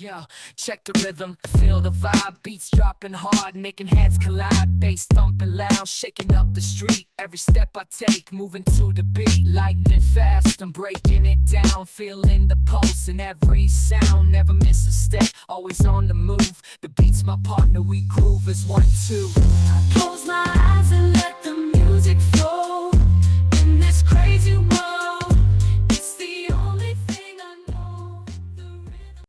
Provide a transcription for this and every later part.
Yo, check the rhythm, feel the vibe, beats dropping hard, making heads collide, bass thumping loud, shaking up the street. Every step I take, moving to the beat, lightning fast, I'm breaking it down, feeling the pulse in every sound, never miss a step, always on the move. The beat's my partner, we groove as 1, 2. I close my eyes and let the music flow in this crazy world. It's the only thing I know. The rhythm.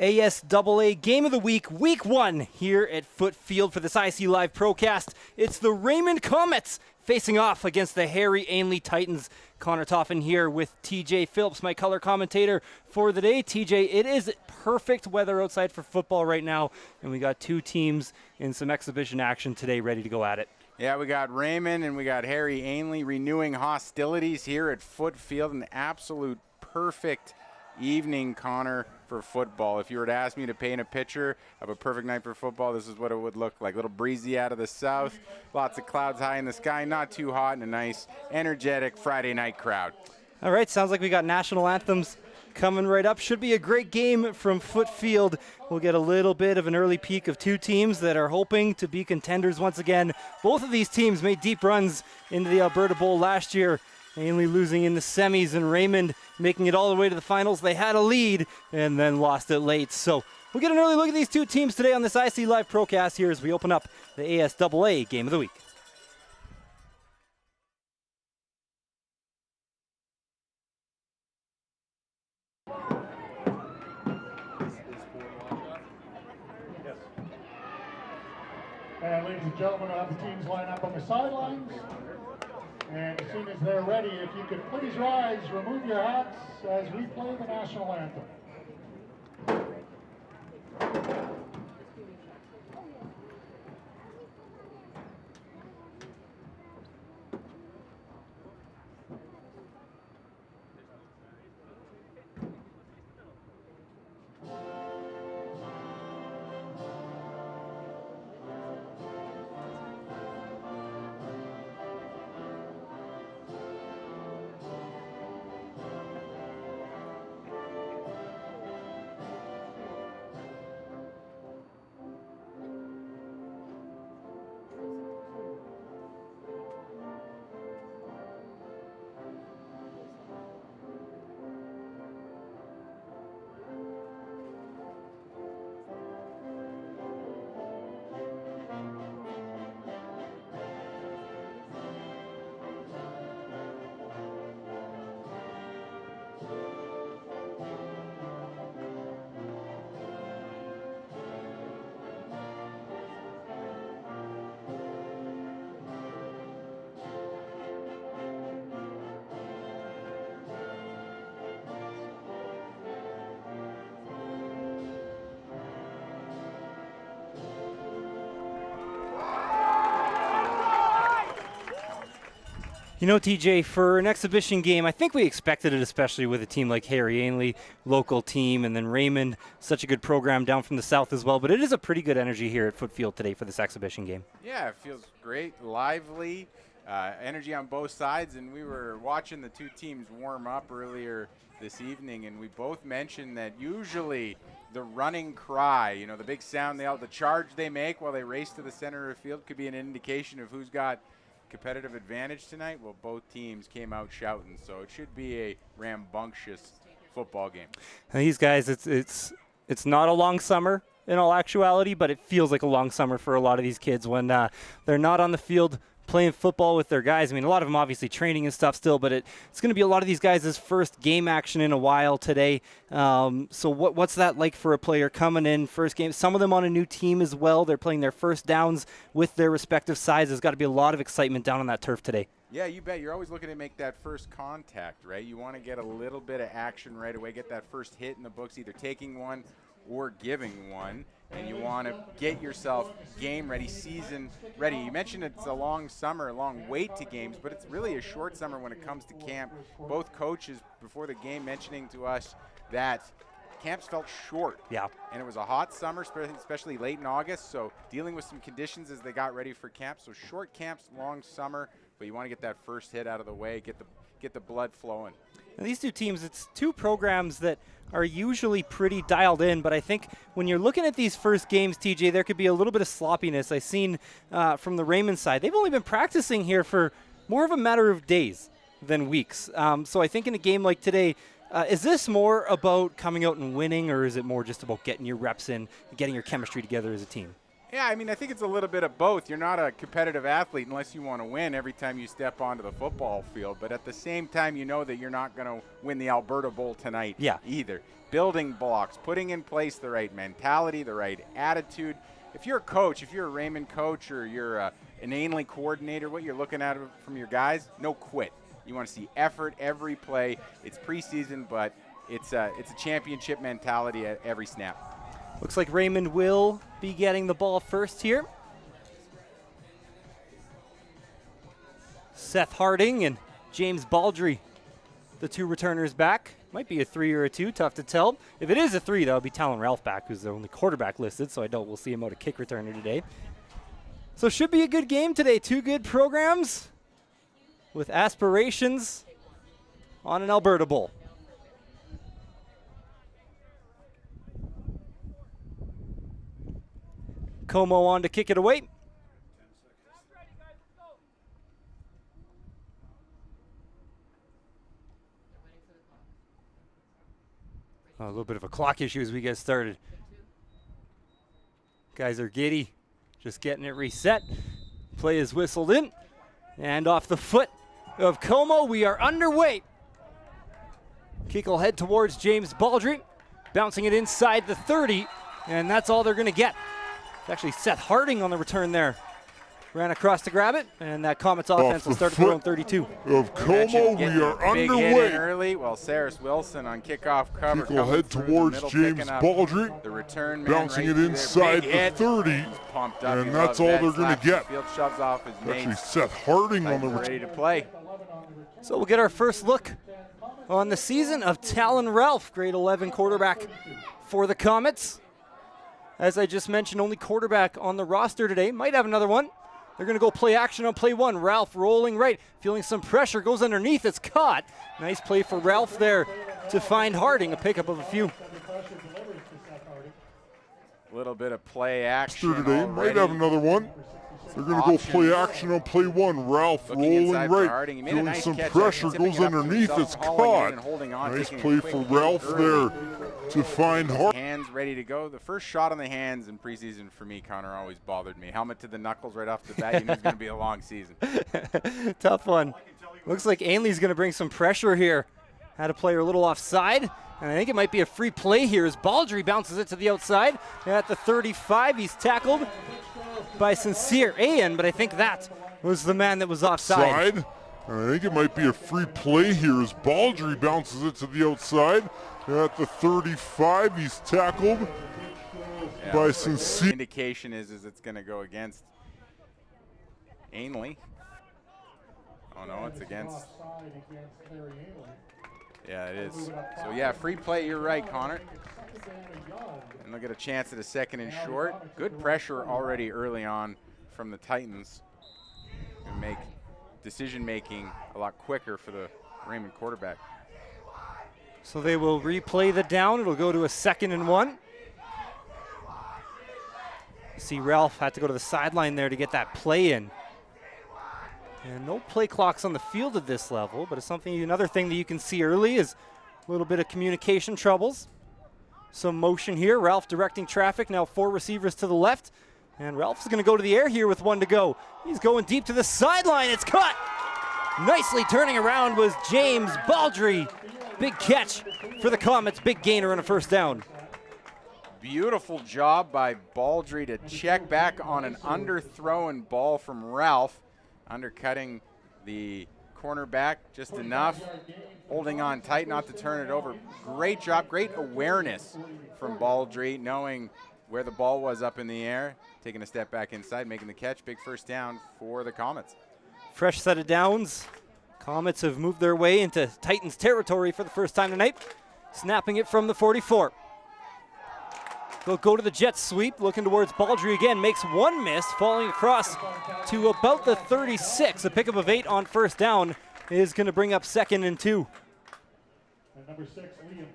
ASAA Game of the Week, Week 1 here at Foote Field for this IC Live Procast. It's the Raymond Comets facing off against the Harry Ainlay Titans. Connor Toffin here with TJ Phillips, my color commentator for the day. TJ, it is perfect weather outside for football right now, and we got two teams in some exhibition action today ready to go at it. Yeah, we got Raymond and we got Harry Ainlay renewing hostilities here at Foote Field. An absolute perfect evening, Connor, for football. If you were to ask me to paint a picture of a perfect night for football, this is what it would look like. A little breezy out of the south, lots of clouds high in the sky, not too hot, and a nice, energetic Friday night crowd. All right, sounds like we got national anthems coming right up. Should be a great game from Foote Field. We'll get a little bit of an early peek of two teams that are hoping to be contenders once again. Both of these teams made deep runs into the Alberta Bowl last year. Ainlay losing in the semis and Raymond making it all the way to the finals. They had a lead and then lost it late. So we'll get an early look at these two teams today on this IC Live Procast here as we open up the ASAA Game of the Week. And ladies and gentlemen, we'll have the teams line up on the sidelines. And as soon as they're ready, if you could please rise, remove your hats as we play the national anthem. You know, TJ, for an exhibition game, I think we expected it, especially with a team like Harry Ainlay, local team, and then Raymond, such a good program down from the south as well. But it is a pretty good energy here at Foote Field today for this exhibition game. Yeah, it feels great, lively, energy on both sides. And we were watching the two teams warm up earlier this evening, and we both mentioned that usually the running cry, you know, the big sound, the charge they make while they race to the center of the field could be an indication of who's got competitive advantage tonight. Well, both teams came out shouting, so it should be a rambunctious football game. And these guys, it's not a long summer in all actuality, but it feels like a long summer for a lot of these kids when they're not on the field playing football with their guys. I mean, a lot of them obviously training and stuff still, but it's going to be a lot of these guys' first game action in a while today. So what's that like for a player coming in first game? Some of them on a new team as well. They're playing their first downs with their respective sides. There's got to be a lot of excitement down on that turf today. Yeah, you bet. You're always looking to make that first contact, right? You want to get a little bit of action right away, get that first hit in the books, either taking one or giving one. And you want to get yourself game ready, season ready. You mentioned it's a long summer, a long wait to games, but it's really a short summer when it comes to camp. Both coaches before the game mentioning to us that camps felt short. Yeah. And it was a hot summer, especially late in August, so dealing with some conditions as they got ready for camp. So short camps, long summer, but you want to get that first hit out of the way, get the blood flowing. Now these two teams, it's two programs that are usually pretty dialed in, but I think when you're looking at these first games, TJ, there could be a little bit of sloppiness. I've seen from the Raymond side. They've only been practicing here for more of a matter of days than weeks. So I think in a game like today, is this more about coming out and winning, or is it more just about getting your reps in, getting your chemistry together as a team? Yeah, I mean, I think it's a little bit of both. You're not a competitive athlete unless you want to win every time you step onto the football field. But at the same time, you know that you're not going to win the Alberta Bowl tonight either. Building blocks, putting in place the right mentality, the right attitude. If you're a coach, if you're a Raymond coach or you're an Ainlay coordinator, what you're looking at from your guys, no quit. You want to see effort every play. It's preseason, but it's a championship mentality at every snap. Looks like Raymond will be getting the ball first here. Seth Harding and James Baldry, the two returners back. Might be a 3 or a 2, tough to tell. If it is a 3, that'll be Talon Ralph back, who's the only quarterback listed, so I doubt we'll see him out a kick returner today. So should be a good game today. Two good programs with aspirations on an Alberta Bowl. Como on to kick it away. A little bit of a clock issue as we get started. Guys are giddy, just getting it reset. Play is whistled in. And off the foot of Como, we are underway. Kick will head towards James Baldry, bouncing it inside the 30, and that's all they're going to get. It's actually Seth Harding on the return there. Ran across to grab it, and that Comets offense will start at their own 32. Of Como, we are underway. Early, well, Saris Wilson on kickoff cover. Kick will head towards James Baldry, the return man bouncing it inside the 30, and that's all they're going to get. Field shoves off his Actually, Seth Harding on the return. Ready to play. So we'll get our first look on the season of Talon Ralph, grade 11 quarterback for the Comets. As I just mentioned, only quarterback on the roster today. Might have another one. They're going to go play action on play one. Ralph rolling right, feeling some pressure, goes underneath. It's caught. Nice play for Ralph there to find Harding, a pickup of a few. A little bit of play action Today might have another one. They're going to go play action on play one. Ralph rolling right, feeling some pressure, goes underneath. It's caught. Nice play for Ralph there to find Harding. Hands ready to go. The first shot on the hands in preseason for me, Connor, always bothered me. Helmet to the knuckles right off the bat. You knew it was going to be a long season. Tough one. Looks like Ainlay's going to bring some pressure here. Had a player a little offside. And I think it might be a free play here as Baldry bounces it to the outside. At the 35, he's tackled by Sincere Ayan, but I think that was the man that was offside. I think it might be a free play here as Baldry bounces it to the outside. At the 35, he's tackled by Sincere. The indication is it's going to go against Ainlay. Oh no, it's against. Yeah, it is. So yeah, free play, you're right, Connor. And they'll get a chance at a second and short. Good pressure already early on from the Titans. And make decision-making a lot quicker for the Raymond quarterback. So they will replay the down. It'll go to a 2nd and 1. See, Ralph had to go to the sideline there to get that play in. And no play clocks on the field at this level, but it's something. Another thing that you can see early is a little bit of communication troubles. Some motion here. Ralph directing traffic. Now 4 receivers to the left. And Ralph's going to go to the air here with 1 to go. He's going deep to the sideline. It's caught. Nicely turning around was James Baldry. Big catch for the Comets. Big gainer on a first down. Beautiful job by Baldry to check back on an underthrown ball from Ralph, undercutting the cornerback just enough, holding on tight not to turn it over. Great job, great awareness from Baldry, knowing where the ball was up in the air, taking a step back inside, making the catch. Big first down for the Comets. Fresh set of downs. Comets have moved their way into Titans territory for the first time tonight, snapping it from the 44. They'll go to the jet sweep, looking towards Baldry again, makes one miss, falling across to about the 36. A pickup of 8 on first down is going to bring up 2nd and 2.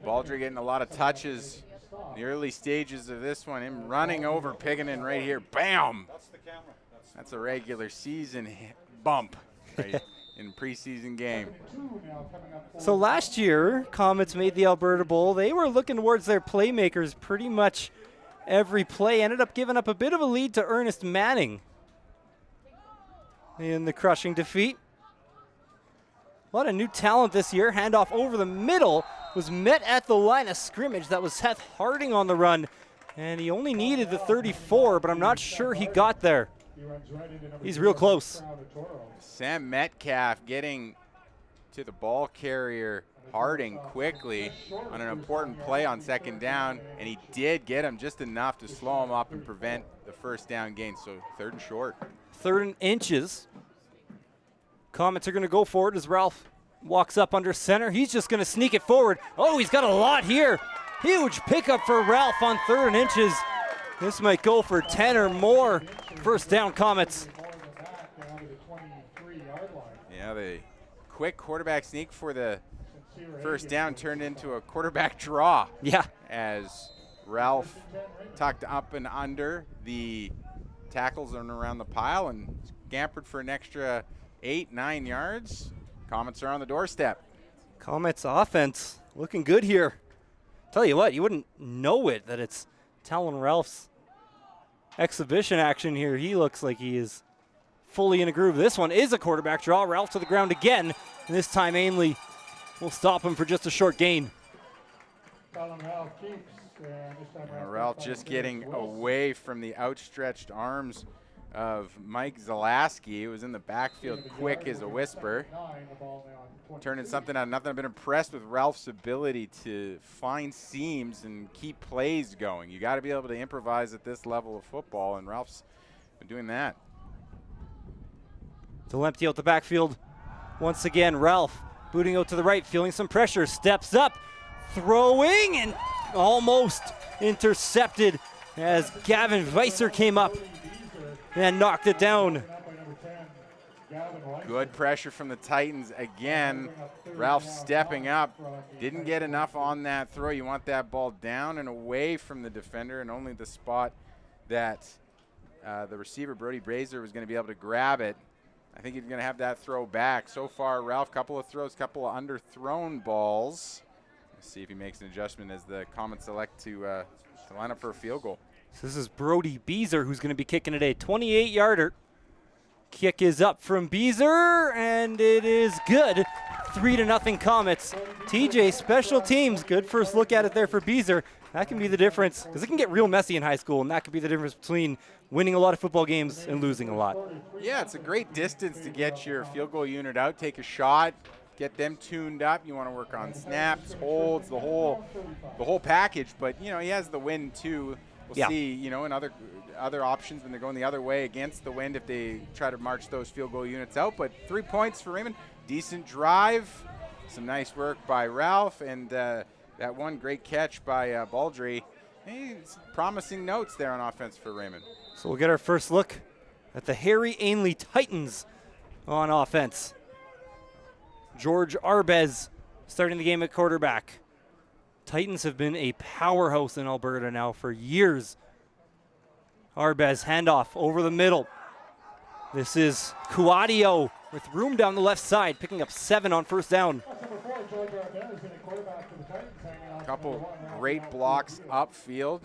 Baldry getting a lot of touches in the early stages of this one. Him running over Pigginen right here. Bam! That's a regular season bump right in preseason game. So last year, Comets made the Alberta Bowl. They were looking towards their playmakers pretty much every play. Ended up giving up a bit of a lead to Ernest Manning in the crushing defeat. A lot of new talent this year. Handoff over the middle was met at the line of scrimmage. That was Seth Harding on the run, and he only needed the 34, but I'm not sure he got there. He's real close. Sam Metcalf getting to the ball carrier Harding quickly on an important play on second down, and he did get him just enough to slow him up and prevent the first down gain. So 3rd and short. 3rd and inches. Comets are going to go forward as Ralph walks up under center. He's just going to sneak it forward. Oh, he's got a lot here. Huge pickup for Ralph on 3rd and inches. This might go for 10 or more. First down, Comets. Yeah, the quick quarterback sneak for the first down turned into a quarterback draw. Yeah. As Ralph tucked up and under the tackles and around the pile and scampered for an extra 8-9 yards. Comets are on the doorstep. Comets offense looking good here. Tell you what, you wouldn't know it that it's Talon Ralph's exhibition action here. He looks like he is fully in a groove. This one is a quarterback draw. Ralph to the ground again. And this time Ainlay will stop him for just a short gain. Ralph just getting away from the outstretched arms of Mike Zalaski, who was in the backfield quick as a whisper. Turning something out of nothing. I've been impressed with Ralph's ability to find seams and keep plays going. You got to be able to improvise at this level of football, and Ralph's been doing that. To empty out the backfield once again. Ralph booting out to the right, feeling some pressure, steps up, throwing, and almost intercepted as Gavin Weiser came up and knocked it down. Good pressure from the Titans again. Ralph stepping up. Didn't get enough on that throw. You want that ball down and away from the defender, and only the spot that the receiver, Brody Brazier, was going to be able to grab it. I think he's going to have that throw back. So far, Ralph, couple of throws, couple of underthrown balls. Let's see if he makes an adjustment as the Comets select to line up for a field goal. So this is Brody Beezer who's going to be kicking it, a 28-yarder. Kick is up from Beezer, and it is good. 3-0 Comets. TJ, special teams. Good first look at it there for Beezer. That can be the difference, because it can get real messy in high school, and that could be the difference between winning a lot of football games and losing a lot. Yeah, it's a great distance to get your field goal unit out, take a shot, get them tuned up. You want to work on snaps, holds, the whole package. But you know, he has the wind too. We'll see, you know, in other options when they're going the other way against the wind if they try to march those field goal units out. But 3 points for Raymond. Decent drive, some nice work by Ralph, and that one great catch by Baldry. Hey, promising notes there on offense for Raymond. So we'll get our first look at the Harry Ainlay Titans on offense. George Arbez starting the game at quarterback. Titans have been a powerhouse in Alberta now for years. Arbez handoff over the middle. This is Cuadio with room down the left side, picking up 7 on first down. Couple great blocks upfield.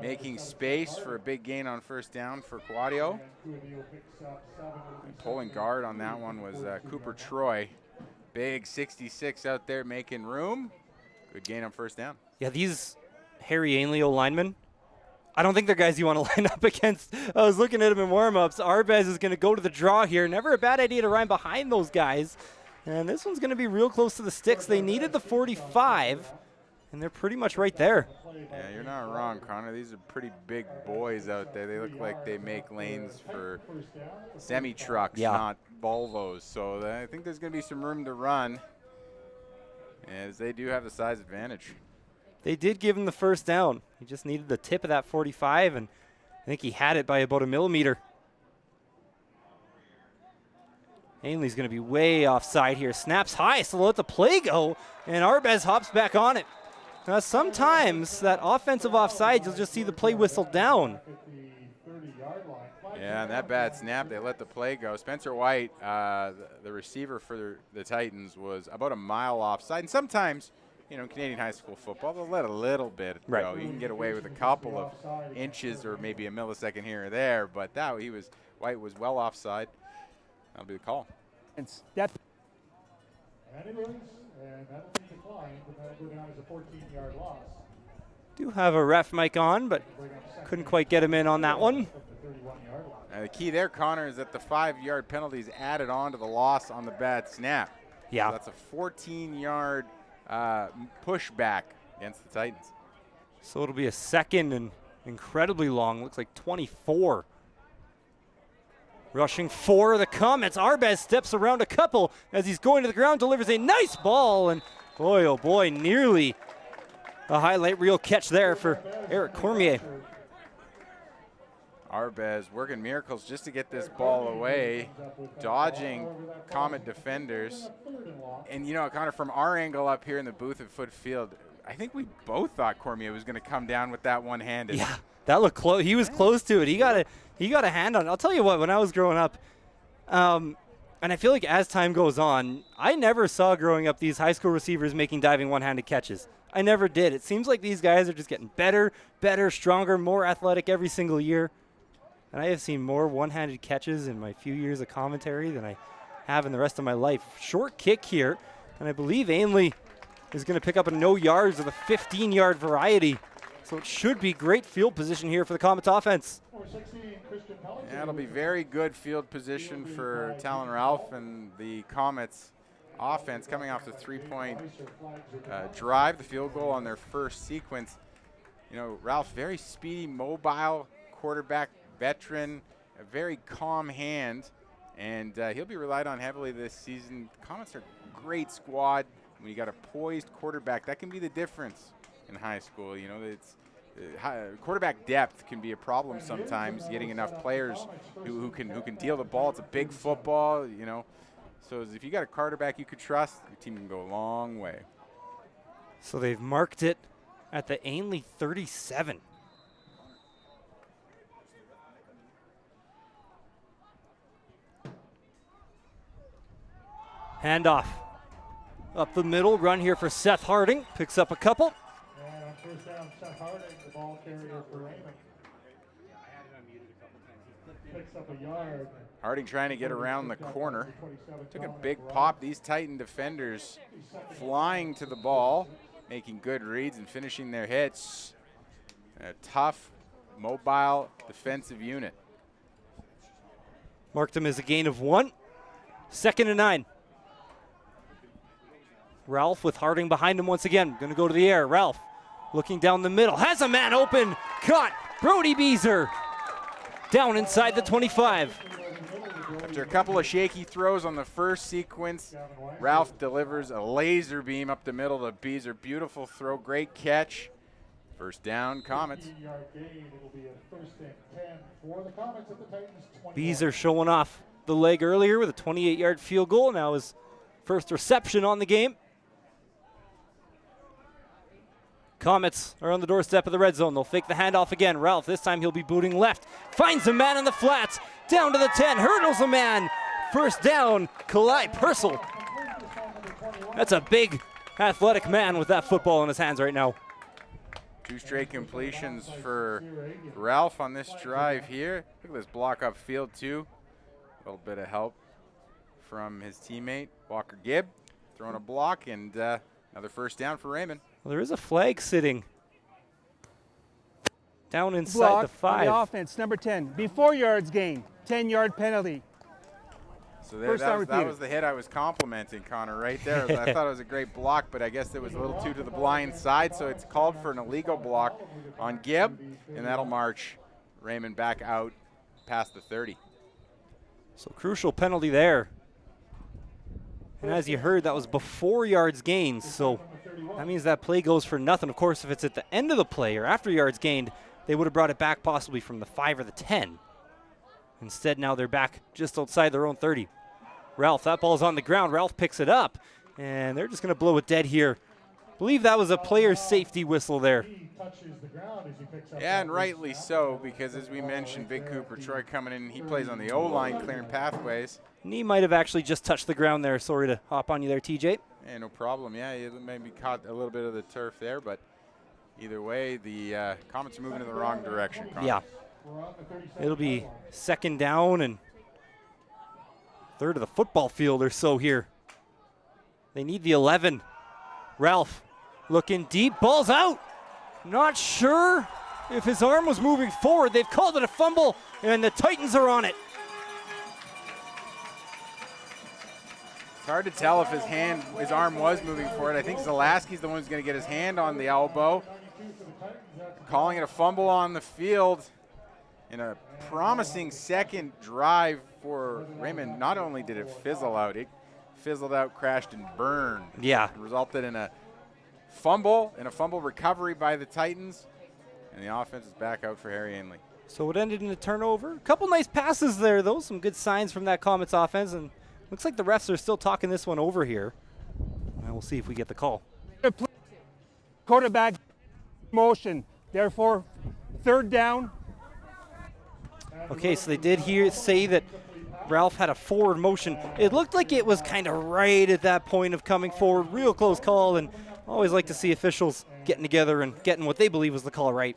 making space for a big gain on first down for Quadio. And pulling guard on that one was Cooper Troy. Big 66 out there making room. Good gain on first down. Yeah, these Harry Ainlay linemen, I don't think they're guys you want to line up against. I was looking at them in warm-ups. Arbez is going to go to the draw here. Never a bad idea to run behind those guys. And this one's going to be real close to the sticks. They needed the 45, and they're pretty much right there. Yeah, you're not wrong, Connor. These are pretty big boys out there. They look like they make lanes for semi-trucks, not Volvos. So I think there's going to be some room to run, as they do have the size advantage. They did give him the first down. He just needed the tip of that 45, and I think he had it by about a millimeter. Ainley's going to be way offside here. Snaps high, so let the play go, and Arbez hops back on it. Now, sometimes that offensive offside, you'll just see the play whistle down. Yeah, and that bad snap, they let the play go. Spencer White, the receiver for the Titans, was about a mile offside. And sometimes, you know, in Canadian high school football, they'll let a little bit go. You can get away with a couple of inches or maybe a millisecond here or there, but White was well offside. That'll be the call. And step. And it is, and that'll be declined, but that'll go down as a 14-yard loss. Do have a ref mic on, but couldn't quite get him in on that one. The key there, Connor, is that the 5-yard penalty is added on to the loss on the bad snap. Yeah. So that's a 14-yard pushback against the Titans. So it'll be a second and incredibly long. Looks like 24. Rushing for the Comets. Arbez steps around a couple as he's going to the ground, delivers a nice ball, and boy, oh boy, nearly a highlight reel catch there for Eric Cormier. Arbez working miracles just to get this ball away, dodging Comet defenders. And, you know, Connor, from our angle up here in the booth at Foote Field, I think we both thought Cormier was going to come down with that one-handed. Yeah, that looked close. He was close to it. He got a hand on it. I'll tell you what, when I was growing up, and I feel like as time goes on, I never saw growing up these high school receivers making diving one-handed catches. I never did. It seems like these guys are just getting better, stronger, more athletic every single year. And I have seen more one-handed catches in my few years of commentary than I have in the rest of my life. Short kick here, and I believe Ainlay is going to pick up a no yards of the 15-yard variety. So it should be great field position here for the Comets offense. Yeah, it'll be very good field position for Talon Ralph and the Comets offense coming off the three-point drive, the field goal on their first sequence. You know, Ralph, very speedy, mobile quarterback, veteran, a very calm hand, and he'll be relied on heavily this season. The Comets are a great squad. When you got a poised quarterback, that can be the difference in high school. You know, it's quarterback depth can be a problem sometimes. Getting enough players who can deal the ball. It's a big football, you know. So if you got a quarterback you could trust, your team can go a long way. So they've marked it at the Ainlay 37. Handoff. Up the middle, run here for Seth Harding. Picks up a couple. And on first down, Seth Harding, the ball carrier for Raymond. Picks up a yard. Harding trying to get around the corner. Took a big pop. These Titan defenders flying to the ball, making good reads and finishing their hits. A tough, mobile defensive unit. Marked him as a gain of 1. 2nd and 9. Ralph with Harding behind him once again. Going to go to the air. Ralph looking down the middle. Has a man open. Caught. Brody Beezer down inside the 25. After a couple of shaky throws on the first sequence, Ralph delivers a laser beam up the middle to Beezer. Beautiful throw. Great catch. First down, Comets. Beezer showing off the leg earlier with a 28-yard field goal. Now his first reception on the game. Comets are on the doorstep of the red zone. They'll fake the handoff again. Ralph, this time he'll be booting left. Finds a man in the flats. Down to the 10. Hurdles a man. First down, Kalai Purcell. That's a big athletic man with that football in his hands right now. 2 straight completions for Ralph on this drive here. Look at this block up field too. A little bit of help from his teammate, Walker Gibb, throwing a block, and another first down for Raymond. Well, there is a flag sitting down inside block the 5. The offense, number 10, before yards gained, 10-yard penalty. So that was the hit I was complimenting, Connor, right there. I thought it was a great block, but I guess it was a little too to the blind side, so it's called for an illegal block on Gibb, and that'll march Raymond back out past the 30. So crucial penalty there. And as you heard, that was before yards gained, so that means that play goes for nothing. Of course, if it's at the end of the play or after yards gained, they would have brought it back possibly from the 5 or the 10. Instead, now they're back just outside their own 30. Ralph, that ball's on the ground. Ralph picks it up, and they're just going to blow it dead here. I believe that was a player's safety whistle there. Yeah, and rightly so, because as we mentioned, Big Cooper Troy coming in, he plays on the O-line, clearing pathways. And he might have actually just touched the ground there. Sorry to hop on you there, TJ. Yeah, no problem. Yeah, he maybe caught a little bit of the turf there, but either way, the Comets are moving in the wrong direction. Connor. Yeah. It'll be second down and third of the football field or so here. They need the 11. Ralph looking deep, ball's out. Not sure if his arm was moving forward. They've called it a fumble, and the Titans are on it. It's hard to tell if his arm was moving forward. I think Zalaski's the one who's going to get his hand on the elbow. Calling it a fumble on the field. In a promising second drive for Raymond, not only did it fizzle out, it fizzled out, crashed, and burned. Yeah. It resulted in a fumble recovery by the Titans, and the offense is back out for Harry Ainlay. So it ended in a turnover. A couple nice passes there, though. Some good signs from that Comets offense, and looks like the refs are still talking this one over here. And we'll see if we get the call. Quarterback motion, therefore, third down. Okay, so they did say that Ralph had a forward motion. It looked like it was kind of right at that point of coming forward. Real close call, and always like to see officials getting together and getting what they believe was the call right.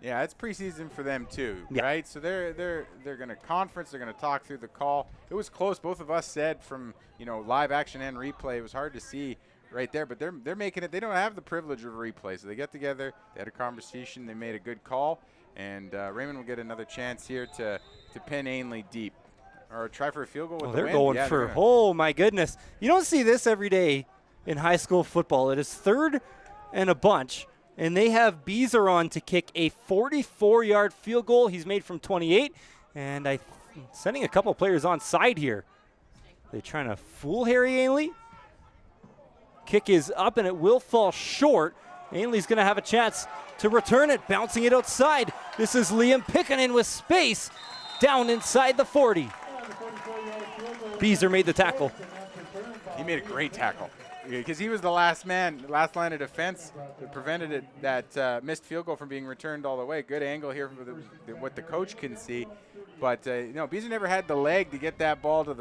Yeah, it's preseason for them too, yeah. Right? So they're going to conference. They're going to talk through the call. It was close. Both of us said from live action and replay, it was hard to see right there. But they're making it. They don't have the privilege of replay, so they get together. They had a conversation. They made a good call. And Raymond will get another chance here to pin Ainlay deep. Or try for a field goal with the they're wind. Going for, oh my goodness. You don't see this every day in high school football. It is third and a bunch, and they have Beezer on to kick a 44-yard field goal. He's made from 28, and sending a couple players on side here. They're trying to fool Harry Ainlay. Kick is up, and it will fall short. Ainley's going to have a chance to return it, bouncing it outside. This is Liam Pickenen with space down inside the 40. Beezer made the tackle. He made a great tackle because he was the last line of defense that prevented that missed field goal from being returned all the way. Good angle here for what the coach can see, but Beezer never had the leg to get that ball to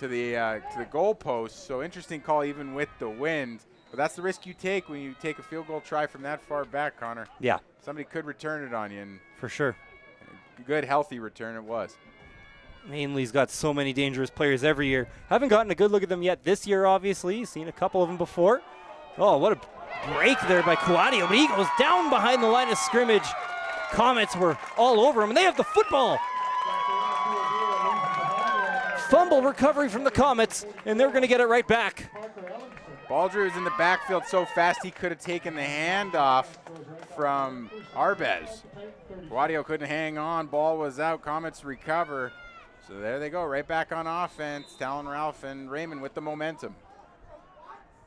the goal post. So interesting call even with the wind. But that's the risk you take when you take a field goal try from that far back, Connor. Yeah. Somebody could return it on you. And for sure. A good, healthy return it was. Ainley's got so many dangerous players every year. Haven't gotten a good look at them yet this year, obviously. Seen a couple of them before. Oh, what a break there by Quadio. But he goes down behind the line of scrimmage. Comets were all over him, and they have the football. Fumble recovery from the Comets, and they're going to get it right back. Baldry was in the backfield so fast he could have taken the handoff from Arbez. Quadio couldn't hang on. Ball was out. Comets recover. So there they go, right back on offense. Talon Ralph and Raymond with the momentum.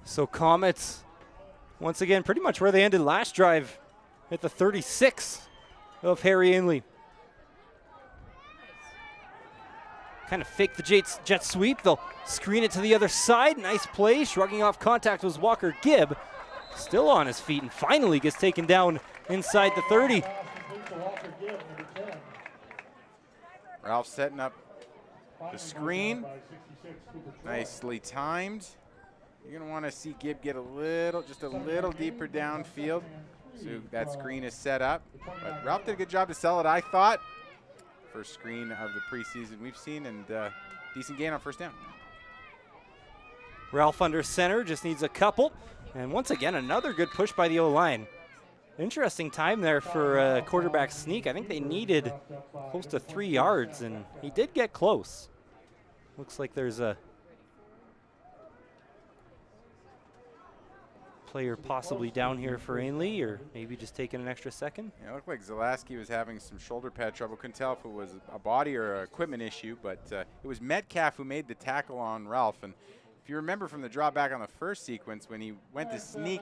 So Comets, once again, pretty much where they ended last drive at the 36 of Harry Ainlay. Kind of fake the jet sweep. They'll screen it to the other side. Nice play. Shrugging off contact was Walker Gibb. Still on his feet and finally gets taken down inside the 30. Ralph setting up the screen. Nicely timed. You're going to want to see Gibb get just a little deeper downfield. So that screen is set up. But Ralph did a good job to sell it, I thought. First screen of the preseason we've seen, and decent gain on first down. Ralph under center, just needs a couple. And once again, another good push by the O-line. Interesting time there for a quarterback sneak. I think they needed close to 3 yards, and he did get close. Looks like there's a player possibly down here for Ainlay, or maybe just taking an extra second. Yeah, it looked like Zalaski was having some shoulder pad trouble. Couldn't tell if it was a body or an equipment issue, but it was Metcalf who made the tackle on Ralph. And if you remember from the drawback on the first sequence, when he went to sneak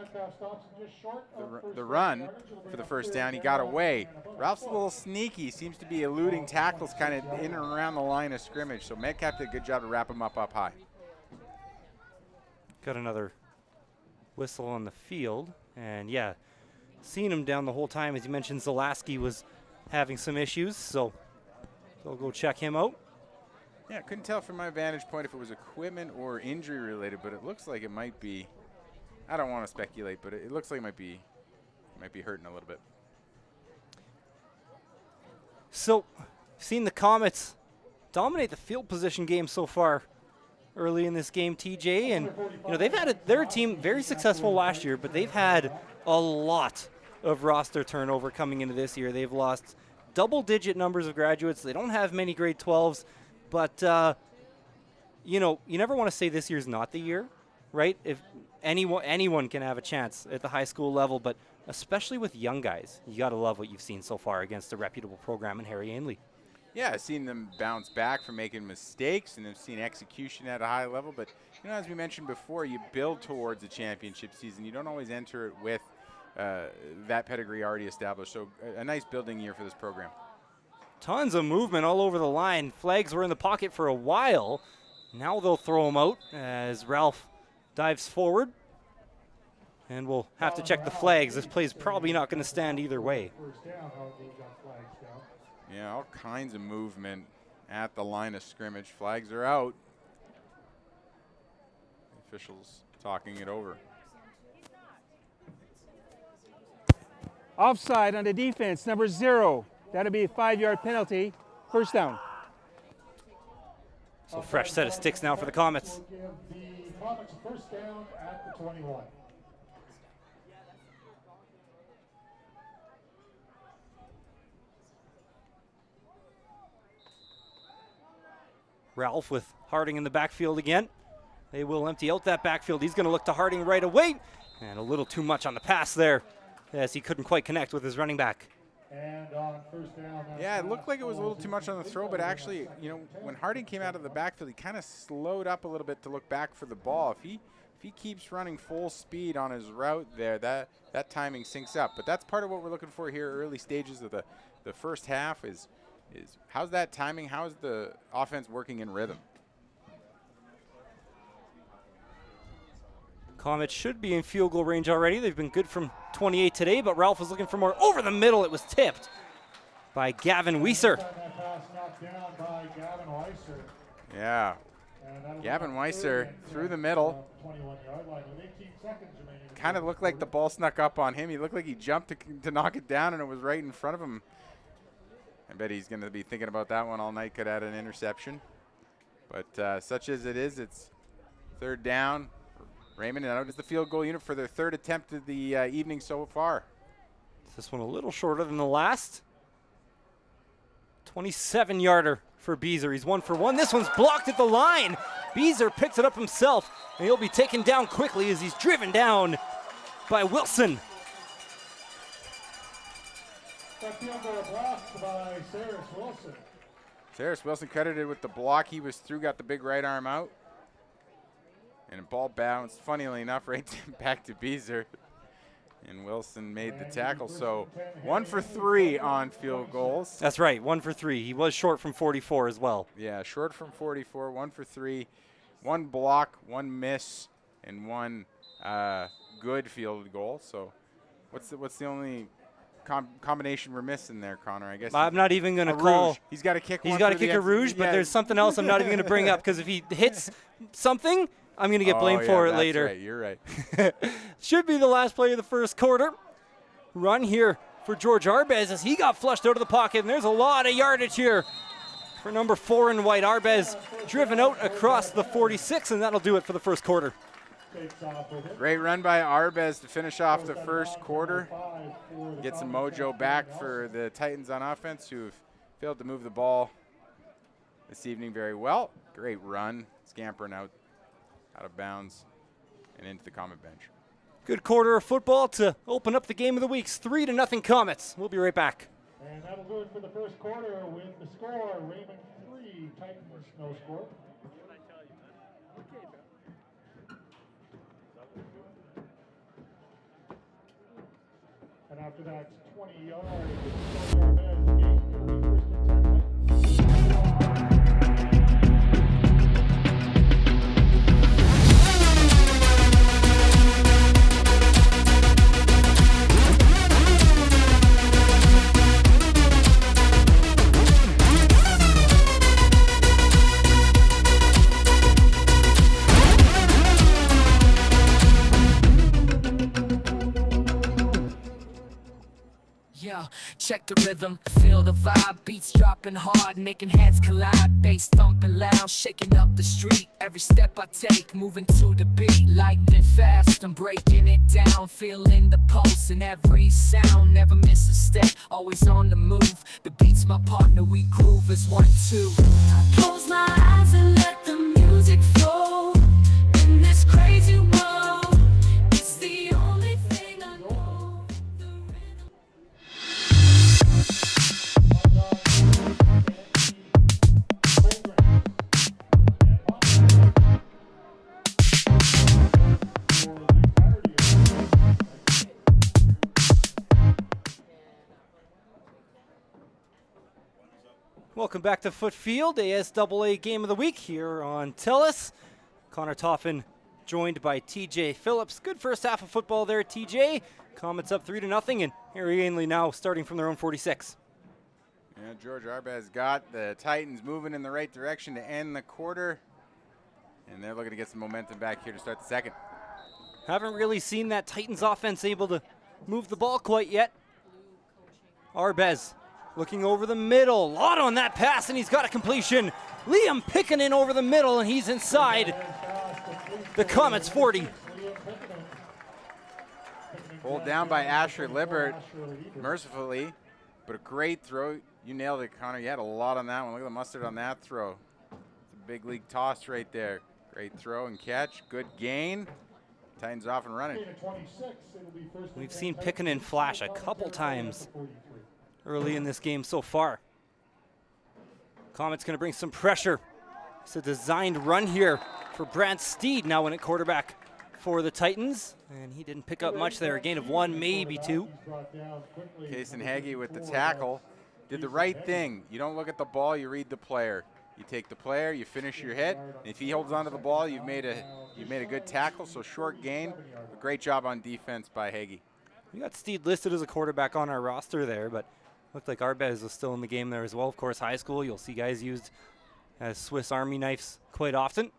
the run for the first down, he got away. Ralph's a little sneaky, seems to be eluding tackles kind of in and around the line of scrimmage. So Metcalf did a good job to wrap him up high. Got another whistle on the field, and yeah, seen him down the whole time. As you mentioned, Zalaski was having some issues, so they'll go check him out. Yeah, couldn't tell from my vantage point if it was equipment or injury related, but it looks like it might be. I don't want to speculate, but it looks like it might be hurting a little bit. So, seen the Comets dominate the field position game so far early in this game, TJ, and you know they've had their team very successful last year, but they've had a lot of roster turnover coming into this year. They've lost double-digit numbers of graduates. They don't have many grade 12s, but you know, you never want to say this year's not the year, right? If anyone can have a chance at the high school level, but especially with young guys, you got to love what you've seen so far against a reputable program in Harry Ainlay. Yeah, I've seen them bounce back from making mistakes, and I've seen execution at a high level. But, you know, as we mentioned before, you build towards a championship season. You don't always enter it with that pedigree already established. So a nice building year for this program. Tons of movement all over the line. Flags were in the pocket for a while. Now they'll throw them out as Ralph dives forward. And we'll have to check the flags. This play's probably not going to stand either way. Yeah, all kinds of movement at the line of scrimmage. Flags are out. Officials talking it over. Offside on the defense, number 0. That'll be a 5-yard penalty. First down. So fresh set of sticks now for the Comets. Give the Comets first down at the 21. Ralph with Harding in the backfield again. They will empty out that backfield. He's going to look to Harding right away. And a little too much on the pass there as he couldn't quite connect with his running back. And on first down, yeah, it looked like it was a little too much on the throw, but actually, you know, when Harding came out of the backfield, he kind of slowed up a little bit to look back for the ball. If he keeps running full speed on his route there, that timing syncs up. But that's part of what we're looking for here, early stages of the first half is how's that timing? How's the offense working in rhythm? Comets should be in field goal range already. They've been good from 28 today, but Ralph was looking for more over the middle. It was tipped by Gavin Weiser. Yeah. Gavin Weiser through the middle. Kind of looked like the ball snuck up on him. He looked like he jumped to knock it down, and it was right in front of him. I bet he's going to be thinking about that one all night. Could add an interception. But such as it is, it's third down. Raymond, and out is the field goal unit for their third attempt of the evening so far. This one a little shorter than the last. 27-yarder for Beezer. He's 1 for 1. This one's blocked at the line. Beezer picks it up himself, and he'll be taken down quickly as he's driven down by Wilson. That field goal blocked by Cyrus Wilson. Cyrus Wilson credited with the block he was through, got the big right arm out. And a ball bounced, funnily enough, right back to Beezer. And Wilson made the tackle. So 1 for 3 on field goals. That's right, 1 for 3. He was short from 44 as well. Yeah, short from 44, 1 for 3. 1 block, 1 miss, and 1 good field goal. So what's the only combination we're missing there, Connor? I guess I'm not even going to call. He's got to kick. He's got to kick a rouge, but there's something else I'm not even going to bring up because if he hits something, I'm going to get blamed for it later. Right, you're right. Should be the last play of the first quarter. run here for George Arbez as he got flushed out of the pocket, and there's a lot of yardage here for number 4 in white. Arbez driven out across the 46, and that'll do it for the first quarter. Great run by Arbez to finish off the first quarter. Get some mojo back for the Titans on offense, who have failed to move the ball this evening very well. Great run, scampering out of bounds and into the Comet bench. Good quarter of football to open up the game of the week. 3-0 Comets. We'll be right back. And that'll do it for the first quarter with the score, Raymond 3, Titans no score. And after that, 20 yards. Check the rhythm, feel the vibe, beats dropping hard, making heads collide, bass thumping loud, shaking up the street. Every step I take, moving to the beat, lightning fast, I'm breaking it down, feeling the pulse in every sound, never miss a step, always on the move. The beat's my partner, we groove as 1, 2. I close my eyes and let the music flow in this crazy world. It's the only thing I know. The rhythm. Welcome back to Foote Field, ASAA Game of the Week here on Telus. Connor Toffin joined by TJ Phillips. Good first half of football there, TJ. Comets up 3-0, and Harry Ainlay now starting from their own 46. Yeah, George Arbez got the Titans moving in the right direction to end the quarter, and they're looking to get some momentum back here to start the second. Haven't really seen that Titans offense able to move the ball quite yet. Arbez looking over the middle, lot on that pass, and he's got a completion. Liam Pickenen over the middle, and he's inside the Comets 40. Pulled down by Asher Libbert, mercifully, but a great throw. You nailed it, Connor. You had a lot on that one. Look at the mustard on that throw. It's a big league toss right there. Great throw and catch. Good gain. Titans off and running. We've seen Pickenen flash a couple times early in this game so far. Comets going to bring some pressure. It's a designed run here for Brant Steed now in at quarterback for the Titans, and he didn't pick up much there. A gain of 1, maybe 2. Kason Heggie with the tackle. Did the right thing. You don't look at the ball, you read the player. You take the player, you finish your hit. And if he holds onto the ball, you've made a good tackle, so short gain. A great job on defense by Heggie. We got Steed listed as a quarterback on our roster there, but looked like Arbez was still in the game there as well. Of course, high school, you'll see guys used as Swiss Army knives quite often.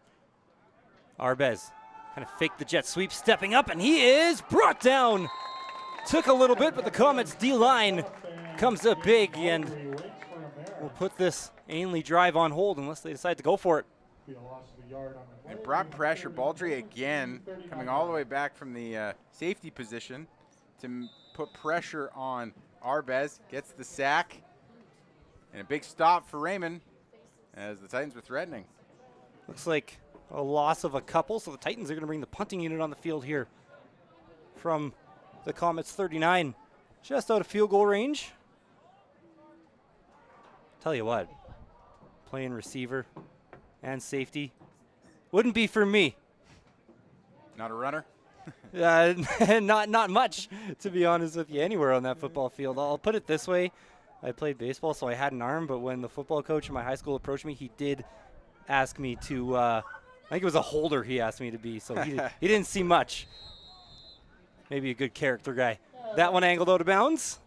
Arbez kind of faked the jet sweep, stepping up, and he is brought down. Took a little bit, but the Comets D-line comes up big, and we'll put this Ainlay drive on hold unless they decide to go for it. It brought pressure. Baldry again coming all the way back from the safety position to put pressure on Arbez. Gets the sack, and a big stop for Raymond as the Titans were threatening. Looks like a loss of a couple, so the Titans are going to bring the punting unit on the field here from the Comets 39, just out of field goal range. Tell you what, playing receiver and safety wouldn't be for me. Not a runner? Not much, to be honest with you, anywhere on that football field. I'll put it this way. I played baseball, so I had an arm, but when the football coach in my high school approached me, he did ask me to, I think it was a holder he asked me to be, so he didn't see much. Maybe a good character guy. That one angled out of bounds.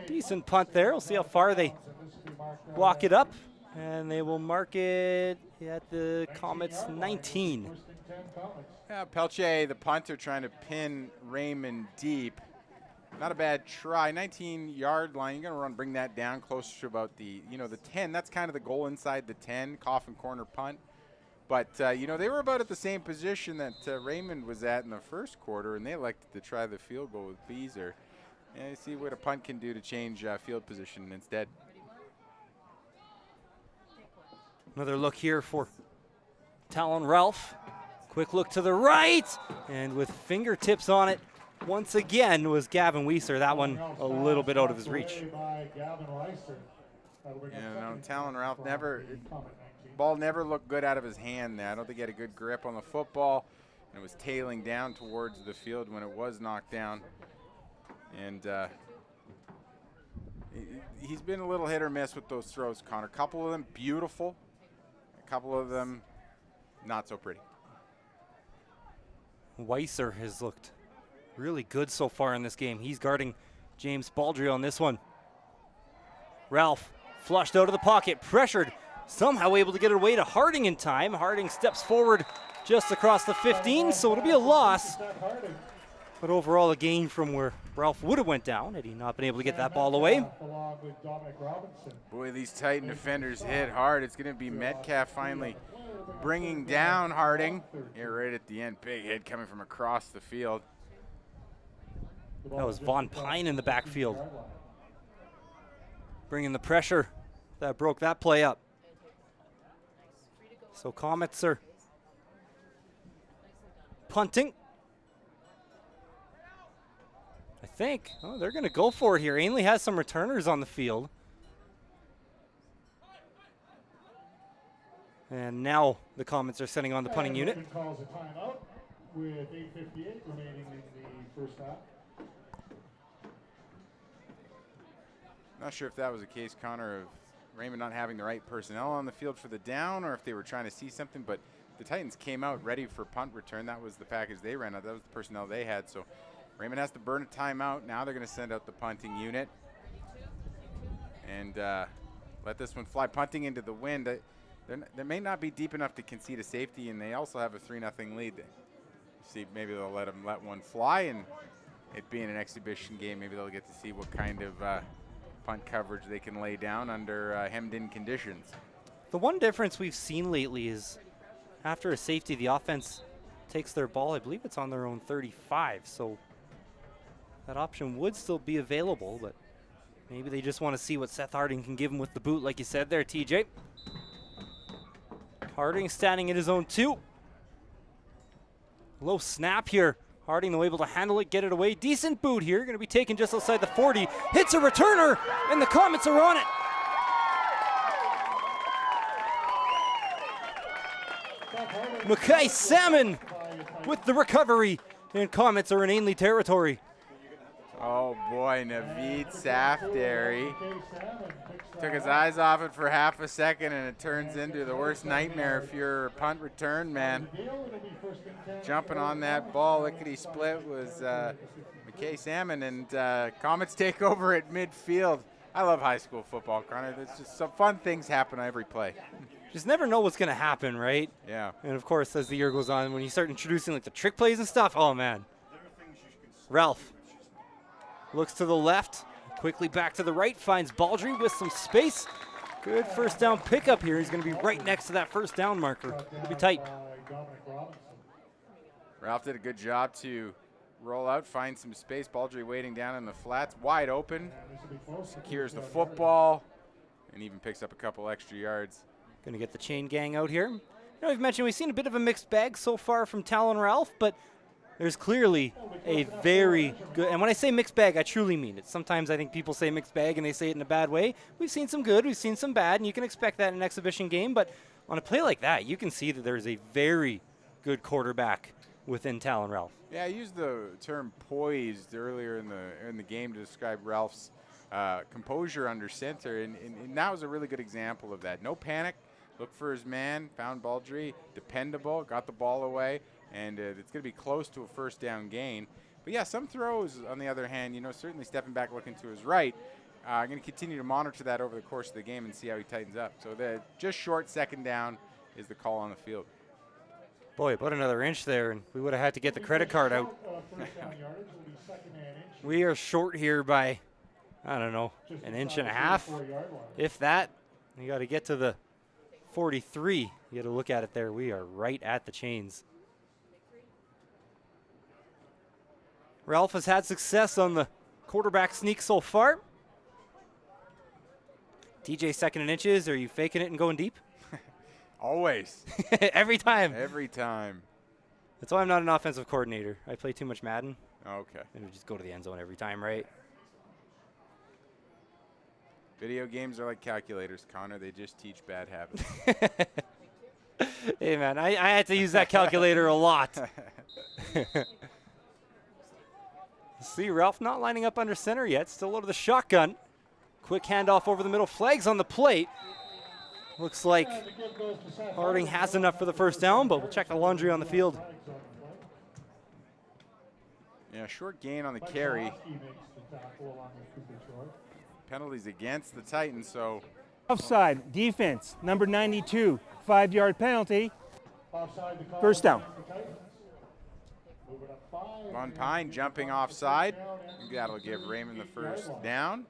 Decent punt there. We'll see how far they walk it up, and they will mark it at the Comets 19. Yeah, Pelche, the punter, trying to pin Raymond deep. Not a bad try. 19-yard line. You're going to bring that down closer to about the 10. That's kind of the goal inside the 10, coffin corner punt. But, they were about at the same position that Raymond was at in the first quarter, and they elected to try the field goal with Beezer. And see what a punt can do to change field position instead. Another look here for Talon Ralph. Quick look to the right, and with fingertips on it, once again was Gavin Weiser. That one a little bit out of his reach. Talon Ralph ball never looked good out of his hand there. I don't think he had a good grip on the football, and it was tailing down towards the field when it was knocked down. And he's been a little hit or miss with those throws, Connor. A couple of them beautiful, a couple of them not so pretty. Weiser has looked really good so far in this game. He's guarding James Baldry on this one. Ralph flushed out of the pocket, pressured, somehow able to get it away to Harding in time. Harding steps forward just across the 15, so it'll be a loss. But overall, a gain from where Ralph would have went down had he not been able to get that ball away. Boy, these Titan defenders hit hard. It's going to be Metcalf finally bringing down Harding. Here right at the end, big hit coming from across the field. That was Von Pine in the backfield, bringing the pressure that broke that play up. So Comets are punting. I think. Oh, they're going to go for it here. Ainlay has some returners on the field. And now the Comets are sending on the punting unit. Calls a timeout with 8:58 remaining in the first half. Not sure if that was a case, Connor, of Raymond not having the right personnel on the field for the down, or if they were trying to see something, but the Titans came out ready for punt return. That was the package they ran out. That was the personnel they had. So Raymond has to burn a timeout. Now they're going to send out the punting unit and let this one fly. Punting into the wind. They may not be deep enough to concede a safety, and they also have a 3-0 lead. See, maybe they'll let one fly, and it being an exhibition game, maybe they'll get to see what kind of punt coverage they can lay down under hemmed-in conditions. The one difference we've seen lately is after a safety, the offense takes their ball. I believe it's on their own 35, so that option would still be available, but maybe they just want to see what Seth Harding can give them with the boot, like you said there, TJ. Harding standing in his own 2. Low snap here. Harding, though, able to handle it, get it away. Decent boot here. Going to be taken just outside the 40. Hits a returner, and the Comets are on it. Mackay Salmon with the recovery, and Comets are in Ainlay territory. Oh boy, Naveed Safdary took his eyes off it for half a second, and it turns into the worst nightmare if you're a punt return man. Jumping on that ball, lickety-split was Mackay Salmon, and Comets take over at midfield. I love high school football, Connor. There's just some fun things happen on every play. Just never know what's going to happen, right? Yeah. And of course, as the year goes on, when you start introducing like the trick plays and stuff, oh man. Ralph looks to the left, quickly back to the right, finds Baldry with some space. Good first down pickup here. He's going to be right next to that first down marker. It'll be tight. Ralph did a good job to roll out, find some space. Baldry waiting down in the flats, wide open. Secures the football and even picks up a couple extra yards. Going to get the chain gang out here. You know, we've mentioned we've seen a bit of a mixed bag so far from Talon Ralph, but there's clearly a very good, and when I say mixed bag, I truly mean it. Sometimes I think people say mixed bag and they say it in a bad way. We've seen some good, we've seen some bad, and you can expect that in an exhibition game, but on a play like that, you can see that there's a very good quarterback within Talon Ralph. Yeah, I used the term poised earlier in the game to describe Ralph's composure under center, and that was a really good example of that. No panic, looked for his man, found Baldry, dependable, got the ball away, and it's going to be close to a first down gain. But yeah, some throws, on the other hand, you know, certainly stepping back, looking to his right. I'm going to continue to monitor that over the course of the game and see how he tightens up. So the just short second down is the call on the field. Boy, about another inch there, and we would have had to get the credit card out. We are short here by, I don't know, an inch and a half, if that. You got to get to the 43. You got to look at it there. We are right at the chains. Ralph has had success on the quarterback sneak so far. DJ second and inches. Are you faking it and going deep? Always. Every time. Every time. That's why I'm not an offensive coordinator. I play too much Madden. Okay. And we just go to the end zone every time, right? Video games are like calculators, Connor. They just teach bad habits. Hey, man, I had to use that calculator a lot. See, Ralph not lining up under center yet. Still out of the shotgun. Quick handoff over the middle. Flags on the plate. Looks like Harding has enough for the first down, but we'll check the laundry on the field. Yeah, short gain on the carry. Penalties against the Titans, so. Offside, defense, number 92, 5-yard penalty. First down. Von Pine jumping offside. That'll give Raymond the first down.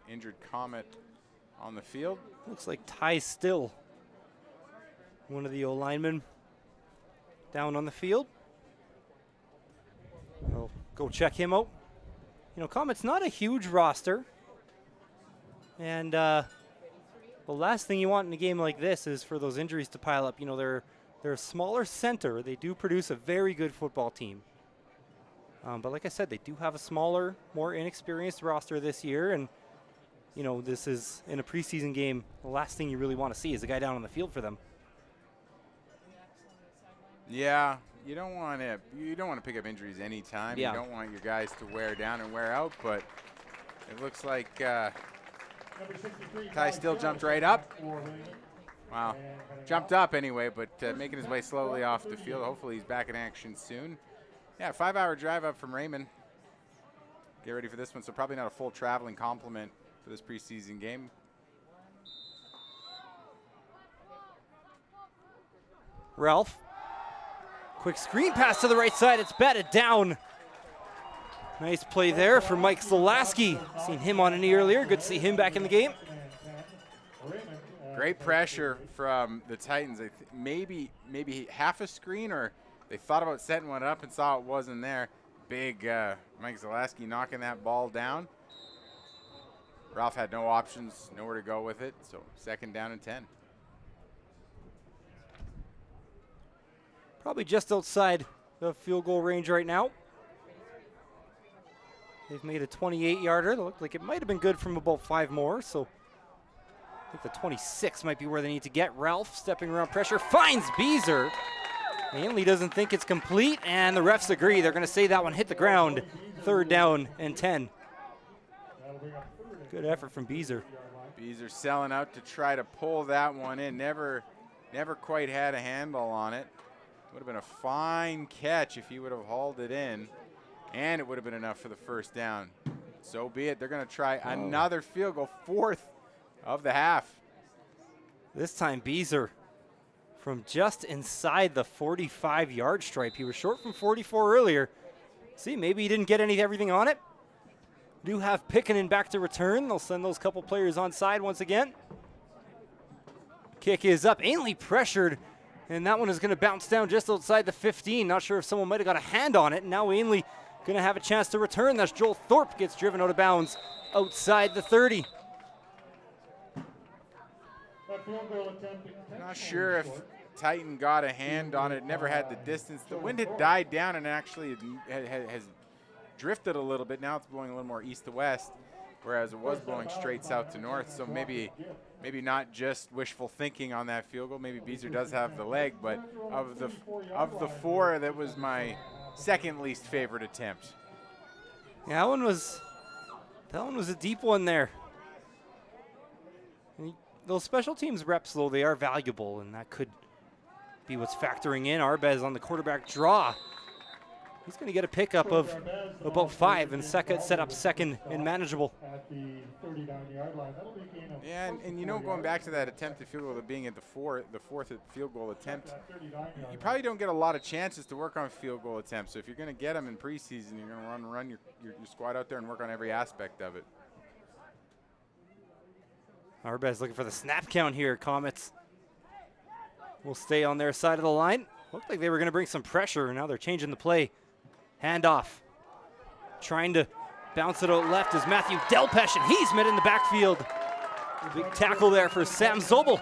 Injured Comet on the field. Looks like Ty Still, one of the O-linemen, down on the field. We'll go check him out. You know, Comet's not a huge roster. And the last thing you want in a game like this is for those injuries to pile up. You know, they're a smaller center. They do produce a very good football team. But like I said, they do have a smaller, more inexperienced roster this year. And you know, this is in a preseason game. The last thing you really want to see is a guy down on the field for them. Yeah, you don't want to pick up injuries anytime. Yeah. You don't want your guys to wear down and wear out. But it looks like Ty Still jumped right up. Wow, jumped up anyway, but making his way slowly off the field. Hopefully he's back in action soon. Yeah, 5-hour drive up from Raymond. Get ready for this one. So probably not a full traveling complement for this preseason game. Ralph, quick screen pass to the right side. It's batted down. Nice play there for Mike Zalaski. Seen him on a knee earlier. Good to see him back in the game. Great pressure from the Titans. Maybe half a screen, or they thought about setting one up and saw it wasn't there. Big Mike Zalaski knocking that ball down. Ralph had no options, nowhere to go with it, so second down and 10. Probably just outside the field goal range right now. They've made a 28-yarder. It looked like it might have been good from about 5 more, so I think the 26 might be where they need to get. Ralph stepping around pressure, finds Beezer. Ainlay doesn't think it's complete, and the refs agree. They're going to say that one hit the ground. Third down and 10. Good effort from Beezer. Beezer selling out to try to pull that one in. Never quite had a handle on it. Would have been a fine catch if he would have hauled it in, and it would have been enough for the first down. So be it. They're going to try another field goal, 4th of the half. This time Beezer from just inside the 45-yard stripe. He was short from 44 earlier. See, maybe he didn't get everything on it. Do have Pickenen back to return. They'll send those couple players on side once again. Kick is up. Ainlay pressured, and that one is going to bounce down just outside the 15. Not sure if someone might have got a hand on it. Now Ainlay going to have a chance to return. That's Joel Thorpe gets driven out of bounds outside the 30. Not sure if Titan got a hand on it. Never had the distance. The wind had died down and actually has drifted a little bit. Now it's blowing a little more east to west, whereas it was blowing straight south to north. So maybe not just wishful thinking on that field goal. Maybe Beezer does have the leg, but of the 4, that was my second least favorite attempt. Yeah, that one was a deep one there. Those special teams reps, though, they are valuable, and that could be what's factoring in. Arbez on the quarterback draw. he's going to get a pickup of about 5 and set up second and manageable. At the 39-yard line. That'll be a gain of Yeah, and you know, going back to that attempted field goal, being at the fourth field goal attempt, you probably don't get a lot of chances to work on field goal attempts. So if you're going to get them in preseason, you're going to run your squad out there and work on every aspect of it. Arbez looking for the snap count here. Comets will stay on their side of the line. Looked like they were going to bring some pressure. Now they're changing the play. Handoff. Trying to bounce it out left is Matthew Delpesh, and he's met in the backfield. Big tackle there for Sam Zobel.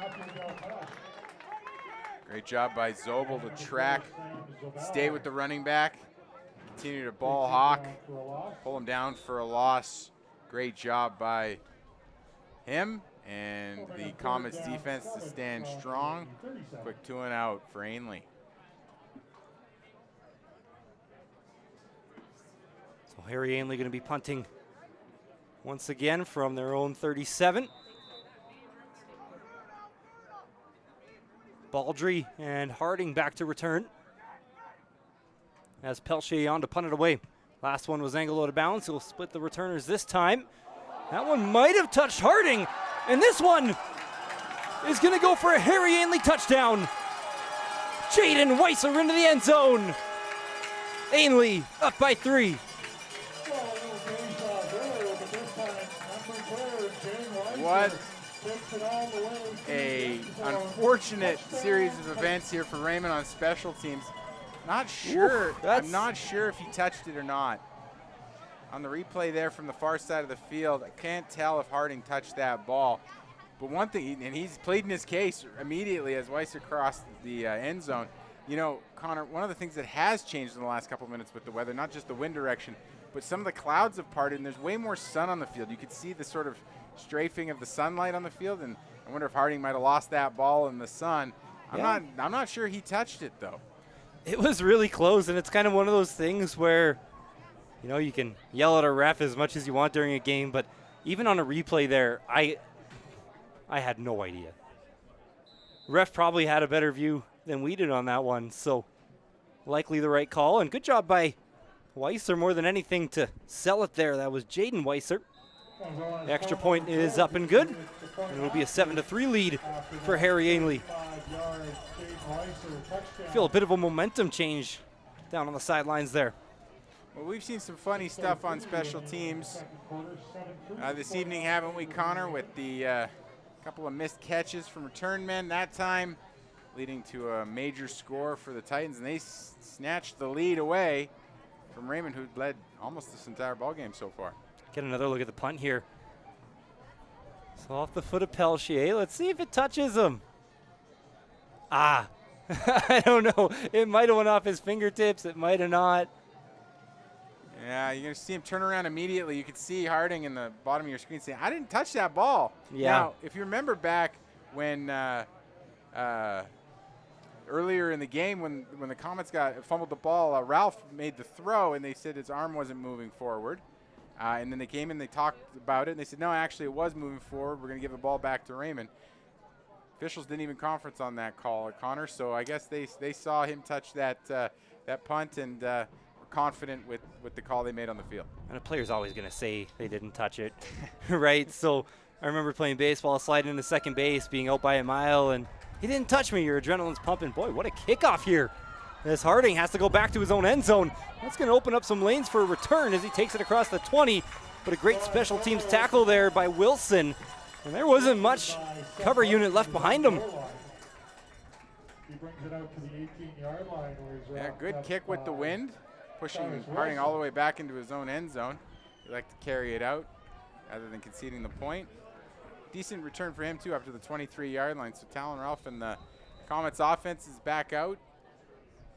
Great job by Zobel to track, stay with the running back, continue to ball hawk, pull him down for a loss. Great job by him and the Comets defense to stand strong. Quick 2 and out for Ainlay. So Harry Ainlay going to be punting once again from their own 37. Baldry and Harding back to return. As Pelche on to punt it away. Last one was angled out of bounds. He'll split the returners this time. That one might have touched Harding. And this one is going to go for a Harry Ainlay touchdown. Jaden Weiser into the end zone. Ainlay up by 3. What a unfortunate series of events here for Raymond on special teams. Not sure. I'm not sure if he touched it or not. On the replay there from the far side of the field, I can't tell if Harding touched that ball. But one thing, and he's pleading his case immediately as Weiser crossed the end zone. You know, Connor, one of the things that has changed in the last couple of minutes with the weather, not just the wind direction, but some of the clouds have parted, and there's way more sun on the field. You could see the sort of strafing of the sunlight on the field, and I wonder if Harding might have lost that ball in the sun. I'm not sure he touched it, though. It was really close, and it's kind of one of those things where, you know, you can yell at a ref as much as you want during a game, but even on a replay there, I had no idea. Ref probably had a better view than we did on that one, so likely the right call. And good job by Weiser more than anything to sell it there. That was Jaden Weiser. The extra point is up and good. And it'll be a 7-3 lead for Harry Ainlay. Feel a bit of a momentum change down on the sidelines there. Well, we've seen some funny stuff on special teams this evening, haven't we, Connor, with the couple of missed catches from return men that time, leading to a major score for the Titans, and they snatched the lead away from Raymond, who led almost this entire ballgame so far. Get another look at the punt here. So off the foot of Pelche. Let's see if it touches him. I don't know. It might have went off his fingertips. It might have not. Yeah, you're going to see him turn around immediately. You can see Harding in the bottom of your screen saying, I didn't touch that ball. Yeah. Now, if you remember back when earlier in the game when the Comets fumbled the ball, Ralph made the throw, and they said his arm wasn't moving forward. And then they came in, they talked about it, and they said, no, actually it was moving forward. We're going to give the ball back to Raymond. Officials didn't even conference on that call, Connor, so I guess they saw him touch that punt and were confident with the call they made on the field. And a player's always going to say they didn't touch it, right? So I remember playing baseball, sliding into second base, being out by a mile, and he didn't touch me. Your adrenaline's pumping. Boy, what a kickoff here. As Harding has to go back to his own end zone. That's going to open up some lanes for a return as he takes it across the 20. But a great special teams tackle there by Wilson. And there wasn't much cover unit left behind him. He brings it out to the 18-yard line. Yeah, good kick with the wind, pushing Harding all the way back into his own end zone. He liked to carry it out rather than conceding the point. Decent return for him, too, up to the 23-yard line. So Talon Ralph and the Comets offense is back out,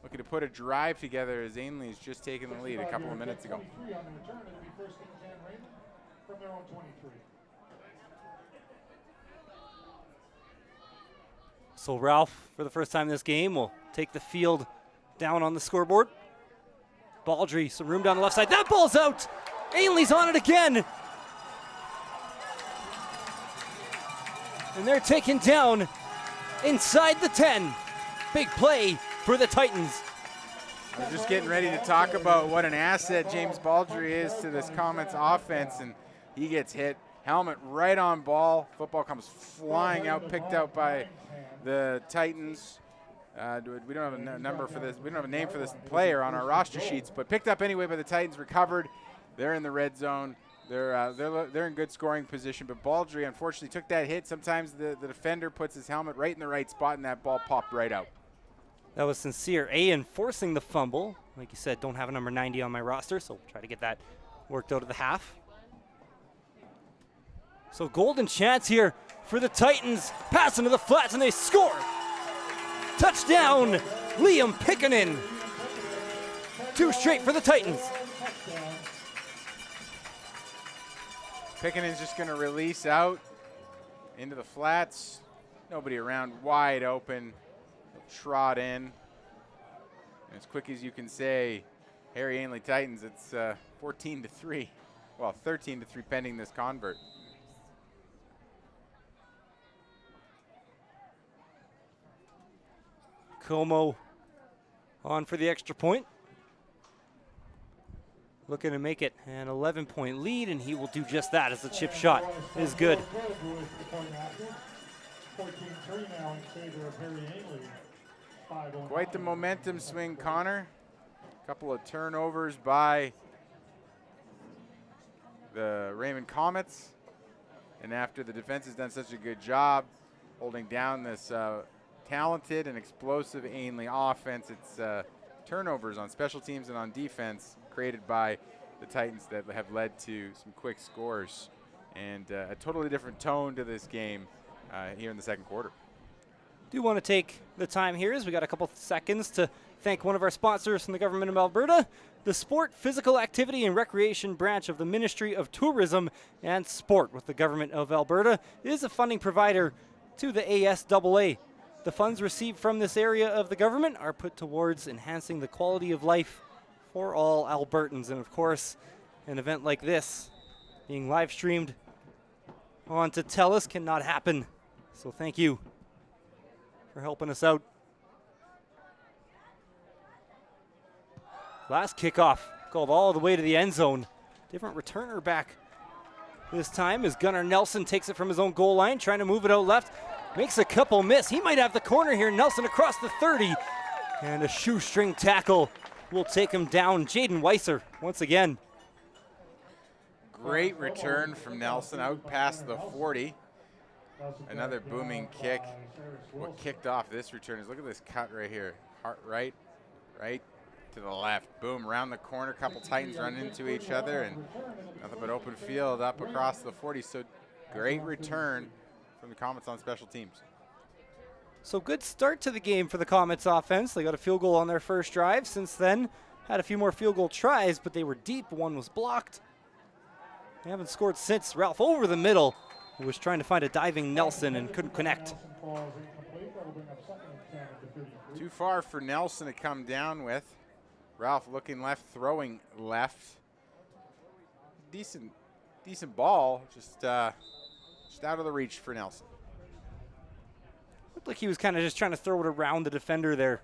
looking to put a drive together as Ainlay has just taken the lead a couple of minutes ago. So Ralph, for the first time this game, will take the field down on the scoreboard. Baldry, some room down the left side. That ball's out! Ainlay's on it again! And they're taken down inside the 10. Big play for the Titans. We're just getting ready to talk about what an asset James Baldry is to this Comets offense, and he gets hit. Helmet right on ball. Football comes flying out, picked out by the Titans. We don't have a number for this. We don't have a name for this player on our roster sheets, but picked up anyway by the Titans. Recovered. They're in the red zone. They're in good scoring position, but Baldry unfortunately took that hit. Sometimes the defender puts his helmet right in the right spot, and that ball popped right out. That was Sincere Ayan forcing the fumble. Like you said, don't have a number 90 on my roster, so we'll try to get that worked out of the half. So golden chance here for the Titans. Pass into the flats, and they score. Touchdown, Liam Pickenen. 2 straight for the Titans. Pickenen's just going to release out into the flats. Nobody around, wide open. Trot in. And as quick as you can say, Harry Ainlay Titans, it's 14-3. Well, 13-3 pending this convert. Como on for the extra point. Looking to make it an 11-point lead, and he will do just that as the chip shot is good. 14-3 now in favor of Harry Ainlay. Quite the momentum swing, Connor. A couple of turnovers by the Raymond Comets. And after the defense has done such a good job holding down this talented and explosive Ainlay offense, it's turnovers on special teams and on defense created by the Titans that have led to some quick scores and a totally different tone to this game here in the second quarter. Do want to take the time here as we got a couple seconds to thank one of our sponsors from the Government of Alberta, the Sport, Physical Activity and Recreation branch of the Ministry of Tourism and Sport with the Government of Alberta is a funding provider to the ASAA. The funds received from this area of the government are put towards enhancing the quality of life for all Albertans. And of course, an event like this being live streamed onto Telus cannot happen. So thank you for helping us out. Last kickoff called all the way to the end zone. Different returner back this time as Gunnar Nelson takes it from his own goal line, trying to move it out left. Makes a couple miss. He might have the corner here. Nelson across the 30. And a shoestring tackle will take him down. Jaden Weiser once again. Great return from Nelson out past the 40. Another booming kick. What kicked off this return is, look at this cut right here. Right to the left. Boom, around the corner. Couple Titans run into each other, and nothing but open field up across the 40. So great return from the Comets on special teams. So good start to the game for the Comets offense. They got a field goal on their first drive. Since then, had a few more field goal tries, but they were deep. One was blocked. They haven't scored since. Ralph over the middle, who was trying to find a diving Nelson and couldn't connect. Too far for Nelson to come down with. Ralph looking left, throwing left. Decent ball, just out of the reach for Nelson. Looked like he was kind of just trying to throw it around the defender there.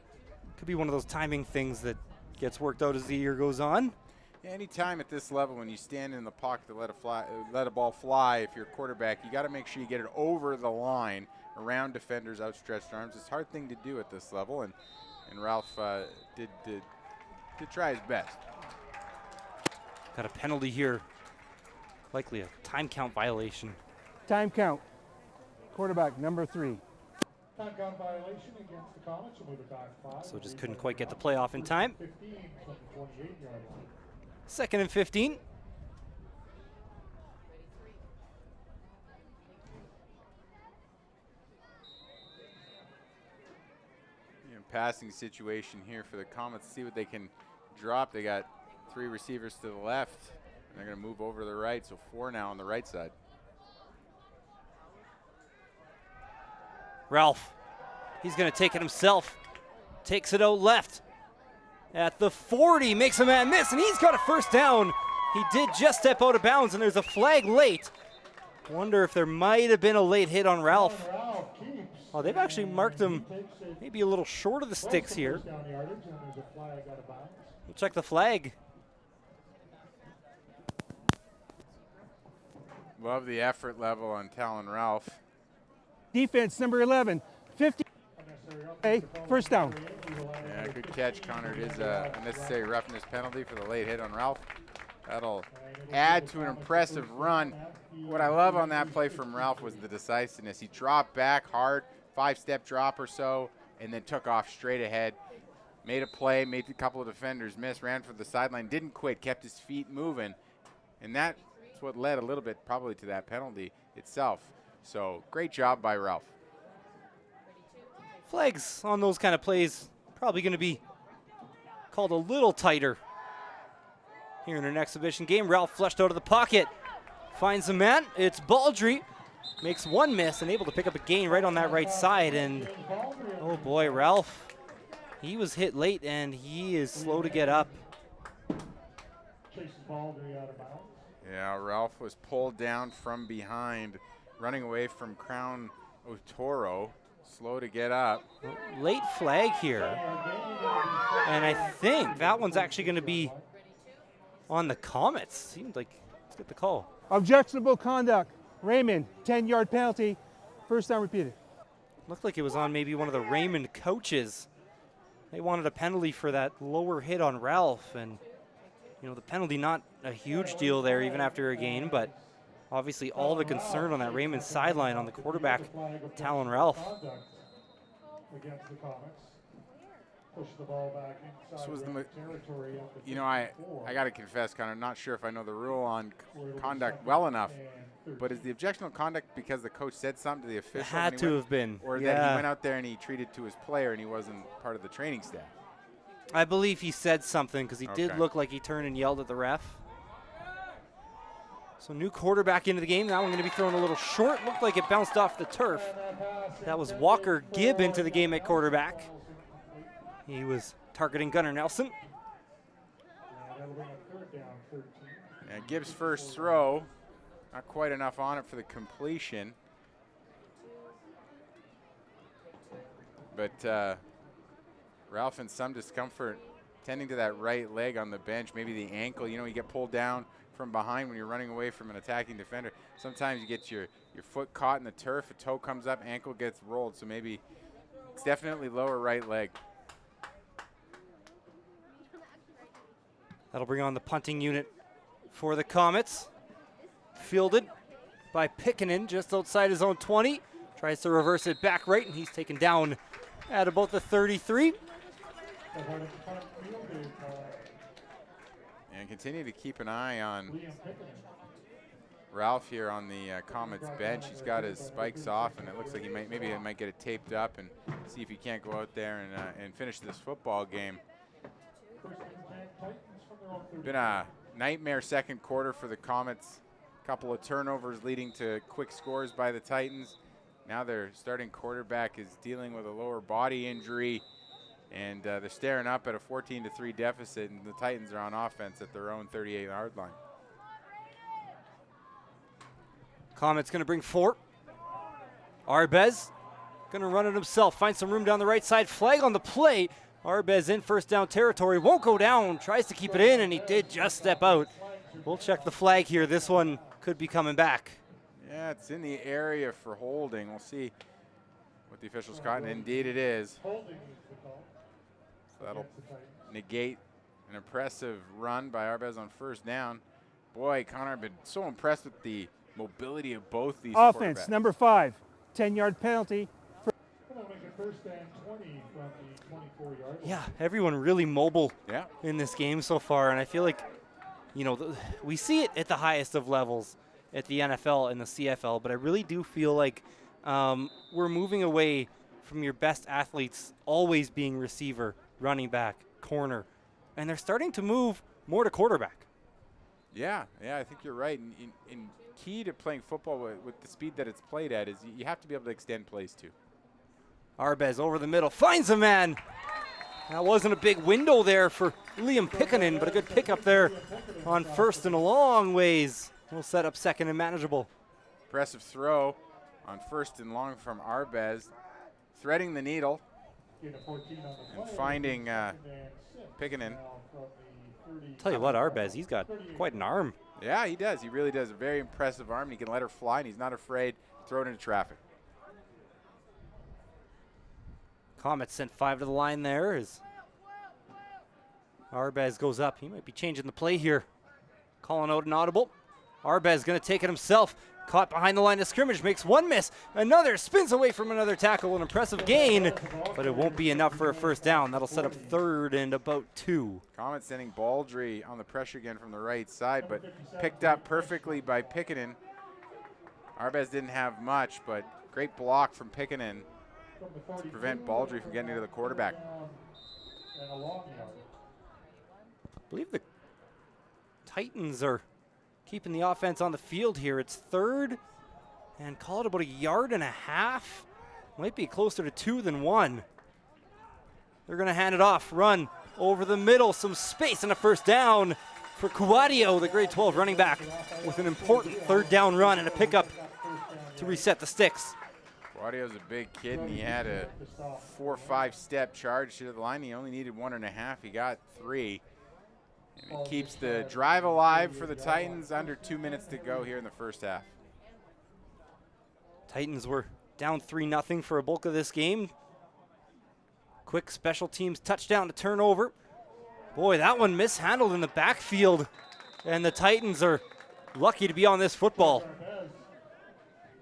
Could be one of those timing things that gets worked out as the year goes on. Yeah, anytime at this level when you stand in the pocket to let a ball fly, if you're a quarterback, you got to make sure you get it over the line around defenders' outstretched arms. It's a hard thing to do at this level, and Ralph did try his best. Got a penalty here. Likely a time count violation. Time count. Quarterback number 3. Time count violation against the Comets. We'll move it back 5. So just couldn't quite get the play off in time. 15 from the 28-yard line. 2nd and 15. Passing situation here for the Comets. See what they can drop. They got 3 receivers to the left, and they're going to move over to the right, so 4 now on the right side. Ralph, he's going to take it himself. Takes it out left. At the 40, makes a man miss, and he's got a first down. He did just step out of bounds, and there's a flag late. Wonder if there might have been a late hit on Ralph Oh, they've actually marked him maybe a little short of the sticks here. We'll check the flag. Love the effort level on Talon Ralph. Defense, number 11, 50. Okay, first down. Yeah, good catch, Connor. It is a unnecessary roughness penalty for the late hit on Ralph. That'll add to an impressive run. What I love on that play from Ralph was the decisiveness. He dropped back hard, 5-step drop or so, and then took off straight ahead. Made a play, made a couple of defenders miss, ran for the sideline, didn't quit, kept his feet moving. And that's what led a little bit probably to that penalty itself. So great job by Ralph. Flags on those kind of plays probably going to be called a little tighter here in an exhibition game. Ralph flushed out of the pocket, finds a man. It's Baldry, makes one miss and able to pick up a gain right on that right side. And oh boy, Ralph, he was hit late and he is slow to get up. Yeah, Ralph was pulled down from behind, running away from Crown Otoro. Slow to get up. Late flag here. And I think that one's actually going to be on the Comets. Seems like, let's get the call. Objectionable conduct. Raymond, 10-yard penalty. First down repeated. Looked like it was on maybe one of the Raymond coaches. They wanted a penalty for that lower hit on Ralph. And, you know, the penalty not a huge deal there even after a gain, but obviously all the concern on that Raymond sideline on the quarterback, Talon Ralph. This was the, you know, I got to confess, Connor, I'm not sure if I know the rule on conduct well enough, but is the objectionable conduct because the coach said something to the official? It had to have been. Or that he went out there and he treated to his player and he wasn't part of the training staff? I believe he said something because he did look like he turned and yelled at the ref. So new quarterback into the game. That one going to be thrown a little short. Looked like it bounced off the turf. That was Walker Gibb into the game at quarterback. He was targeting Gunnar Nelson. And Gibbs' first throw, not quite enough on it for the completion. But Ralph in some discomfort tending to that right leg on the bench, maybe the ankle. You know, you get pulled down from behind when you're running away from an attacking defender. Sometimes you get your foot caught in the turf, a toe comes up, ankle gets rolled. So maybe it's definitely lower right leg. That'll bring on the punting unit for the Comets. Fielded by Pickenen just outside his own 20. Tries to reverse it back right, and he's taken down at about the 33. And continue to keep an eye on Ralph here on the Comets bench. He's got his spikes off, and it looks like he might get it taped up and see if he can't go out there and finish this football game. Been a nightmare second quarter for the Comets. A couple of turnovers leading to quick scores by the Titans. Now their starting quarterback is dealing with a lower body injury, and they're staring up at a 14-3 deficit, and the Titans are on offense at their own 38-yard line. Comets going to bring Fort. Arbez going to run it himself. Find some room down the right side. Flag on the play. Arbez in first down territory. Won't go down. Tries to keep it in, and he did just step out. We'll check the flag here. This one could be coming back. Yeah, it's in the area for holding. We'll see what the officials caught, and indeed it is. So that'll negate an impressive run by Arbez on first down. Boy, Connor, I've been so impressed with the mobility of both these Offense, quarterbacks. number 5, 10-yard penalty. Yeah, everyone really mobile in this game so far, and I feel like, you know, we see it at the highest of levels at the NFL and the CFL, but I really do feel like we're moving away from your best athletes always being receiver, running back, corner, and they're starting to move more to quarterback. Yeah, I think you're right. And key to playing football with the speed that it's played at is you have to be able to extend plays too. Arbez over the middle, finds a man. That wasn't a big window there for Liam Pickenen, but a good pickup there on first and a long ways. We'll set up second and manageable. Impressive throw on first and long from Arbez. threading the needle and finding Pickenen. Tell you what, Arbez, he's got quite an arm. Yeah, he does. He really does. A very impressive arm. He can let her fly, and he's not afraid to throw it into traffic. Comets sent 5 to the line there as Arbez goes up. He might be changing the play here. Calling out an audible. Arbez going to take it himself. Caught behind the line of scrimmage, makes one miss. Another spins away from another tackle. An impressive gain, but it won't be enough for a first down. That'll set up 3rd and about 2. Comets sending Baldry on the pressure again from the right side, but picked up perfectly by Pickenen. Arbez didn't have much, but great block from Pickenen to prevent Baldry from getting into the quarterback. I believe the Titans are keeping the offense on the field here. It's 3rd and call it about 1.5 yards. Might be closer to 2 than 1. They're going to hand it off. Run over the middle. Some space and a first down for Cuadio, the grade 12 running back, with an important 3rd down run and a pickup to reset the sticks. Cuadio's a big kid, and he had a 4 or 5 step charge to the line. He only needed 1.5. He got 3. And it keeps the drive alive for the Titans. Under 2 minutes to go here in the first half. Titans were down 3-0 for a bulk of this game. Quick special teams touchdown to turnover. Boy, that one mishandled in the backfield. And the Titans are lucky to be on this football.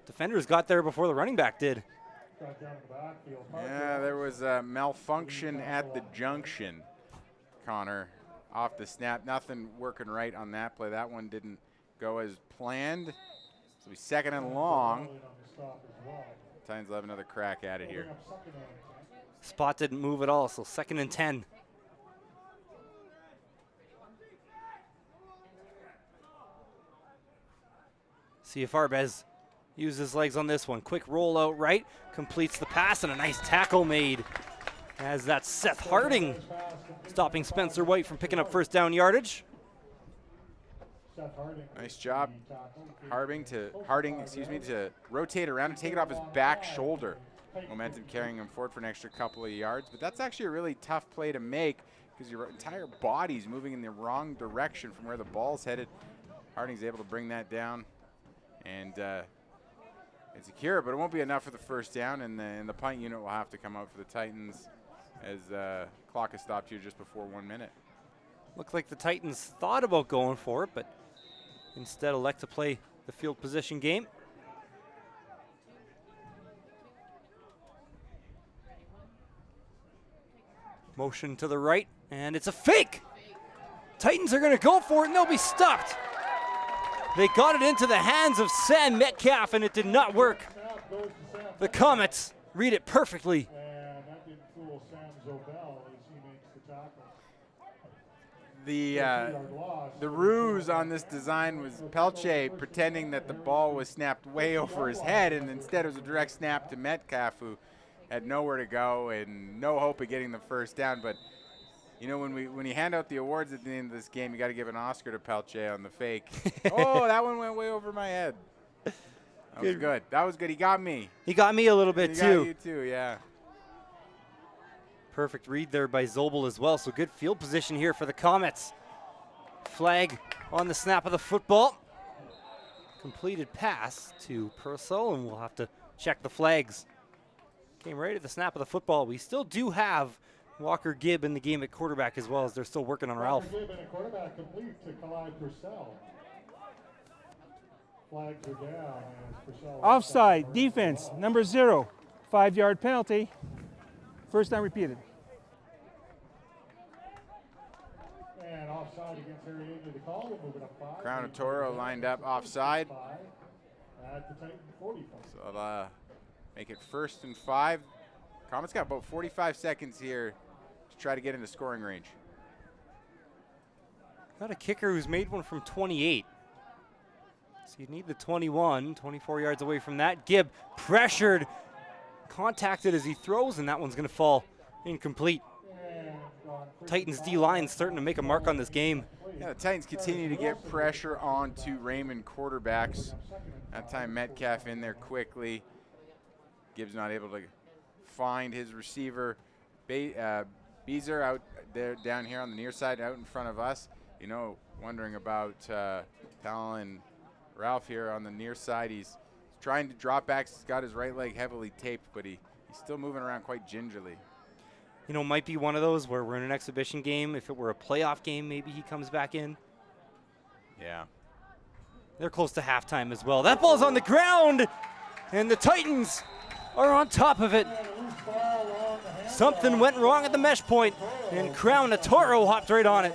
Defenders got there before the running back did. Yeah, there was a malfunction at the junction, Connor. Off the snap, nothing working right on that play. That one didn't go as planned. So we 2nd and long. Titans will have another crack at it here. Spot didn't move at all, so 2nd and 10. See if Arbez uses his legs on this one. Quick roll out right, completes the pass, and a nice tackle made. As that's Seth Harding stopping Spencer White from picking up 1st down yardage. Nice job, Harding to rotate around and take it off his back shoulder. Momentum carrying him forward for an extra couple of yards, but that's actually a really tough play to make because your entire body's moving in the wrong direction from where the ball's headed. Harding's able to bring that down and it's secure, but it won't be enough for the first down, and the punt unit will have to come out for the Titans as clock is stopped here just before 1 minute. Looked like the Titans thought about going for it, but instead elect to play the field position game. Motion to the right, and it's a fake. Titans are going to go for it, and they'll be stopped. They got it into the hands of Sam Metcalf, and it did not work. The Comets read it perfectly. The ruse on this design was Pelche pretending that the ball was snapped way over his head, and instead it was a direct snap to Metcalf, who had nowhere to go and no hope of getting the first down. But you know, when you hand out the awards at the end of this game, you got to give an Oscar to Pelche on the fake. Oh, that one went way over my head. That was good. That was good. He got me. He got me a little bit he too. Got you too, yeah. Perfect read there by Zobel as well. So good field position here for the Comets. Flag on the snap of the football. Completed pass to Purcell, and we'll have to check the flags. Came right at the snap of the football. We still do have Walker Gibb in the game at quarterback as well, as they're still working on Ralph. Gibb and a quarterback complete to Clyde Purcell. Flags are down as Purcell. Offside, defense, number 0. 5-yard penalty. First down repeated. And offside against Harry Ainlay the call. We'll move it up 5. Crown of Toro lined up offside. At the Titan 40. So they'll make it 1st and 5. Comets got about 45 seconds here to try to get into scoring range. Got a kicker who's made one from 28. So you need the 21, 24 yards away from that. Gibb pressured, contacted as he throws, and that one's going to fall incomplete. Titans D-line starting to make a mark on this game. Yeah, the Titans continue to get pressure onto Raymond quarterbacks. That time Metcalf in there quickly. Gibbs not able to find his receiver, Beezer, out there down here on the near side, out in front of us. You know, wondering about Talon Ralph here on the near side. He's trying to drop back. He's got his right leg heavily taped, but he's still moving around quite gingerly. You know, might be one of those where we're in an exhibition game. If it were a playoff game, maybe he comes back in. Yeah. They're close to halftime as well. That ball's on the ground, and the Titans are on top of it. Something went wrong at the mesh point, and Crown Toro hopped right on it.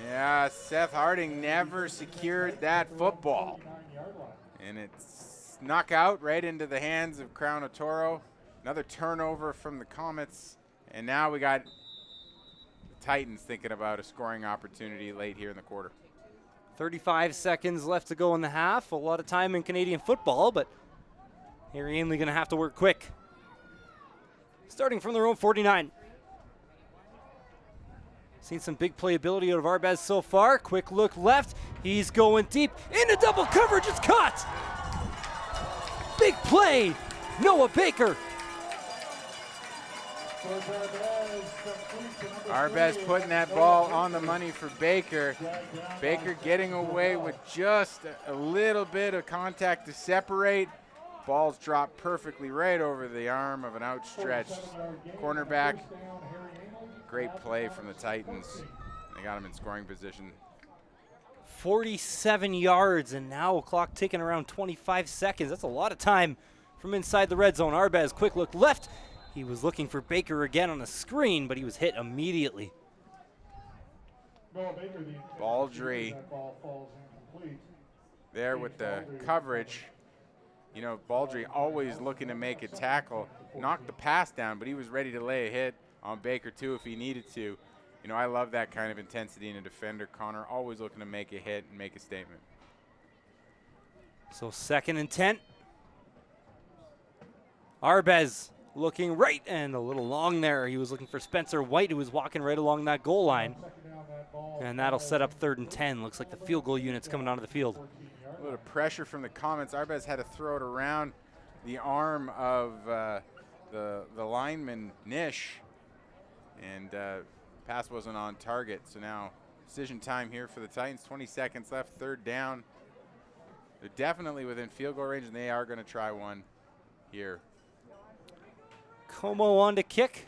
Yeah, Seth Harding never secured that football. And it's snuck out right into the hands of Crown Toro. Another turnover from the Comets. And now we got the Titans thinking about a scoring opportunity late here in the quarter. 35 seconds left to go in the half. A lot of time in Canadian football, but Harry Ainlay going to have to work quick. Starting from their own 49. Seen some big playability out of Arbez so far. Quick look left. He's going deep. Into double coverage. It's caught. Big play. Noah Baker. Arbez putting that ball on the money for Baker. Baker getting away with just a little bit of contact to separate. Ball's dropped perfectly right over the arm of an outstretched cornerback. Great play from the Titans. They got him in scoring position. 47 yards, and now a clock ticking around 25 seconds. That's a lot of time from inside the red zone. Arbez, quick look left. He was looking for Baker again on the screen, but he was hit immediately. Baldry there with the coverage. You know, Baldry always looking to make a tackle. Knocked the pass down, but he was ready to lay a hit on Baker too if he needed to. You know, I love that kind of intensity in a defender. Connor always looking to make a hit and make a statement. So 2nd and 10. Arbez looking right and a little long there. He was looking for Spencer White, who was walking right along that goal line. And that'll set up 3rd and 10. Looks like the field goal unit's coming onto the field. A little pressure from the Comets. Arbez had to throw it around the arm of the lineman, Nish. And pass wasn't on target. So now decision time here for the Titans. 20 seconds left, 3rd down. They're definitely within field goal range, and they are going to try one here. Como on to kick.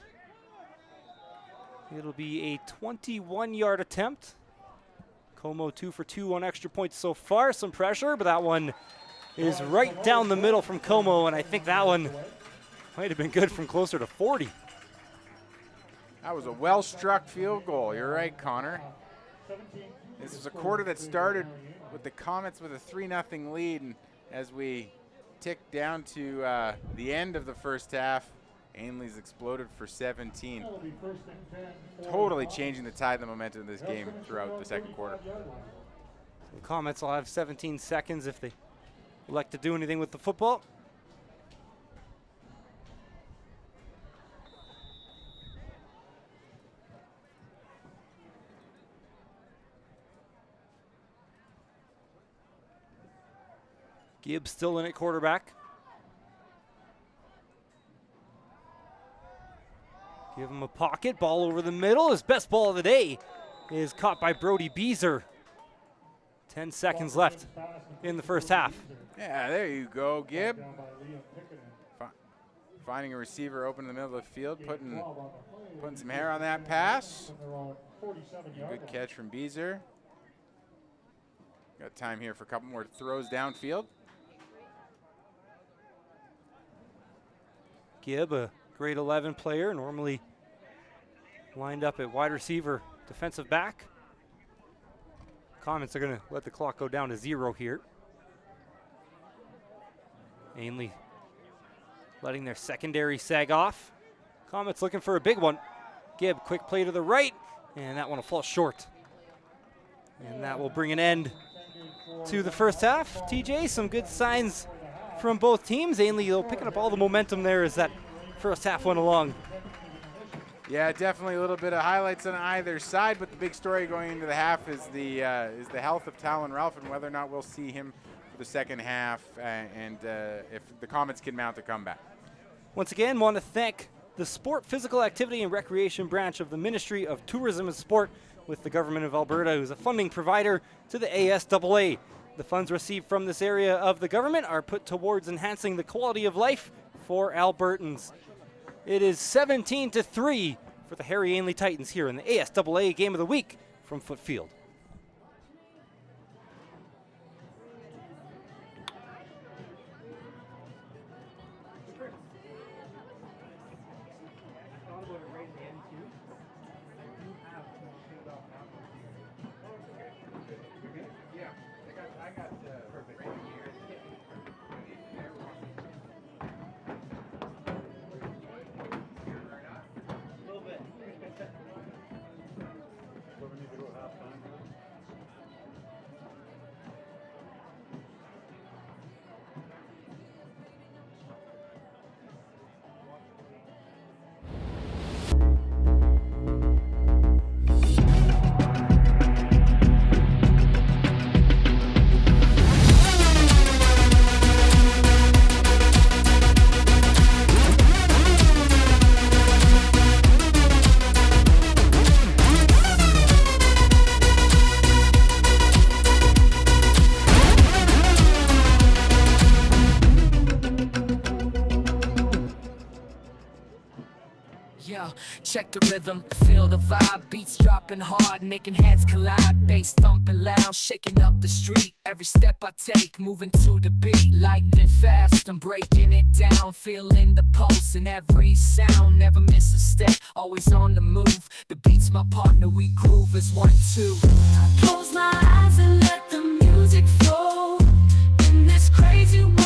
It'll be a 21-yard attempt. Como 2 for 2 on extra points so far. Some pressure, but that one is right down the middle from Como, and I think that one might have been good from closer to 40. That was a well-struck field goal. You're right, Connor. This was a quarter that started with the Comets with a 3-0 lead, and as we tick down to the end of the first half, Ainlay's exploded for 17. Totally changing the tide and the momentum of this game throughout the second quarter. The Comets will have 17 seconds if they elect to do anything with the football. Gibbs still in at quarterback. Give him a pocket, ball over the middle. His best ball of the day is caught by Brody Beezer. 10 seconds left in the first half. Yeah, there you go, Gibb. Finding a receiver open in the middle of the field, putting some hair on that pass. Good catch from Beezer. Got time here for a couple more throws downfield. Gibb, a grade 11 player, normally lined up at wide receiver, defensive back. Comets are going to let the clock go down to 0 here. Ainlay letting their secondary sag off. Comets looking for a big one. Gibb, quick play to the right, and that one will fall short. And that will bring an end to the first half. TJ, some good signs from both teams. Ainlay, though, picking up all the momentum there as that first half went along. Yeah, definitely a little bit of highlights on either side, but the big story going into the half is the health of Talon Ralph and whether or not we'll see him for the second half, and if the Comets can mount a comeback. Once again, want to thank the Sport, Physical Activity and Recreation branch of the Ministry of Tourism and Sport with the Government of Alberta, who's a funding provider to the ASAA. The funds received from this area of the government are put towards enhancing the quality of life for Albertans. It is 17-3 for the Harry Ainlay Titans here in the ASAA Game of the Week from Foote Field. Check the rhythm, feel the vibe, beats dropping hard, making heads collide, bass thumping loud, shaking up the street. Every step I take, moving to the beat, lightning fast, I'm breaking it down, feeling the pulse in every sound, never miss a step, always on the move. The beat's my partner, we groove as 1, 2. I close my eyes and let the music flow in this crazy world.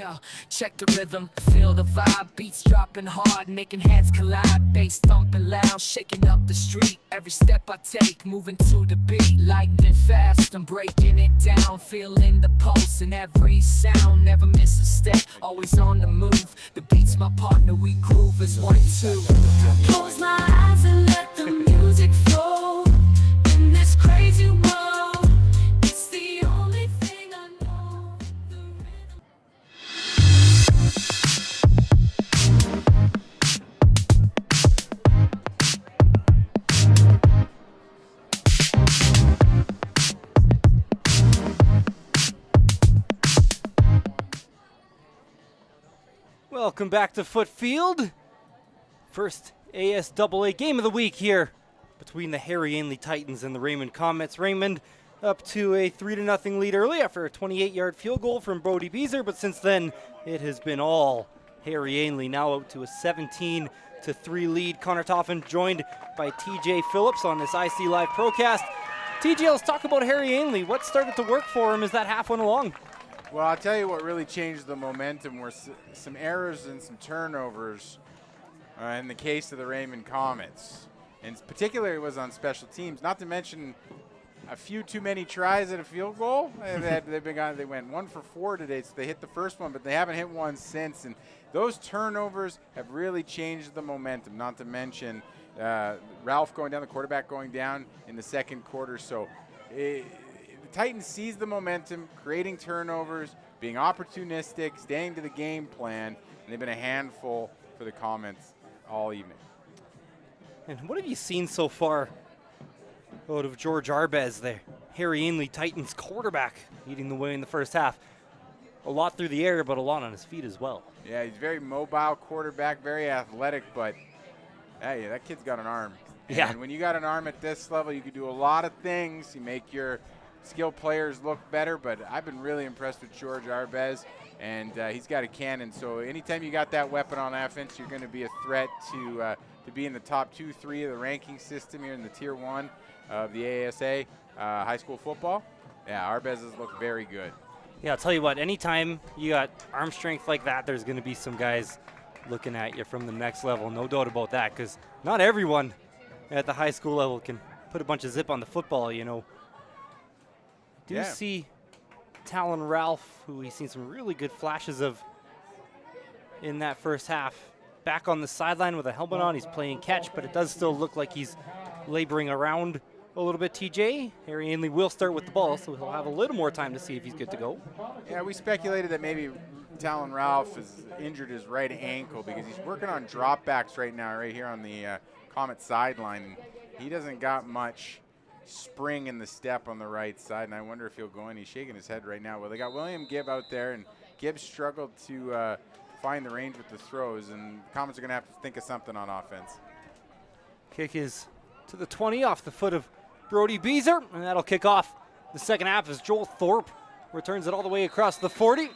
Yeah, check the rhythm, feel the vibe, beats dropping hard, making heads collide, bass thumping loud, shaking up the street. Every step I take, moving to the beat, lightning fast, I'm breaking it down, feeling the pulse in every sound, never miss a step, always on the move. The beat's my partner, we groove as 1 and 2. Close my eyes and let the music flow in this crazy world. It's the only thing I know. The rhythm. Welcome back to Foote Field. First ASAA game of the week here between the Harry Ainlay Titans and the Raymond Comets. Raymond up to a 3-0 lead early after a 28-yard field goal from Brody Beezer, but since then it has been all Harry Ainlay, now out to a 17-3 lead. Connor Toffin joined by TJ Phillips on this IC Live Procast. TJ, let's talk about Harry Ainlay. What started to work for him as that half went along? Well, I'll tell you what really changed the momentum were some errors and some turnovers in the case of the Raymond Comets. And particularly it was on special teams, not to mention a few too many tries at a field goal. They went 1 for 4 today, so they hit the first one, but they haven't hit one since. And those turnovers have really changed the momentum, not to mention Ralph going down, the quarterback going down in the second quarter. So the Titans seized the momentum, creating turnovers, being opportunistic, staying to the game plan, and they've been a handful for the Comets all evening. And what have you seen so far out of George Arbez, the Harry Ainlay Titans quarterback, leading the way in the first half? A lot through the air, but a lot on his feet as well. Yeah, he's very mobile quarterback, very athletic, but hey, that kid's got an arm. Yeah. And when you got an arm at this level, you can do a lot of things. You make your skilled players look better, but I've been really impressed with George Arbez, and he's got a cannon. So anytime you got that weapon on offense, you're going to be a threat to be in the top 2-3 of the ranking system here in the Tier 1 of the ASA high school football. Yeah, Arbez has looked very good. Yeah, I'll tell you what, anytime you got arm strength like that, there's going to be some guys looking at you from the next level, no doubt about that, because not everyone at the high school level can put a bunch of zip on the football, you know. Do you see Talon Ralph, who we've seen some really good flashes of in that first half, back on the sideline with a helmet on. He's playing catch, but it does still look like he's laboring around a little bit. TJ, Harry Ainlay will start with the ball, so he'll have a little more time to see if he's good to go. Yeah, we speculated that maybe Talon Ralph has injured his right ankle because he's working on dropbacks right now, right here on the Comet sideline. He doesn't got much spring in the step on the right side, and I wonder if he'll go in. He's shaking his head right now. Well, they got William Gibb out there, and Gibb struggled to find the range with the throws, and the Comets are going to have to think of something on offense. Kick is to the 20 off the foot of Brody Beezer, and that'll kick off the second half as Joel Thorpe returns it all the way across the 40.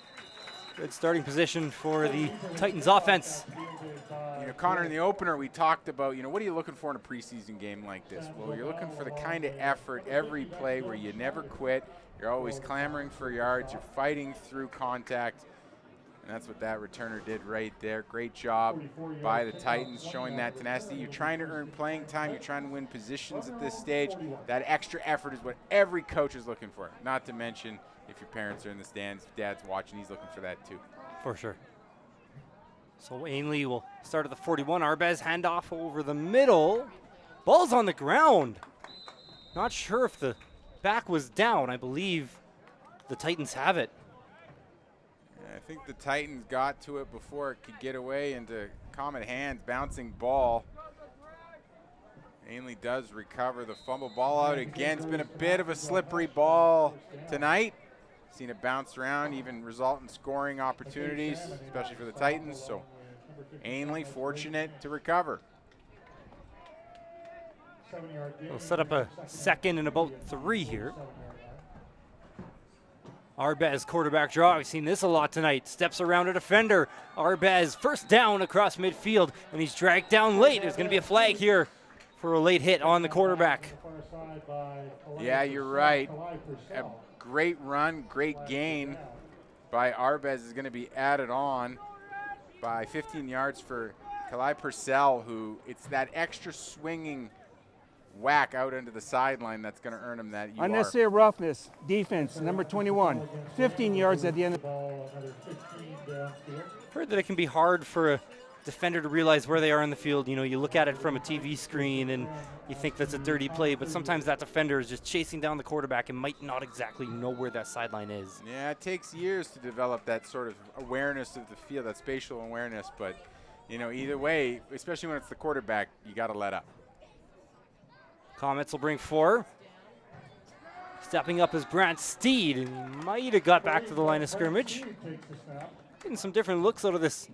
Good starting position for the Titans offense. You know, Connor, in the opener, we talked about, you know, what are you looking for in a preseason game like this? Well, you're looking for the kind of effort every play where you never quit. You're always clamoring for yards. You're fighting through contact. And that's what that returner did right there. Great job by the Titans, showing that tenacity. You're trying to earn playing time. You're trying to win positions at this stage. That extra effort is what every coach is looking for. Not to mention, if your parents are in the stands, if dad's watching, he's looking for that too. For sure. So Ainlay will start at the 41. Arbez handoff over the middle. Ball's on the ground. Not sure if the back was down. I believe the Titans have it. I think the Titans got to it before it could get away into Comet hands. Bouncing ball. Ainlay does recover the fumble. Ball out again. It's been a bit of a slippery ball tonight. Seen it bounce around, even result in scoring opportunities, especially for the Titans. So Ainlay fortunate to recover. We'll set up a second and about 3 here. Arbez quarterback draw. We've seen this a lot tonight. Steps around a defender. Arbez first down across midfield, and he's dragged down late. There's going to be a flag here for a late hit on the quarterback. Yeah, you're right. A great run, great gain by Arbez is going to be added on by 15 yards for Kalai Purcell, who it's that extra swinging whack out into the sideline that's going to earn him that UR. Unnecessary roughness, defense, number 21. 15 yards at the end. Heard that it can be hard for a defender to realize where they are in the field. You know, you look at it from a TV screen and you think that's a dirty play, but sometimes that defender is just chasing down the quarterback and might not exactly know where that sideline is. Yeah, it takes years to develop that sort of awareness of the field, that spatial awareness, but you know, either way, especially when it's the quarterback, you got to let up. Comets will bring 4. Stepping up is Brant Steed, and he might have got back to the line of scrimmage. Getting some different looks out of this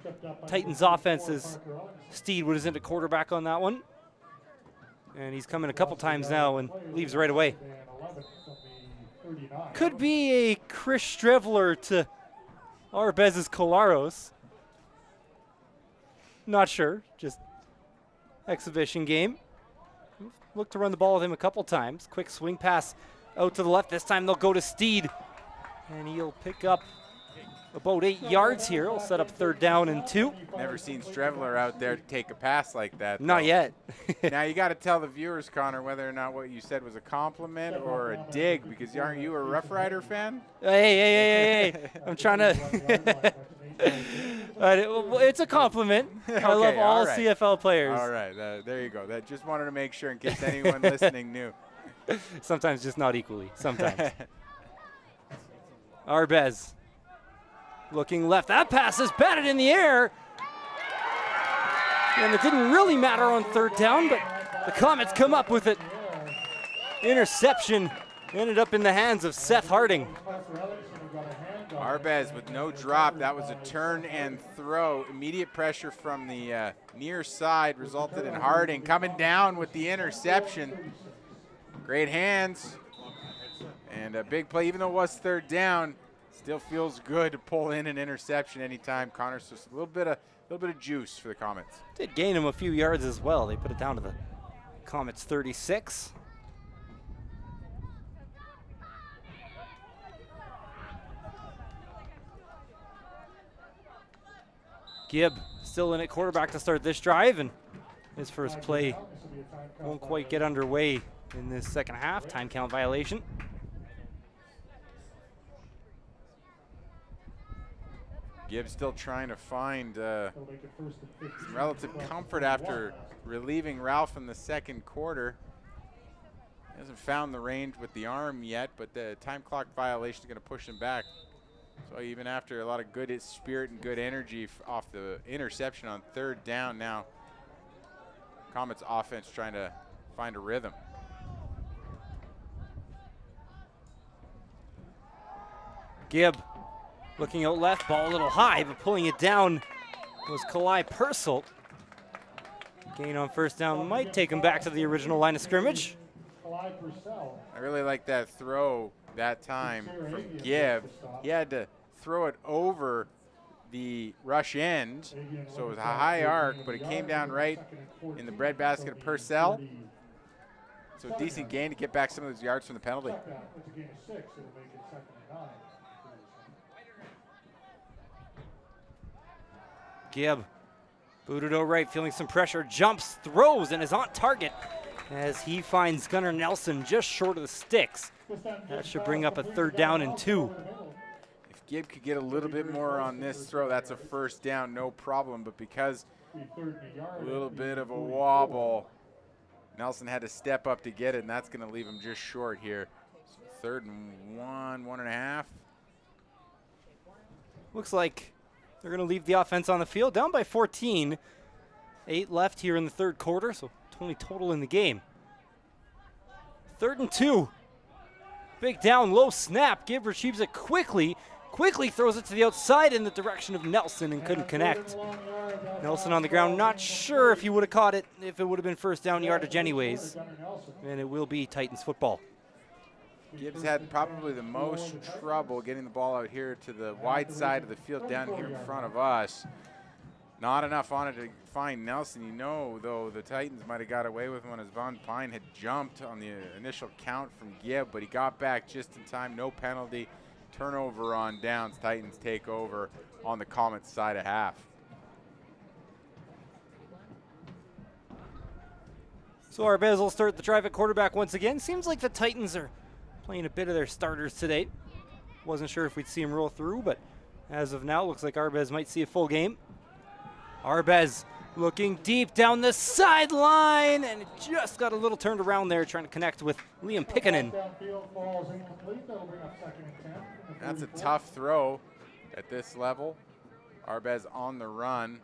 Titans offense as Steed was into quarterback on that one. And he's coming a couple times now and leaves right away. Could be a Chris Strevler to Arbez's Colaros. Not sure, just exhibition game. Look to run the ball with him a couple times. Quick swing pass out to the left. This time they'll go to Steed. And he'll pick up about 8 yards here. He'll set up 3rd down and 2. Never seen Strevler out there take a pass like that. Not yet. Now you got to tell the viewers, Connor, whether or not what you said was a compliment or a dig, because aren't you a Rough Rider fan? Hey. I'm trying to. It's a compliment. Okay, I love all right. CFL players. All right, there you go. That just wanted to make sure in case anyone listening knew. Sometimes just not equally. Sometimes. Arbez looking left. That pass is batted in the air. And it didn't really matter on 3rd down, but the Comets come up with it. Interception ended up in the hands of Seth Harding. Arbez with no drop. That was a turn and throw. Immediate pressure from the near side resulted in Harding coming down with the interception. Great hands and a big play. Even though it was 3rd down, still feels good to pull in an interception anytime. Connor's just a little bit of juice for the Comets. Did gain him a few yards as well. They put it down to the Comets 36. Gibb still in at quarterback to start this drive, and his first play won't quite get underway in this second half. Time count violation. Gibb still trying to find some relative comfort after relieving Ralph in the 2nd quarter. He hasn't found the range with the arm yet, but the time clock violation is going to push him back. So even after a lot of good spirit and good energy off the interception on 3rd down, now Comets offense trying to find a rhythm. Gibb looking out left, ball a little high, but pulling it down was Kalai Purcell. Gain on 1st down might take him back to the original line of scrimmage. I really like that throw that time from Gibb. He had to throw it over the rush end, so it was a high arc, but it came down right in the breadbasket of Purcell. So a decent gain to get back some of those yards from the penalty. Gibb booted out right, feeling some pressure, jumps, throws, and is on target as he finds Gunnar Nelson just short of the sticks. That should bring up a 3rd down and 2. If Gibb could get a little bit more on this throw, that's a 1st down, no problem. But because a little bit of a wobble, Nelson had to step up to get it, and that's going to leave him just short here. So 3rd and 1.5. Looks like they're going to leave the offense on the field, down by 14. 8 left here in the 3rd quarter, so 20 total in the game. 3rd and 2. Big down, low snap. Gibb retrieves it quickly throws it to the outside in the direction of Nelson and couldn't connect. Nelson on the ground, not sure if he would have caught it if it would have been 1st down yardage anyways. And it will be Titans football. Gibbs had probably the most trouble getting the ball out here to the wide side of the field down here in front of us. Not enough on it to find Nelson. You know, though, the Titans might have got away with one as Von Pine had jumped on the initial count from Gibb, but he got back just in time, no penalty, turnover on downs. Titans take over on the Comets side of half. So Arbez will start the drive at quarterback once again. Seems like the Titans are playing a bit of their starters today. Wasn't sure if we'd see him roll through, but as of now, looks like Arbez might see a full game. Arbez looking deep down the sideline, and it just got a little turned around there, trying to connect with Liam Pickenen. That's a tough throw at this level. Arbez on the run,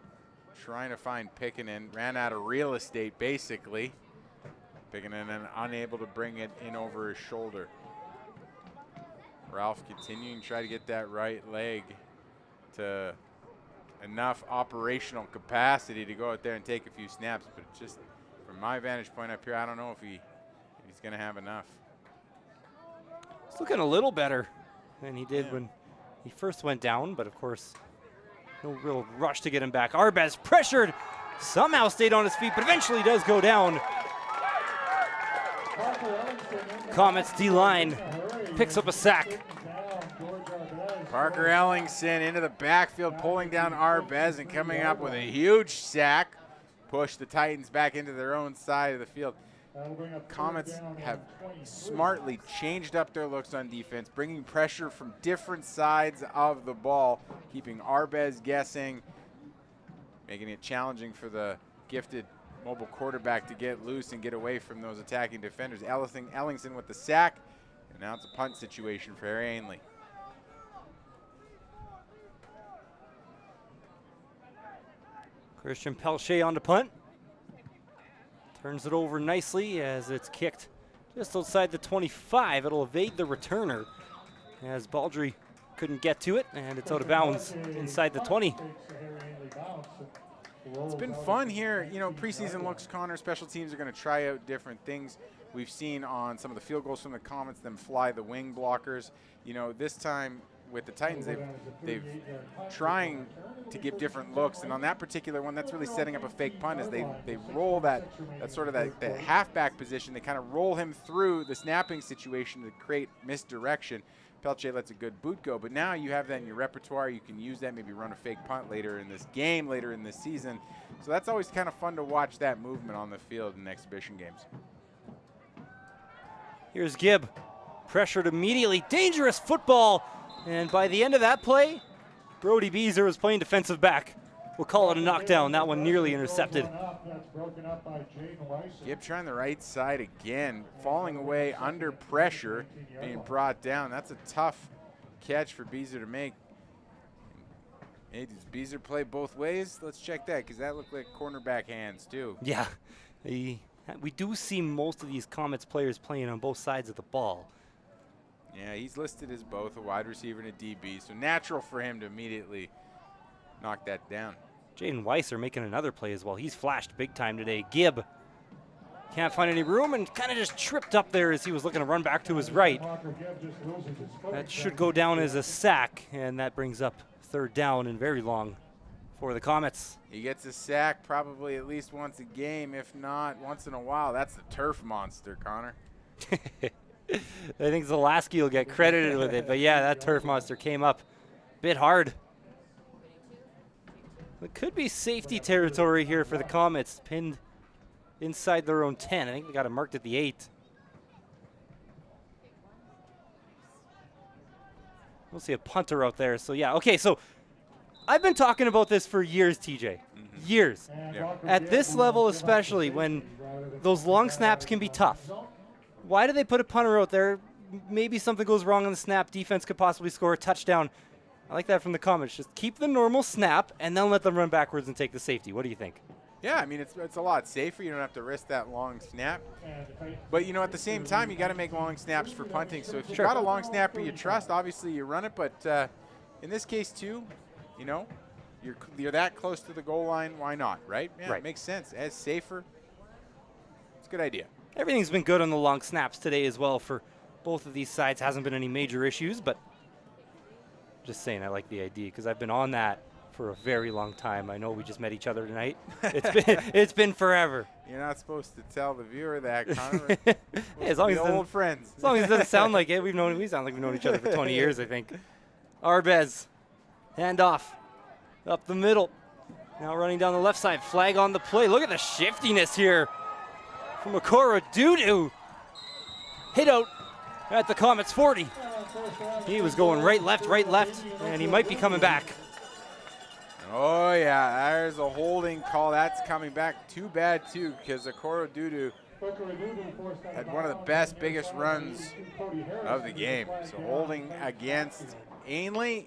trying to find Pickenen. Ran out of real estate, basically. Pickenen and unable to bring it in over his shoulder. Ralph continuing to try to get that right leg to enough operational capacity to go out there and take a few snaps, but just from my vantage point up here, I don't know if he's going to have enough. He's looking a little better than he did when he first went down, but of course, no real rush to get him back. Arbez pressured, somehow stayed on his feet, but eventually does go down. Comets D-line picks up a sack. Parker Ellingson into the backfield, pulling down Arbez and coming up with a huge sack. Push the Titans back into their own side of the field. Comets have smartly changed up their looks on defense, bringing pressure from different sides of the ball, keeping Arbez guessing, making it challenging for the gifted mobile quarterback to get loose and get away from those attacking defenders. Ellingson with the sack, and now it's a punt situation for Harry Ainlay. Christian Pelche on the punt. Turns it over nicely as it's kicked just outside the 25. It'll evade the returner as Baldry couldn't get to it, and it's out of bounds inside the 20. It's been fun here. You know, preseason looks, Connor, special teams are going to try out different things. We've seen on some of the field goals from the Comets them fly the wing blockers. You know, this time with the Titans, they've trying to give different looks, and on that particular one, that's really setting up a fake punt as they roll that sort of that halfback position. They kind of roll him through the snapping situation to create misdirection. Pelche lets a good boot go, but now you have that in your repertoire. You can use that, maybe run a fake punt later in this game, later in this season. So that's always kind of fun to watch that movement on the field in exhibition games. Here's Gibb, pressured immediately, dangerous football. And by the end of that play, Brody Beezer was playing defensive back. We'll call it a knockdown. That one nearly intercepted. Gibb trying the right side again, falling away under pressure, being brought down. That's a tough catch for Beezer to make. Hey, does Beezer play both ways? Let's check that, because that looked like cornerback hands too. Yeah, we do see most of these Comets players playing on both sides of the ball. Yeah, he's listed as both a wide receiver and a DB, so natural for him to immediately knock that down. Jaden Weiser making another play as well. He's flashed big time today. Gibb can't find any room and kind of just tripped up there as he was looking to run back to his right. That should go down as a sack, and that brings up third down and very long for the Comets. He gets a sack probably at least once a game, if not once in a while. That's the turf monster, Connor. I think Zalaski will get credited with it, but yeah, that turf monster came up a bit hard. It could be safety territory here for the Comets, pinned inside their own 10. I think they got it marked at the 8. We'll see a punter out there. So yeah, okay, so I've been talking about this for years, TJ. Years. Yeah. At this level especially, when those long snaps can be tough. Why do they put a punter out there? Maybe something goes wrong on the snap. Defense could possibly score a touchdown. I like that from the Comets. Just keep the normal snap and then let them run backwards and take the safety. What do you think? Yeah, I mean, it's a lot safer. You don't have to risk that long snap. But, you know, at the same time, you got to make long snaps for punting. So if you've got a long snapper you trust, obviously you run it. But in this case, too, you know, you're that close to the goal line. Why not, right? Yeah, right. It makes sense. As safer, it's a good idea. Everything's been good on the long snaps today as well for both of these sides. Hasn't been any major issues, but just saying I like the idea because I've been on that for a very long time. I know we just met each other tonight. It's been forever. You're not supposed to tell the viewer that, Connor. Hey, as long as old friends. As long as it doesn't sound like it, we sound like we've known each other for 20 years, I think. Arbez, hand off, up the middle. Now running down the left side, flag on the play. Look at the shiftiness here from Okoro Dudu. Hit out at the Comets 40. He was going right, left, and he might be coming back. Oh, yeah, there's a holding call. That's coming back. Too bad, too, because Okoro Dudu had one of the best, biggest runs of the game. So holding against Ainlay,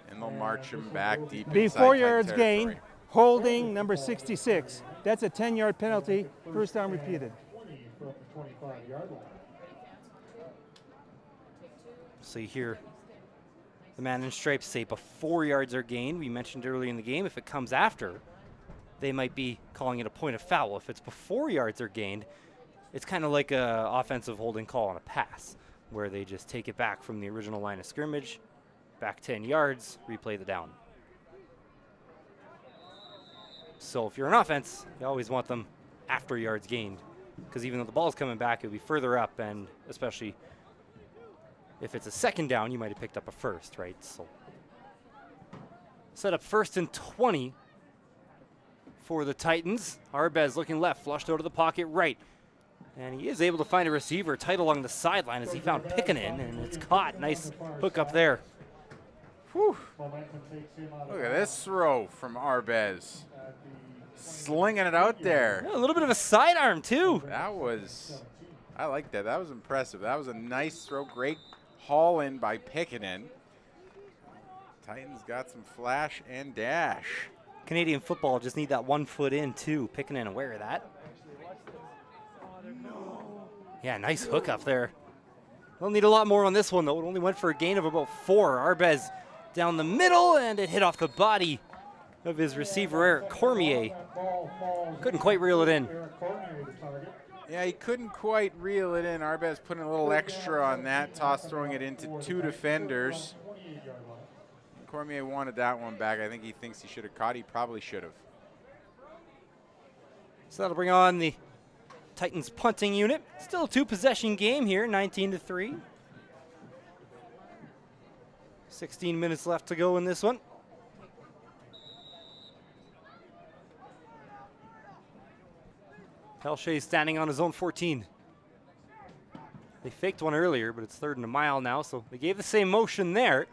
and they'll march him back deep Be inside 4 yards territory. gain, holding number 66. That's a 10-yard penalty, first down repeated. So you hear the man in stripes say before yards are gained. We mentioned earlier in the game, if it comes after, they might be calling it a point of foul. If it's before yards are gained, it's kind of like a offensive holding call on a pass, where they just take it back from the original line of scrimmage, back 10 yards, replay the down. So if you're an offense, you always want them after yards gained, because even though the ball's coming back, it'll be further up, and especially if it's a second down, you might have picked up a first, right? So set up 1st and 20 for the Titans. Arbez looking left, flushed out of the pocket right. And he is able to find a receiver tight along the sideline as he found Pickenen, and it's caught. Nice hook up there. Whew. Look at this throw from Arbez. Slinging it out there. Yeah, a little bit of a sidearm, too. I like that. That was impressive. That was a nice throw. Great haul in by Pickenen. Titans got some flash and dash. Canadian football just need that 1 foot in, too. Pickenen aware of that. Yeah, nice hook up there. They'll need a lot more on this one, though. It only went for a gain of about 4. Arbez down the middle, and it hit off the body of his receiver, Eric Cormier. Couldn't quite reel it in. Yeah, he couldn't quite reel it in. Arbez putting a little extra on that, throwing it into 2 defenders. Cormier wanted that one back. I think he thinks he should have caught. He probably should have. So that'll bring on the Titans punting unit. Still a 2-possession game here, 19-3. 16 minutes left to go in this one. Pelche standing on his own 14. They faked one earlier, but it's 3rd and a mile now, so they gave the same motion there.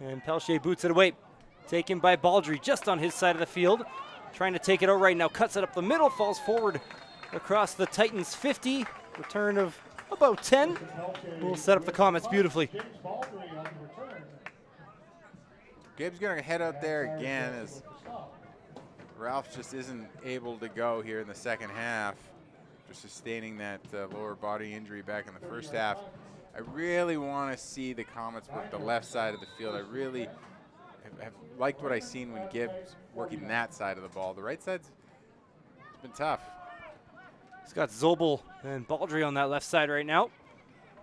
And Pelche boots it away. Taken by Baldry just on his side of the field. Trying to take it out right now. Cuts it up the middle, falls forward across the Titans 50. Return of about 10. We'll set up the Comets beautifully. Gibbs going to head out there again as Ralph just isn't able to go here in the second half. Just sustaining that lower body injury back in the first half. I really want to see the Comets work the left side of the field. I really have liked what I've seen when Gibbs working that side of the ball. The right side's it's been tough. He's got Zobel and Baldry on that left side right now.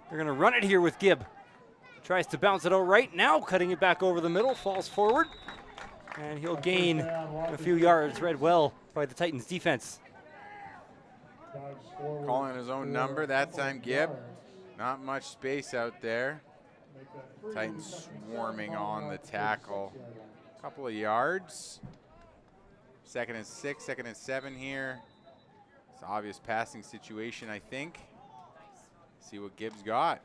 They're going to run it here with Gibb. Tries to bounce it out right now, cutting it back over the middle, falls forward. And he'll gain a few yards, read well by the Titans defense. Calling his own number that time, Gibb. Not much space out there. Titans swarming on the tackle. Couple of yards. 2nd and 6, 2nd and 7 here. It's an obvious passing situation, I think. See what Gibbs got.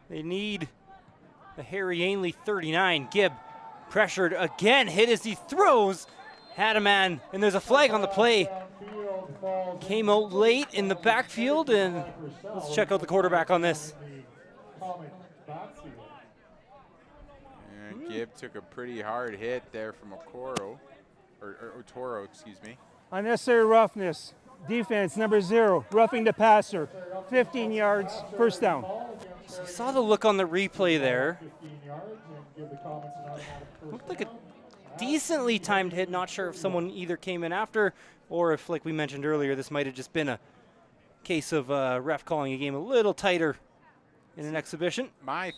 They need the Harry Ainlay 39. Gibb pressured again, hit as he throws. Had a man, and there's a flag on the play. Came out late in the backfield, and let's check out the quarterback on this. And Gibb took a pretty hard hit there from Okoro, or Otoro, excuse me. Unnecessary roughness. Defense, number 0, roughing the passer. 15 yards, first down. So saw the look on the replay there. Looked like a decently timed hit. Not sure if someone either came in after or if, like we mentioned earlier, this might have just been a Case of ref calling a game a little tighter in an exhibition. My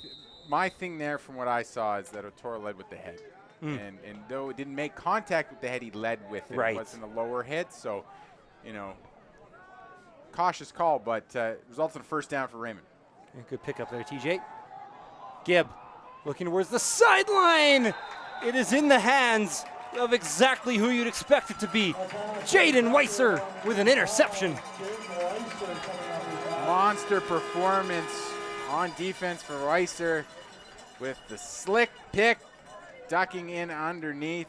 thing there from what I saw is that Otoro led with the head. And though it didn't make contact with the head, he led with it. Right. It wasn't a lower hit, so, you know, cautious call, but results in a first down for Raymond. Yeah, good pick up there, TJ. Gibb looking towards the sideline. It is in the hands of exactly who you'd expect it to be. Jaden Weiser with an interception. Monster performance on defense for Weiser with the slick pick, ducking in underneath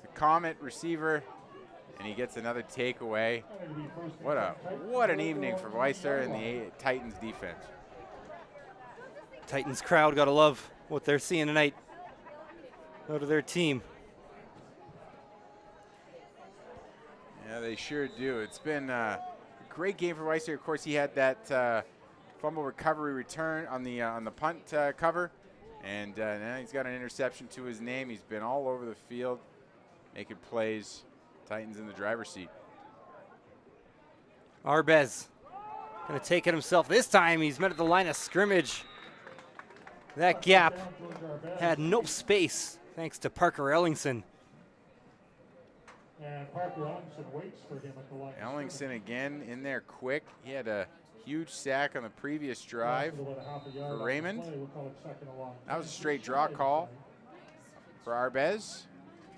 the Comet receiver, and he gets another takeaway. What an evening for Weiser and the Titans defense. Titans crowd gotta love what they're seeing tonight out of their team. Yeah, they sure do. It's been a great game for Weiser. Of course, he had that fumble recovery return on the punt cover, and now he's got an interception to his name. He's been all over the field, making plays. Titans in the driver's seat. Arbez gonna take it himself. This time he's met at the line of scrimmage. That gap had no space thanks to Parker Ellingson. And Parker Ellingson waits for him at the line. Ellingson again in there quick. He had a huge sack on the previous drive for Raymond. That was a straight draw call for Arbez.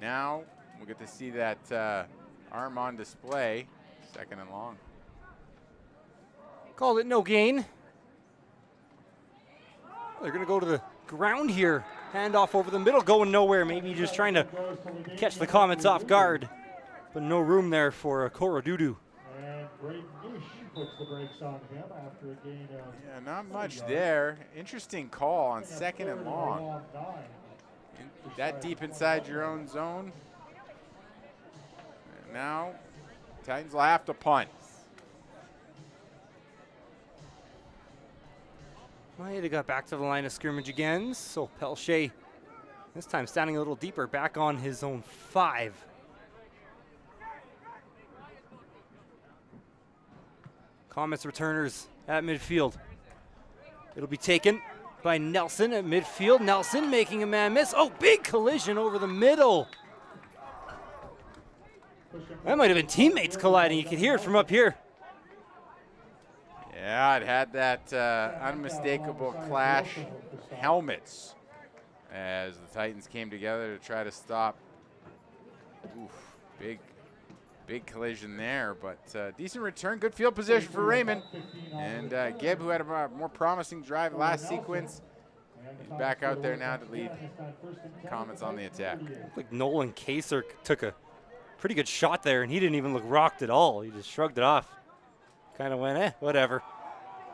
Now we'll get to see that arm on display, 2nd and long. Called it no gain. They're going to go to the ground here. Handoff over the middle, going nowhere. Maybe just trying to catch the Comets off guard. But no room there for Korodudu. And Braden Nish puts the brakes on him after a gain of... Yeah, not much there. Interesting call on 2nd and long. That deep inside your own zone. And now, Titans will have to punt. They got back to the line of scrimmage again. So Pelche, this time standing a little deeper, back on his own 5. Comets returners at midfield. It'll be taken by Nelson at midfield. Nelson making a man miss. Oh, big collision over the middle. That might have been teammates colliding. You could hear it from up here. Yeah, it had that unmistakable clash helmets as the Titans came together to try to stop. Oof, big collision there, but decent return. Good field position for Raymond. And Gibb, who had a more promising drive last sequence, he's back out there now to lead Comets on the attack. Looked like Nolan Kaser took a pretty good shot there, and he didn't even look rocked at all. He just shrugged it off. Kind of went, whatever.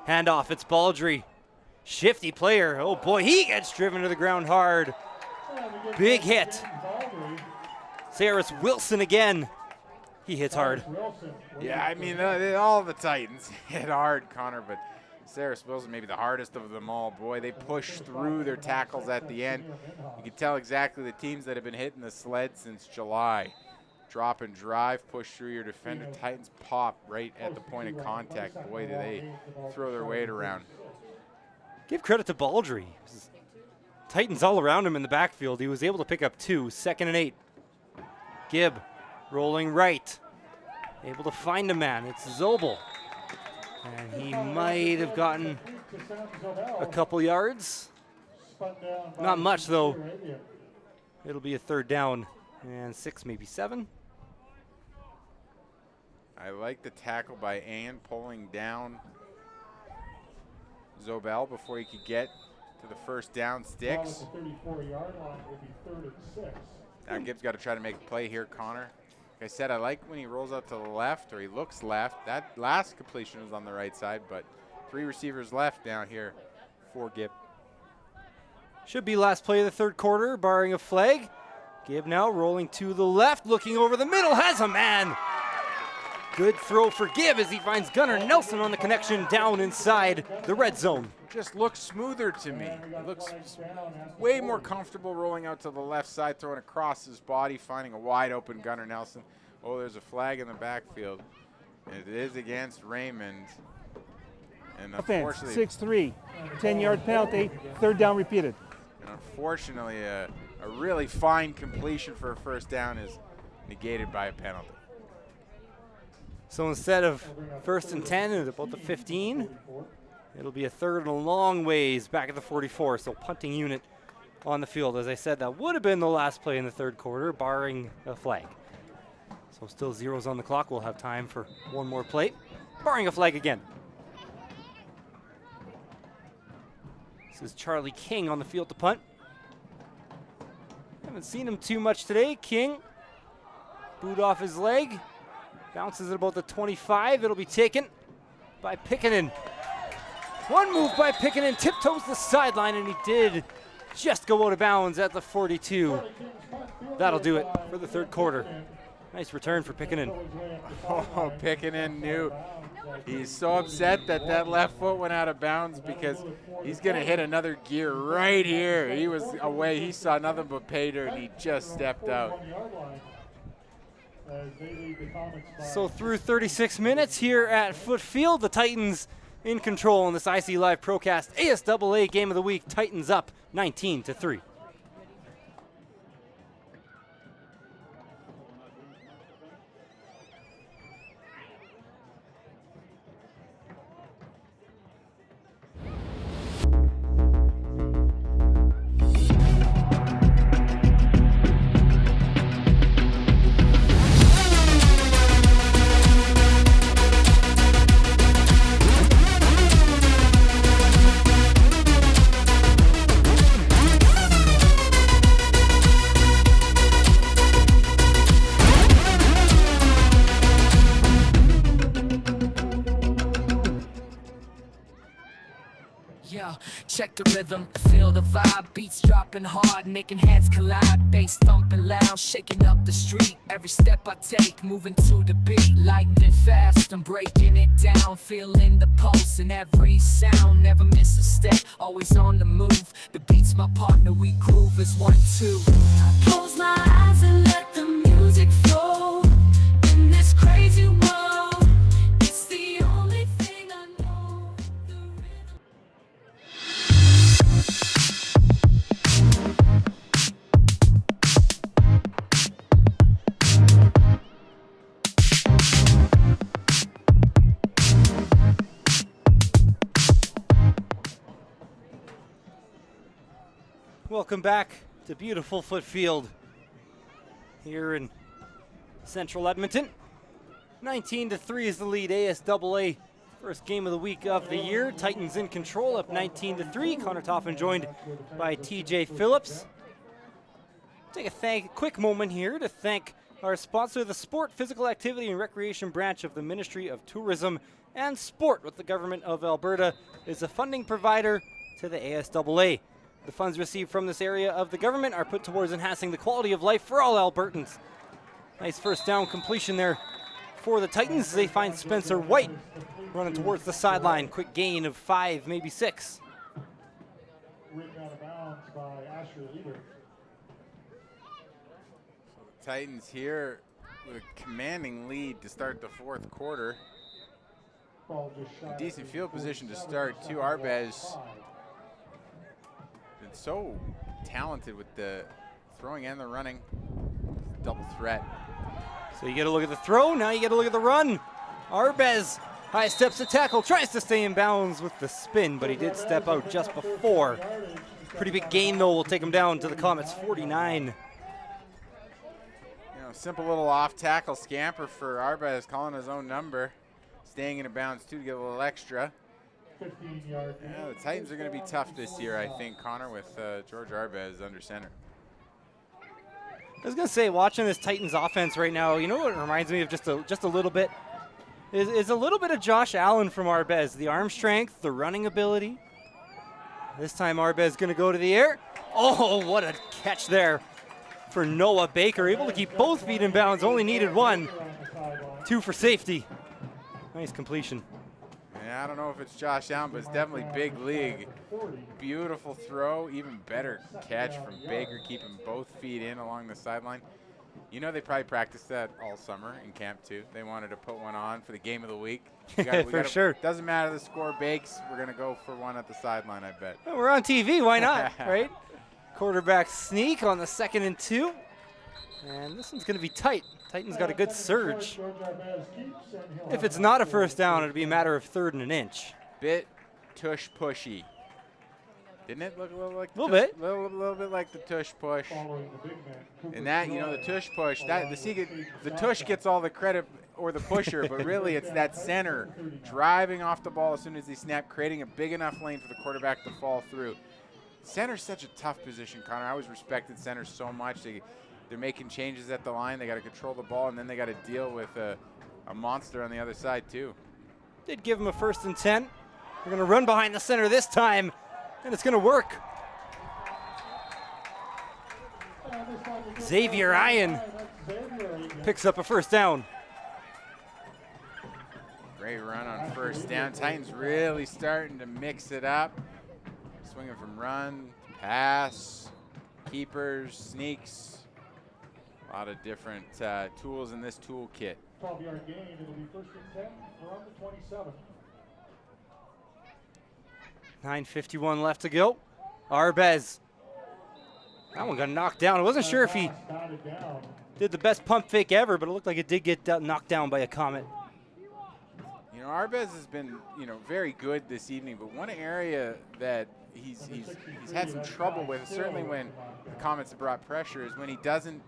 Handoff, it's Baldry. Shifty player. Oh boy, he gets driven to the ground hard. Big hit. Cyrus Wilson again. He hits hard. Yeah, I mean, all the Titans hit hard, Connor, but Cyrus Wilson maybe the hardest of them all. Boy, they push through their tackles at the end. You can tell exactly the teams that have been hitting the sled since July. Drop and drive, push through your defender. Titans pop right at the point of contact. Boy, do they throw their weight around. Give credit to Baldry. Titans all around him in the backfield. He was able to pick up 2, 2nd and 8. Gibb rolling right. Able to find a man. It's Zobel. And he might have gotten a couple yards. Not much, though. It'll be a 3rd down and 6, maybe 7. I like the tackle by Ann pulling down Zobel before he could get to the first down sticks. Now Gibbs got to try to make a play here, Connor. Like I said, I like when he rolls out to the left or he looks left. That last completion was on the right side, but 3 receivers left down here for Gibb. Should be last play of the 3rd quarter, barring a flag. Gibb now rolling to the left, looking over the middle, has a man. Good throw for Gibb as he finds Gunnar Nelson on the connection down inside the red zone. Just looks smoother to me. It looks way more comfortable rolling out to the left side, throwing across his body, finding a wide open Gunnar Nelson. Oh, there's a flag in the backfield. It is against Raymond. And Offense, unfortunately, 6-3, 10-yard penalty, third down repeated. and unfortunately, a really fine completion for a first down is negated by a penalty. So instead of 1st and 10 at about the 15, it'll be a 3rd and a long ways back at the 44. So punting unit on the field. As I said, that would have been the last play in the 3rd quarter, barring a flag. So still zeros on the clock. We'll have time for one more play, barring a flag again. This is Charlie King on the field to punt. Haven't seen him too much today. King, boot off his leg, bounces at about the 25. It'll be taken by Pickenen. One move by Pickenen, tiptoes the sideline, and he did just go out of bounds at the 42. That'll do it for the 3rd quarter. Nice return for Pickenen. Oh, Pickenen knew. He's so upset that that left foot went out of bounds because he's going to hit another gear right here. He was away. He saw nothing but pay dirt, and he just stepped out. So through 36 minutes here at Foote Field, the Titans in control in this IC Live Procast ASAA Game of the Week. Titans up 19-3. Check the rhythm, feel the vibe, beats dropping hard, making heads collide, bass thumping loud, shaking up the street. Every step I take, moving to the beat, lightning fast, I'm breaking it down, feeling the pulse in every sound, never miss a step, always on the move. The beat's my partner, we groove as 1, 2. I close my eyes and let the music flow in this crazy world. It's the only thing I know. The rhythm. Welcome back to beautiful Foote Field here in central Edmonton. 19-3 is the lead, ASAA. First game of the week of the year. Titans in control, up 19-3. Connor Toffin joined by TJ Phillips. Take a quick moment here to thank our sponsor, the Sport, Physical Activity and Recreation branch of the Ministry of Tourism and Sport with the Government of Alberta, is a funding provider to the ASAA. The funds received from this area of the government are put towards enhancing the quality of life for all Albertans. Nice first down completion there for the Titans. They find Spencer White running towards the sideline. Quick gain of 5, maybe 6. Titans here with a commanding lead to start the 4th quarter. A decent field position to start too. Arbez been so talented with the throwing and the running. Double threat. So you get a look at the throw, now you get a look at the run. Arbez high steps to tackle, tries to stay in bounds with the spin, but he did step out just before. Pretty big gain though, will take him down to the Comets 49. You know, simple little off tackle scamper for Arbez, calling his own number. Staying in bounds too to get a little extra. Yeah, the Titans are going to be tough this year, I think, Connor, with George Arbez under center. I was going to say, watching this Titans offense right now, you know what it reminds me of just a little bit? Is a little bit of Josh Allen from Arbez. The arm strength, the running ability. This time Arbez going to go to the air. Oh, what a catch there for Noah Baker. Able to keep both feet in bounds, only needed 1. 2 for safety. Nice completion. Yeah, I don't know if it's Josh Allen, but it's definitely big league. Beautiful throw, even better catch from Baker, keeping both feet in along the sideline. You know, they probably practiced that all summer in camp too. They wanted to put one on for the game of the week. For sure. Doesn't matter the score bakes. We're going to go for one at the sideline, I bet. Well, we're on TV. Why not, right? Quarterback sneak on the 2nd and 2. And this one's going to be tight. Titans got a good surge. If it's not a first down, it'll be a matter of 3rd and an inch. Bit tush pushy. Didn't it look a little like a little bit? Little bit like the tush push. And that, you know, the tush push, the tush gets all the credit, or the pusher, but really it's that center driving off the ball as soon as they snap, creating a big enough lane for the quarterback to fall through. Center's such a tough position, Connor. I always respected center so much. They're making changes at the line. They got to control the ball, and then they got to deal with a monster on the other side too. Did give him a 1st and 10. We're going to run behind the center this time, and it's going to work. Xavier Ian picks up a 1st down. Great run on 1st down. Titans really starting to mix it up. Swinging from run, pass, keepers, sneaks. A lot of different tools in this toolkit. 12-yard gain. It'll be 1st and 10 around the 27. 9:51 left to go. Arbez. That one got knocked down. I wasn't sure if he did the best pump fake ever, but it looked like it did get knocked down by a Comet. You know, Arbez has been, you know, very good this evening, but one area that he's had some trouble with, certainly when the Comets have brought pressure, is when he doesn't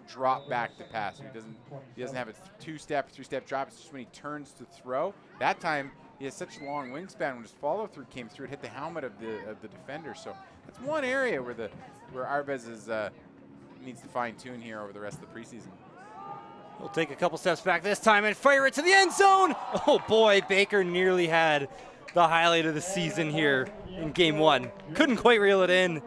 drop back to pass. He doesn't have a 2-step, 3-step drop. It's just when he turns to throw. That time he has such a long wingspan. When his follow through came through, it hit the helmet of the defender. So that's one area where Arbez needs to fine tune here over the rest of the preseason. He'll take a couple steps back this time and fire it to the end zone. Oh boy, Baker nearly had the highlight of the season here in game 1. Couldn't quite reel it in.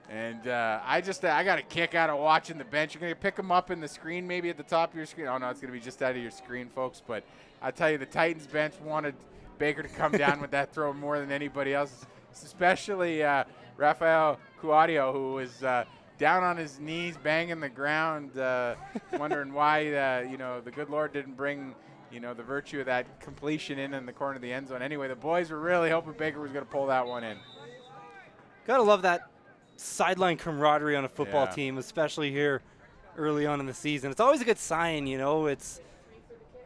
And I got a kick out of watching the bench. You're going to pick them up in the screen, maybe at the top of your screen. Oh, no, it's going to be just out of your screen, folks. But I tell you, the Titans bench wanted Baker to come down with that throw more than anybody else, especially Rafael Cuadio, who was down on his knees, banging the ground, wondering why, you know, the good Lord didn't bring, you know, the virtue of that completion in the corner of the end zone. Anyway, the boys were really hoping Baker was going to pull that one in. Gotta love that sideline camaraderie on a football team, especially here early on in the season. It's always a good sign, you know.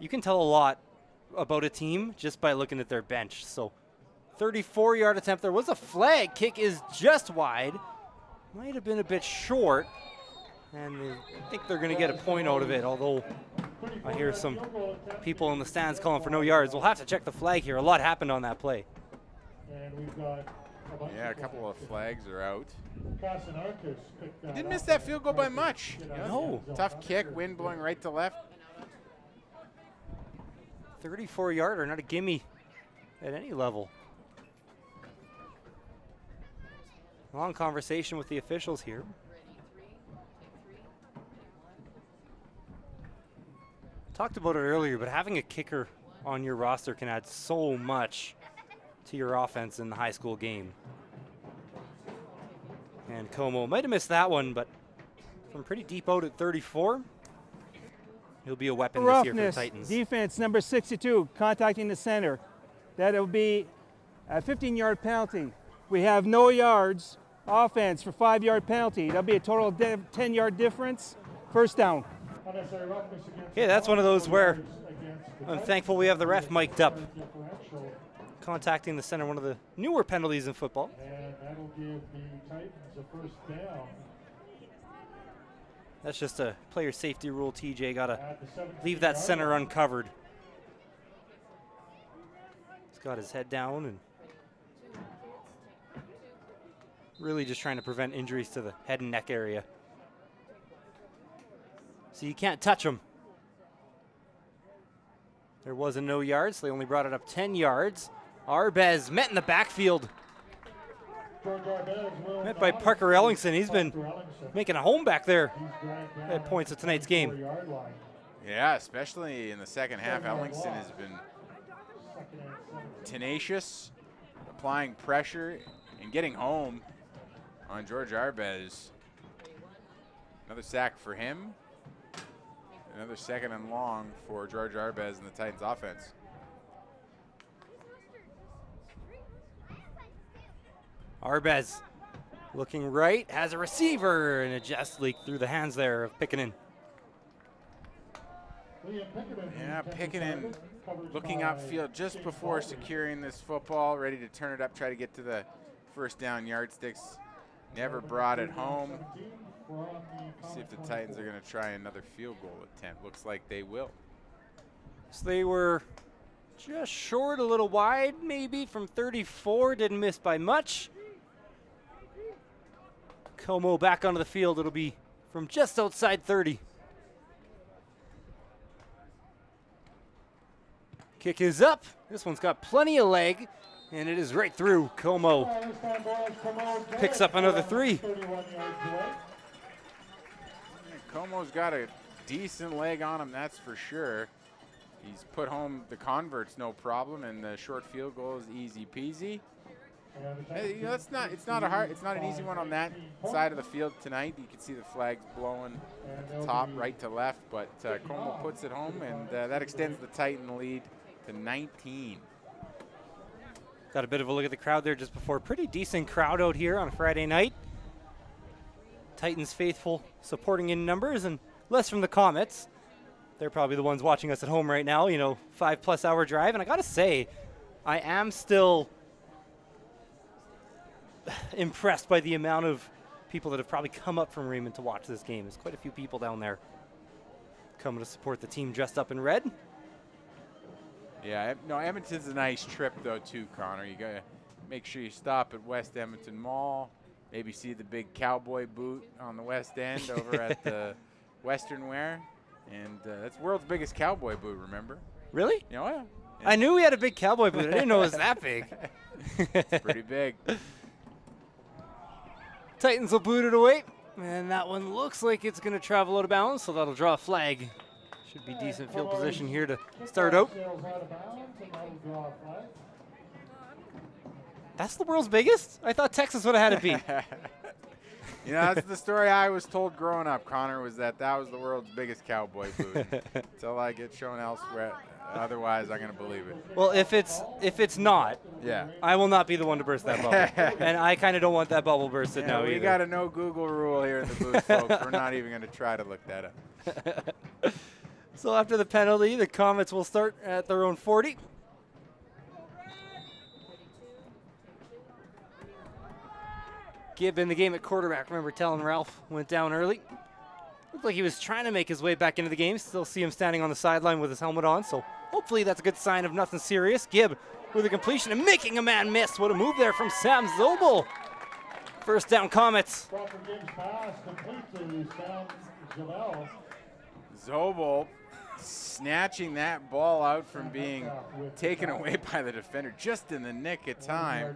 You can tell a lot about a team just by looking at their bench. So 34-yard attempt. There was a flag. Kick is just wide. Might have been a bit short. And I think they're going to get a point out of it, although I hear some people in the stands calling for no yards. We'll have to check the flag here. A lot happened on that play. And we've got a couple of flags are out. Didn't miss that field goal by much. No. Tough kick, wind blowing right to left. 34-yarder, not a gimme at any level. Long conversation with the officials here. Talked about it earlier, but having a kicker on your roster can add so much to your offense in the high school game. And Como might have missed that one, but from pretty deep out at 34, he'll be a weapon this year for the Titans. Defense number 62, contacting the center. That'll be a 15-yard penalty. We have no yards. Offense for 5-yard penalty. That'll be a total of 10-yard difference. 1st down. Yeah, that's one of those where I'm thankful we have the ref mic'd up. Contacting the center, one of the newer penalties in football. And that'll give the Titans a 1st down. That's just a player safety rule, TJ. Gotta leave that center uncovered. He's got his head down and really just trying to prevent injuries to the head and neck area. So you can't touch him. There was a no yards, so they only brought it up 10 yards. Arbez met in the backfield. Met by Parker Ellingson. He's been making a home back there at points of tonight's game. Yeah, especially in the second half, Ellingson has been tenacious, applying pressure, and getting home on George Arbez. Another sack for him. Another 2nd and long for George Arbez and the Titans offense. Arbez looking right, has a receiver, and it just leaked through the hands there of Pickenen. Yeah, Pickenen looking upfield just before securing this football, ready to turn it up, try to get to the first down yardsticks. Never brought it home. See if the Titans are going to try another field goal attempt. Looks like they will. So they were just short, a little wide maybe from 34, didn't miss by much. Como back onto the field, it'll be from just outside 30. Kick is up. This one's got plenty of leg, and it is right through. Como picks up another 3. Como's got a decent leg on him, that's for sure. He's put home the converts no problem, and the short field goal is easy peasy. You know, it's not an easy one on that side of the field tonight. You can see the flags blowing at the top, right to left, but Como puts it home, and that extends the Titan lead to 19. Got a bit of a look at the crowd there just before. Pretty decent crowd out here on a Friday night. Titans faithful supporting in numbers, and less from the Comets. They're probably the ones watching us at home right now, you know, 5+ hour drive. And I gotta say, I am still impressed by the amount of people that have probably come up from Raymond to watch this game. There's quite a few people down there coming to support the team dressed up in red. Yeah, no, Edmonton's a nice trip though too, Connor. You gotta make sure you stop at West Edmonton Mall. Maybe see the big cowboy boot on the West End over at the Western Wear. And that's the world's biggest cowboy boot, remember? Really? Oh, yeah. I knew we had a big cowboy boot. I didn't know it was that big. It's pretty big. Titans will boot it away. And that one looks like it's going to travel out of bounds, so that'll draw a flag. Should be decent field position here to start out. That's the world's biggest? I thought Texas would have had it beat. You know, that's the story I was told growing up, Connor, was that was the world's biggest cowboy boot. Until I get shown elsewhere. Otherwise, I'm going to believe it. Well, if it's not, yeah, I will not be the one to burst that bubble. And I kind of don't want that bubble bursted now either. We got a no Google rule here in the booth, folks. We're not even going to try to look that up. So after the penalty, the Comets will start at their own 40. Gibb in the game at quarterback. Remember telling Ralph went down early. Looked like he was trying to make his way back into the game. Still see him standing on the sideline with his helmet on, so hopefully that's a good sign of nothing serious. Gibb with a completion and making a man miss. What a move there from Sam Zobel. First down, Comets. Zobel snatching that ball out from being taken away by the defender just in the nick of time.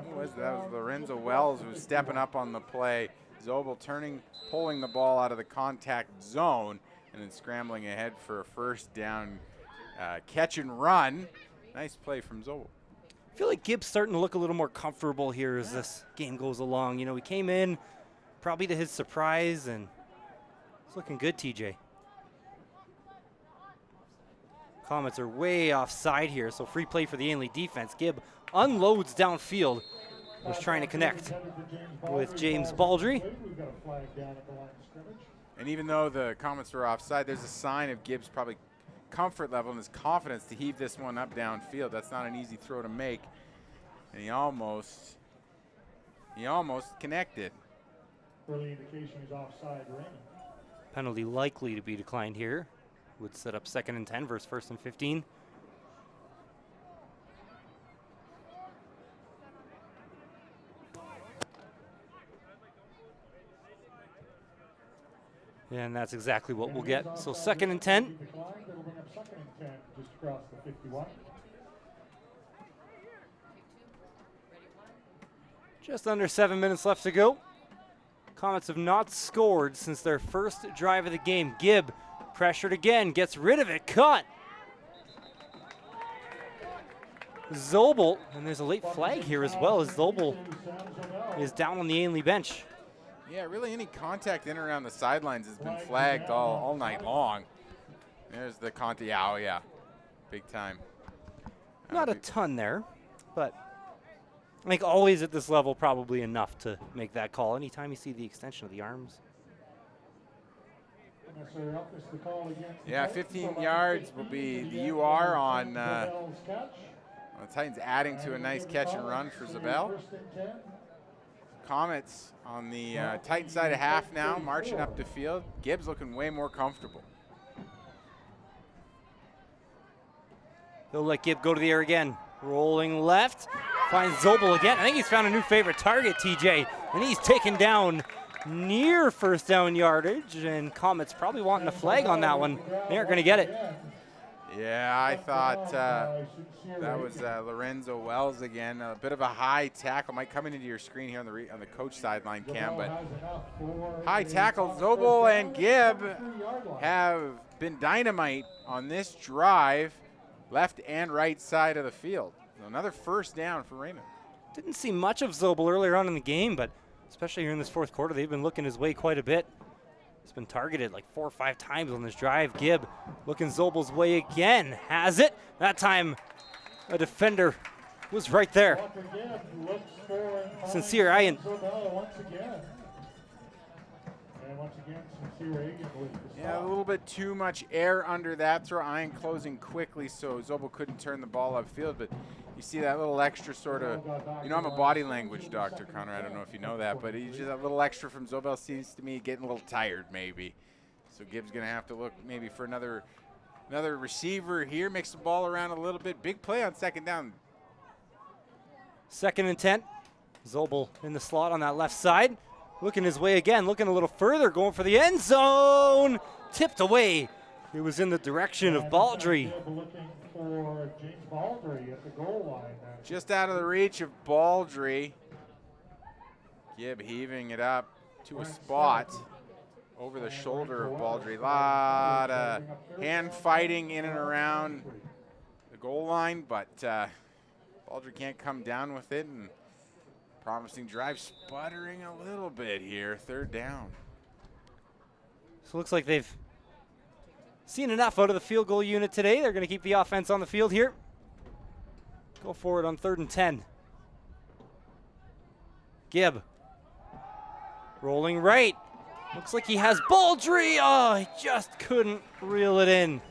Who was that? That was Lorenzo Wells who was stepping up on the play. Zobel pulling the ball out of the contact zone and then scrambling ahead for a first down catch and run. Nice play from Zobel. I feel like Gibb's starting to look a little more comfortable here as this game goes along. You know, he came in probably to his surprise, and it's looking good, TJ. Comets are way offside here, so free play for the Ainlay defense. Gibb unloads downfield. Was trying to connect with James Baldry. And even though the Comets were offside, there's a sign of Gibb's probably comfort level and his confidence to heave this one up downfield. That's not an easy throw to make. And he almost connected. Early indication he's offside, Raymond. Penalty likely to be declined here. Would set up 2nd and 10 versus 1st and 15. And that's exactly what we'll get. So 2nd and 10. Just under 7 minutes left to go. Comets have not scored since their first drive of the game. Gibb pressured again, gets rid of it, cut. Zobel, and there's a late flag here as well as Zobel is down on the Ainlay bench. Yeah, really any contact in and around the sidelines has been flagged all night long. There's the contact. Yeah, oh yeah, big time. Not a ton there, but I think always at this level probably enough to make that call. Anytime you see the extension of the arms. Yeah, 15 yards will be the UR on the Titans, adding to a nice catch and run for Zabel. Comets on the Titan side of half now, marching up the field. Gibbs looking way more comfortable. They'll let Gibb go to the air again. Rolling left, finds Zobel again. I think he's found a new favorite target, TJ, and he's taken down near first down yardage, and Comets probably wanting a flag on that one. They aren't going to get it. Yeah, I thought that was Lorenzo Wells again. A bit of a high tackle. Might come into your screen here on the coach sideline cam, but high tackle. Zobel and Gibb have been dynamite on this drive, left and right side of the field. So another first down for Raymond. Didn't see much of Zobel earlier on in the game, but especially here in this fourth quarter, they've been looking his way quite a bit. He's been targeted like 4 or 5 times on this drive. Gibb looking Zobel's way again. Has it. That time a defender was right there. Sincere Ian. Yeah, a little bit too much air under that throw. Iron closing quickly, so Zobel couldn't turn the ball upfield, but you see that little extra sort of, you know, I'm a body language doctor, Connor. I don't know if you know that, but he's just a little extra from Zobel seems to me getting a little tired maybe. So Gibbs going to have to look maybe for another receiver here, mix the ball around a little bit. Big play on second down. 2nd and 10. Zobel in the slot on that left side. Looking his way again, looking a little further, going for the end zone. Tipped away. It was in the direction of Baldry. Just out of the reach of Baldry. Gibb heaving it up to a spot over the shoulder of Baldry. Lot of hand fighting in and around the goal line, but Baldry can't come down with it, and promising drive sputtering a little bit here. 3rd down. So it looks like they've seen enough out of the field goal unit today. They're going to keep the offense on the field here. Go for it on 3rd and 10. Gibb rolling right. Looks like he has Baldry. Oh, he just couldn't reel it in.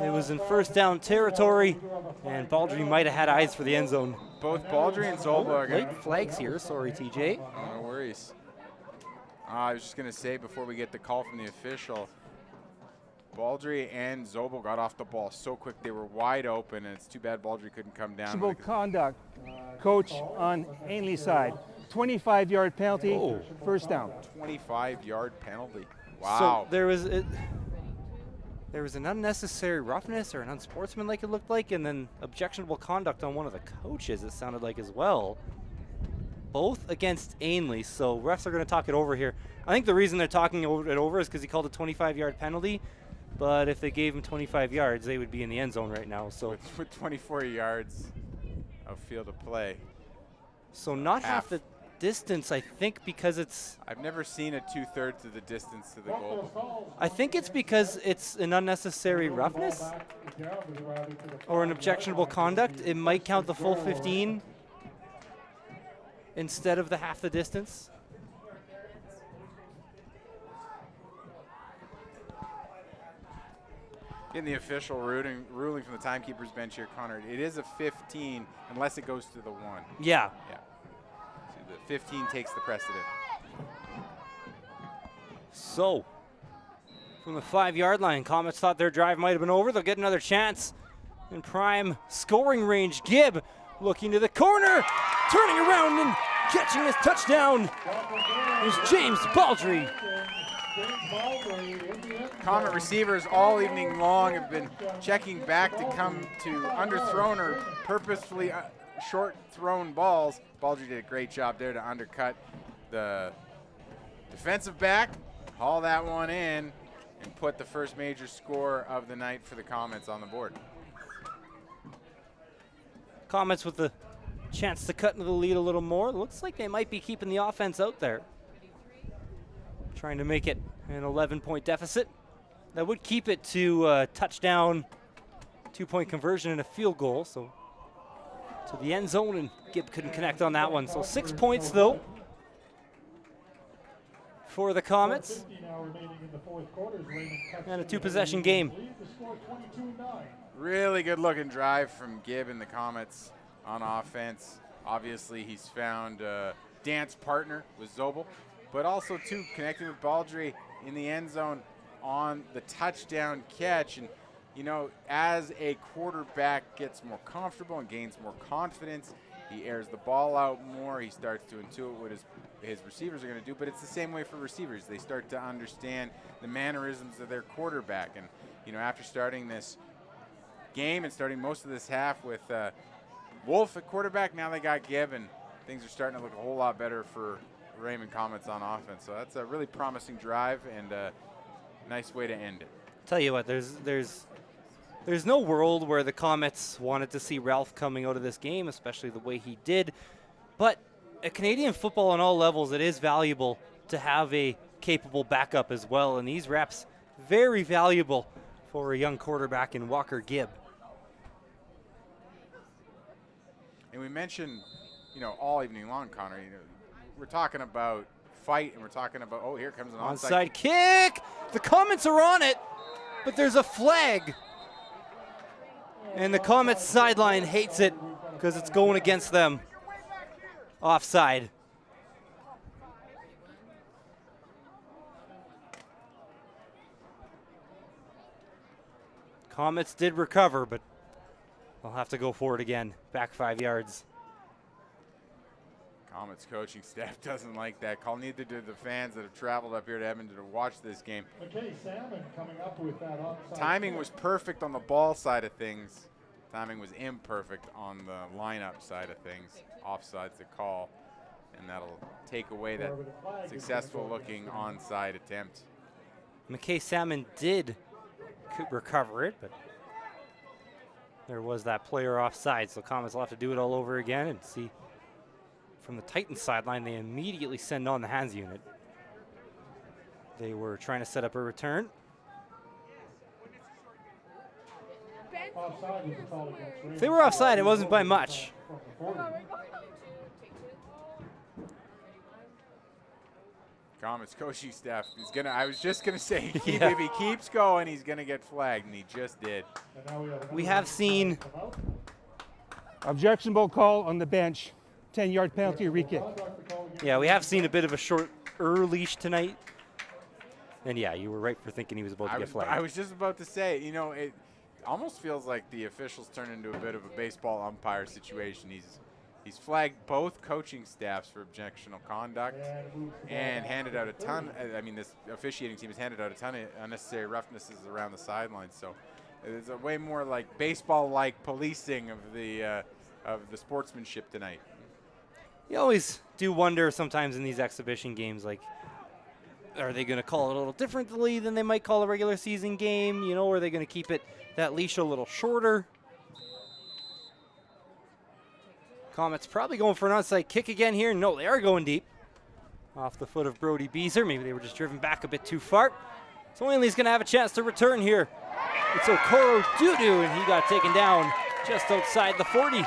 It was in first down territory, and Baldry might have had eyes for the end zone. Both Baldry and Zobel are late flags here. Sorry, TJ. Oh, no worries. I was just going to say before we get the call from the official, Baldry and Zobel got off the ball so quick. They were wide open, and it's too bad Baldry couldn't come down. Questionable conduct, coach on Ainlay side. 25-yard penalty, first down. 25-yard penalty. Wow. So there was an unnecessary roughness or an unsportsmanlike, it looked like, and then objectionable conduct on one of the coaches, it sounded like as well. Both against Ainlay, so refs are going to talk it over here. I think the reason they're talking it over is because he called a 25-yard penalty, but if they gave him 25 yards, they would be in the end zone right now. So with 24 yards of field of play. So not half the distance, I think, because it's... I've never seen a 2/3 of the distance to the goal. I think it's because it's an unnecessary roughness or an objectionable conduct. It might count the full 15 instead of the half the distance. In the official ruling from the timekeeper's bench here, Connor, it is a 15 unless it goes to the 1. Yeah. Yeah. So the 15 takes the precedent. So, from the 5-yard line, Comets thought their drive might have been over. They'll get another chance in prime scoring range. Gibb looking to the corner, turning around and catching his touchdown is James Baldry. Comet receivers all evening long have been checking back to come to underthrown or purposefully short thrown balls. Baldry did a great job there to undercut the defensive back, haul that one in, and put the first major score of the night for the Comets on the board. Comets with the chance to cut into the lead a little more. Looks like they might be keeping the offense out there, trying to make it an 11-point deficit. That would keep it to a touchdown, 2-point conversion, and a field goal. So to the end zone, and Gibb couldn't connect on that one. So 6 points, though, for the Comets. And a 2-possession game. Really good looking drive from Gibb and the Comets on offense. Obviously, he's found a dance partner with Zobel, but also, too, connecting with Baldry in the end zone on the touchdown catch. And, you know, as a quarterback gets more comfortable and gains more confidence, he airs the ball out more. He starts to intuit what his receivers are going to do, but it's the same way for receivers. They start to understand the mannerisms of their quarterback. And, you know, after starting this game and starting most of this half with Wolf at quarterback, now they got Gibb, and things are starting to look a whole lot better for Raymond Comets on offense. So that's a really promising drive and a nice way to end it. Tell you what, there's no world where the Comets wanted to see Ralph coming out of this game, especially the way he did. But at Canadian football on all levels, it is valuable to have a capable backup as well. And these reps, very valuable for a young quarterback in Walker Gibb. And we mentioned, you know, all evening long, Connor, you know, we're talking about fight, and we're talking about, oh, here comes an onside kick. The Comets are on it, but there's a flag. And the Comets sideline hates it because it's going against them. Offside. Comets did recover, but they'll have to go for it again. Back 5 yards. Comets coaching staff doesn't like that call. Neither do the fans that have traveled up here to Edmonton to watch this game. Coming up with that timing was perfect on the ball side of things. Timing was imperfect on the lineup side of things. Offside's the call, and that'll take away that successful-looking onside attempt. McKay Salmon did recover it, but there was that player offside, so Comets will have to do it all over again and see. From the Titans sideline, they immediately send on the hands unit. They were trying to set up a return. If they were offside, it wasn't by much. Comets coaching staff is gonna. I was just gonna say, if he keeps going, he's gonna get flagged, and he just did. We have seen objectionable call on the bench. 10-yard penalty, re-kick. Yeah, we have seen a bit of a short leash tonight. And yeah, you were right for thinking he was about to get flagged. I was just about to say, you know, it almost feels like the officials turned into a bit of a baseball umpire situation. He's flagged both coaching staffs for objectionable conduct and handed out a ton. I mean, this officiating team has handed out a ton of unnecessary roughnesses around the sidelines. So it's a way more like baseball-like policing of the sportsmanship tonight. You always do wonder sometimes in these exhibition games, like, are they going to call it a little differently than they might call a regular season game? You know, are they going to keep that leash a little shorter? Comets probably going for an onside kick again here. No, they are going deep. Off the foot of Brody Beezer. Maybe they were just driven back a bit too far. So Ainley's going to have a chance to return here. It's Okoro Dudu, and he got taken down just outside the 40.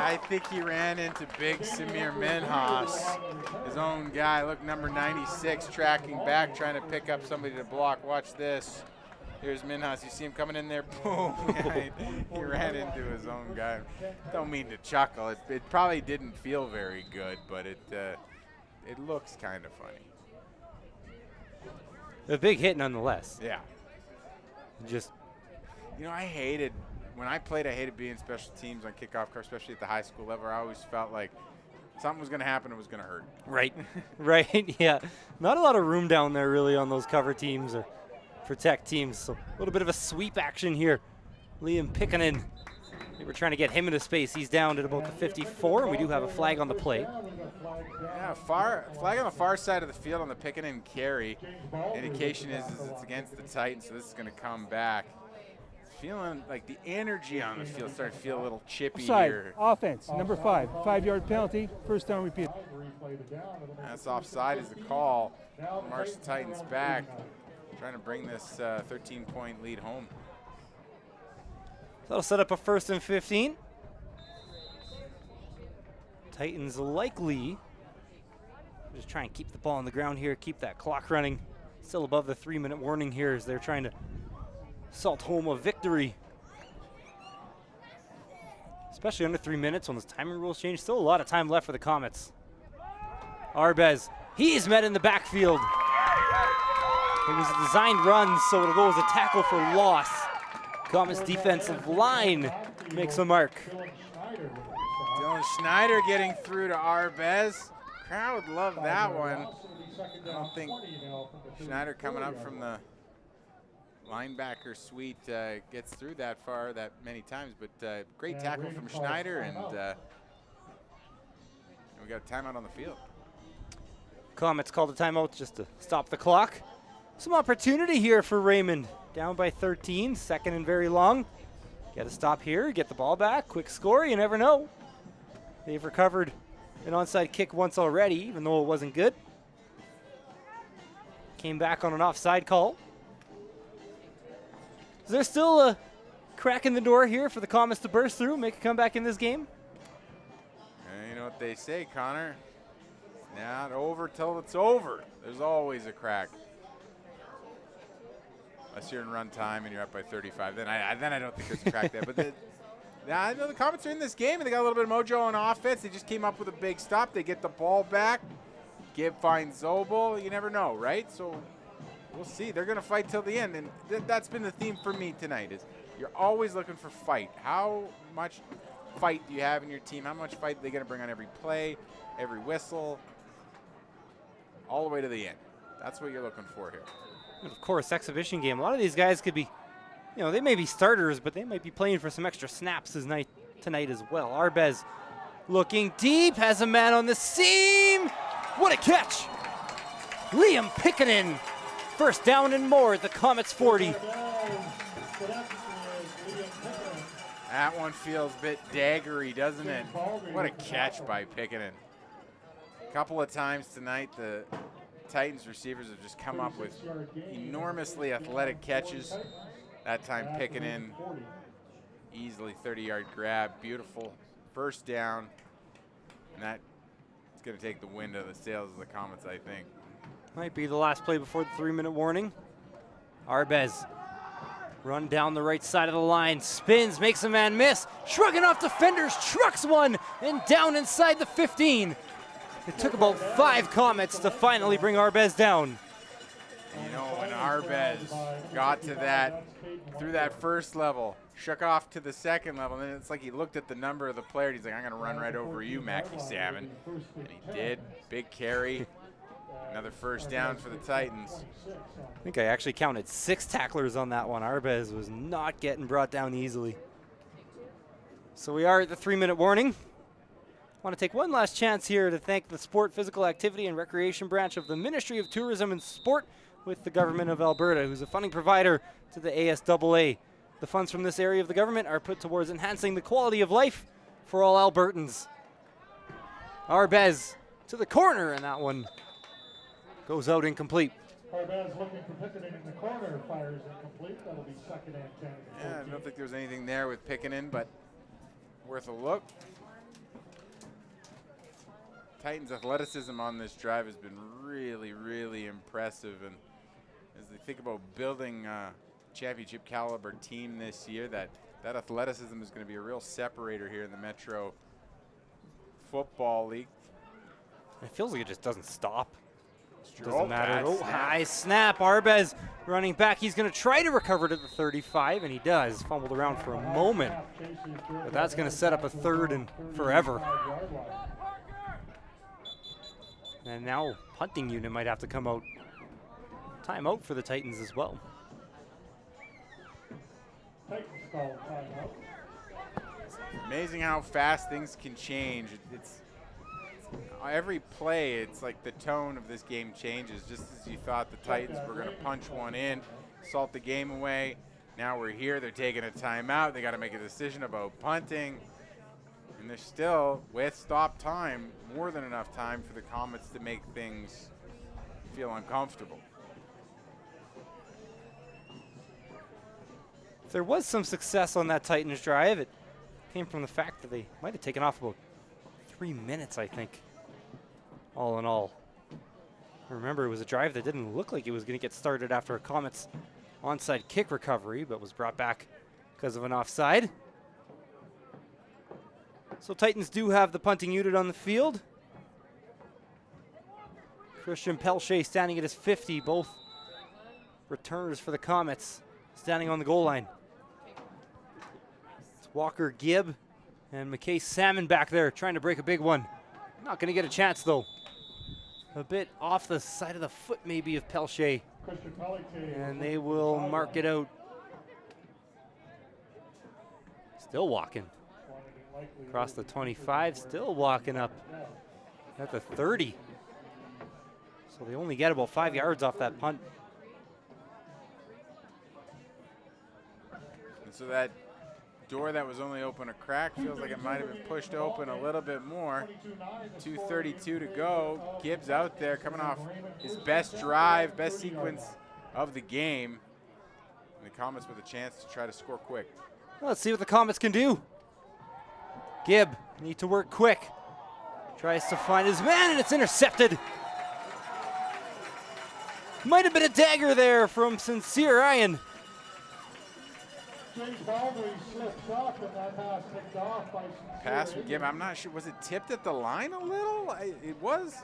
I think he ran into big Samir Minhas, his own guy. Look, number 96 tracking back, trying to pick up somebody to block. Watch this. Here's Minhas. You see him coming in there. Boom. He ran into his own guy. Don't mean to chuckle. It probably didn't feel very good, but it looks kind of funny. A big hit nonetheless. Yeah. Just, you know, when I played, I hated being special teams on kickoff, especially at the high school level. I always felt like something was going to happen, it was going to hurt. Right, right, yeah. Not a lot of room down there really on those cover teams or protect teams. So a little bit of a sweep action here. Liam Pickenen, they were trying to get him into space. He's down at about the 54, and we do have a flag on the play. Yeah, flag on the far side of the field on the Pickenen carry. Indication is it's against the Titans, so this is going to come back. Feeling like the energy on the field started to feel a little chippy Offside, here. offense, number 5, 5-yard penalty, first down repeat. That's offside is the call. March the Titans back, trying to bring this 13-point lead home. That'll set up a 1st and 15. Titans likely just try and keep the ball on the ground here, keep that clock running. Still above the 3-minute warning here as they're trying to salt home a victory. Especially under 3 minutes when those timing rules change. Still a lot of time left for the Comets. Arbez, he's met in the backfield. It was a designed run, so it'll go as a tackle for loss. Comets defensive line makes a mark. Dylan Schneider getting through to Arbez. Crowd loved that one. I don't think Schneider coming up from the linebacker suite gets through that far that many times, but great tackle from Schneider, and we got a timeout on the field. Comets called a timeout just to stop the clock. Some opportunity here for Raymond. Down by 13, 2nd and very long. Got to stop here, get the ball back, quick score, you never know. They've recovered an onside kick once already, even though it wasn't good. Came back on an offside call. Is there still a crack in the door here for the Comets to burst through, make a comeback in this game? You know what they say, Connor. Not over till it's over. There's always a crack. Unless you're in run time and you're up by 35, then I don't think there's a crack there. But I know the Comets are in this game and they got a little bit of mojo on offense. They just came up with a big stop. They get the ball back. Gibb finds Zobel. You never know, right? So we'll see. They're going to fight till the end, and that's been the theme for me tonight. Is you're always looking for fight. How much fight do you have in your team? How much fight are they going to bring on every play, every whistle, all the way to the end? That's what you're looking for here. And of course, exhibition game. A lot of these guys could be, they may be starters, but they might be playing for some extra snaps tonight as well. Arbez looking deep, has a man on the seam. What a catch! Liam Pickenen, first down and more at the Comets 40. That one feels a bit daggery, doesn't it? What a catch by Pickenen. A couple of times tonight, the Titans receivers have just come up with enormously athletic catches. That time Pickenen, easily 30-yard grab, beautiful first down, and that is going to take the wind out of the sails of the Comets, I think. Might be the last play before the 3-minute warning. Arbez run down the right side of the line, spins, makes a man miss, shrugging off defenders, trucks one, and down inside the 15. It took about 5 Comets to finally bring Arbez down. You know, when Arbez got to that, through that first level, shook off to the second level, and then it's like he looked at the number of the player, and he's like, I'm going to run right over you, Mackie Salmon. And he did. Big carry. Another first down for the Titans. I think I actually counted 6 tacklers on that one. Arbez was not getting brought down easily. So we are at the 3-minute warning. I want to take one last chance here to thank the Sport, Physical Activity and Recreation branch of the Ministry of Tourism and Sport with the Government of Alberta, who's a funding provider to the ASAA. The funds from this area of the government are put towards enhancing the quality of life for all Albertans. Arbez to the corner, and that one goes out incomplete. Arbez looking for Pickenen in the corner, fires incomplete. That'll be 2nd and 10. Yeah, I don't think there was anything there with Pickenen, but worth a look. Titans' athleticism on this drive has been really, really impressive. And as they think about building a championship caliber team this year, that athleticism is going to be a real separator here in the Metro Football League. It feels like it just doesn't stop. Doesn't matter. Oh, high snap. Arbez running back. He's going to try to recover to the 35, and he does. Fumbled around for a moment. But that's going to set up a 3rd and forever. And now punting unit might have to come out. Timeout for the Titans as well. Amazing how fast things can change. It's every play, it's like the tone of this game changes. Just as you thought the Titans were going to punch one in, salt the game away, Now we're here, they're taking a timeout. They got to make a decision about punting. And there's still, with stop time, more than enough time for the Comets to make things feel uncomfortable. There was some success on that Titans drive. It came from the fact that they might have taken off about 3 minutes, I think, all in all. I remember it was a drive that didn't look like it was going to get started after a Comets onside kick recovery, but was brought back because of an offside. So Titans do have the punting unit on the field. Christian Pelche standing at his 50, both returners for the Comets, standing on the goal line. It's Walker Gibb and McKay Salmon back there trying to break a big one. Not going to get a chance though. A bit off the side of the foot maybe of Pelche. And they will mark it out. Still walking. Across the 25, still walking up at the 30. So they only get about 5 yards off that punt. And so that door that was only open a crack feels like it might have been pushed open a little bit more. 2:32 to go. Gibbs out there coming off his best drive, best sequence of the game. And the Comets with a chance to try to score quick. Well, let's see what the Comets can do. Gibb need to work quick. Tries to find his man and it's intercepted. Might have been a dagger there from Sincere Ryan. Pass from Gibb. I'm not sure. Was it tipped at the line a little? It was.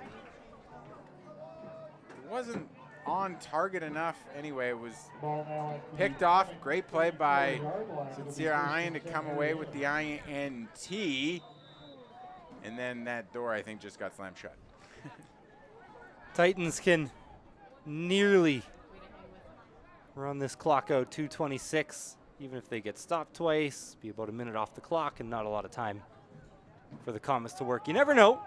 It wasn't on target enough. Anyway, it was picked off. Great play by Sincere Ryan to come away with the INT. And then that door, I think, just got slammed shut. Titans can nearly run this clock out. 2:26. Even if they get stopped twice, be about a minute off the clock and not a lot of time for the Comets to work. You never know.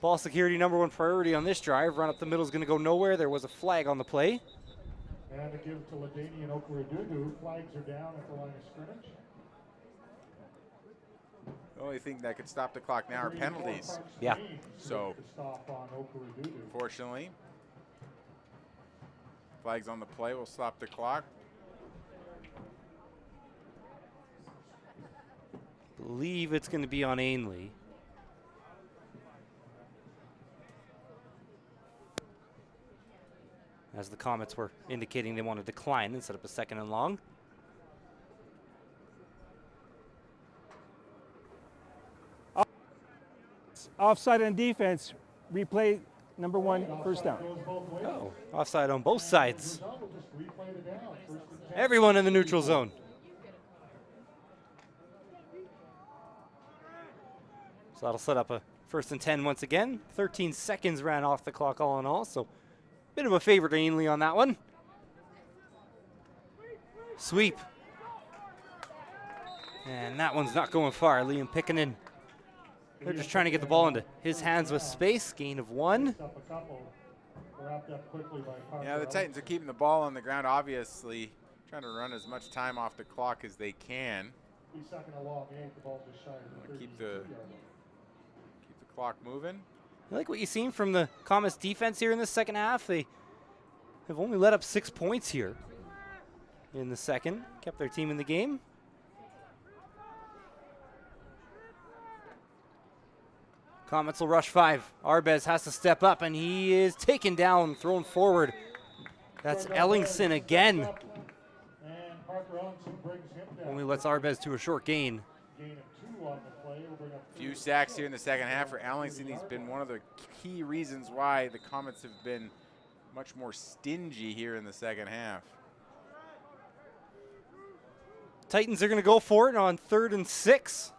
Ball security #1 priority on this drive. Run up the middle is going to go nowhere. There was a flag on the play. And to give to Ladani and Okuradudu. Flags are down at the line of scrimmage. The only thing that could stop the clock now are penalties. Yeah. So, fortunately, flags on the play will stop the clock. Believe it's going to be on Ainlay. As the Comets were indicating they want to decline and set up a 2nd and long. Offside on defense, replay #1, first down. Oh, offside on both sides. Everyone in the neutral zone. So that'll set up a 1st and 10 once again. 13 seconds ran off the clock all in all, so bit of a favor to Ainlay on that one. Sweep. And that one's not going far. Liam Pickenen. They're just trying to get the ball into his hands with space. Gain of 1. Yeah, the Titans are keeping the ball on the ground, obviously. Trying to run as much time off the clock as they can. Keep the clock moving. I like what you've seen from the Comets defense here in the second half. They have only let up 6 points here in the second. Kept their team in the game. Comets will rush 5. Arbez has to step up, and he is taken down, thrown forward. That's Ellingson again. Only lets Arbez to a short gain. Few sacks here in the second half for Ellingson. He's been one of the key reasons why the Comets have been much more stingy here in the second half. Titans are going to go for it on 3rd and 6.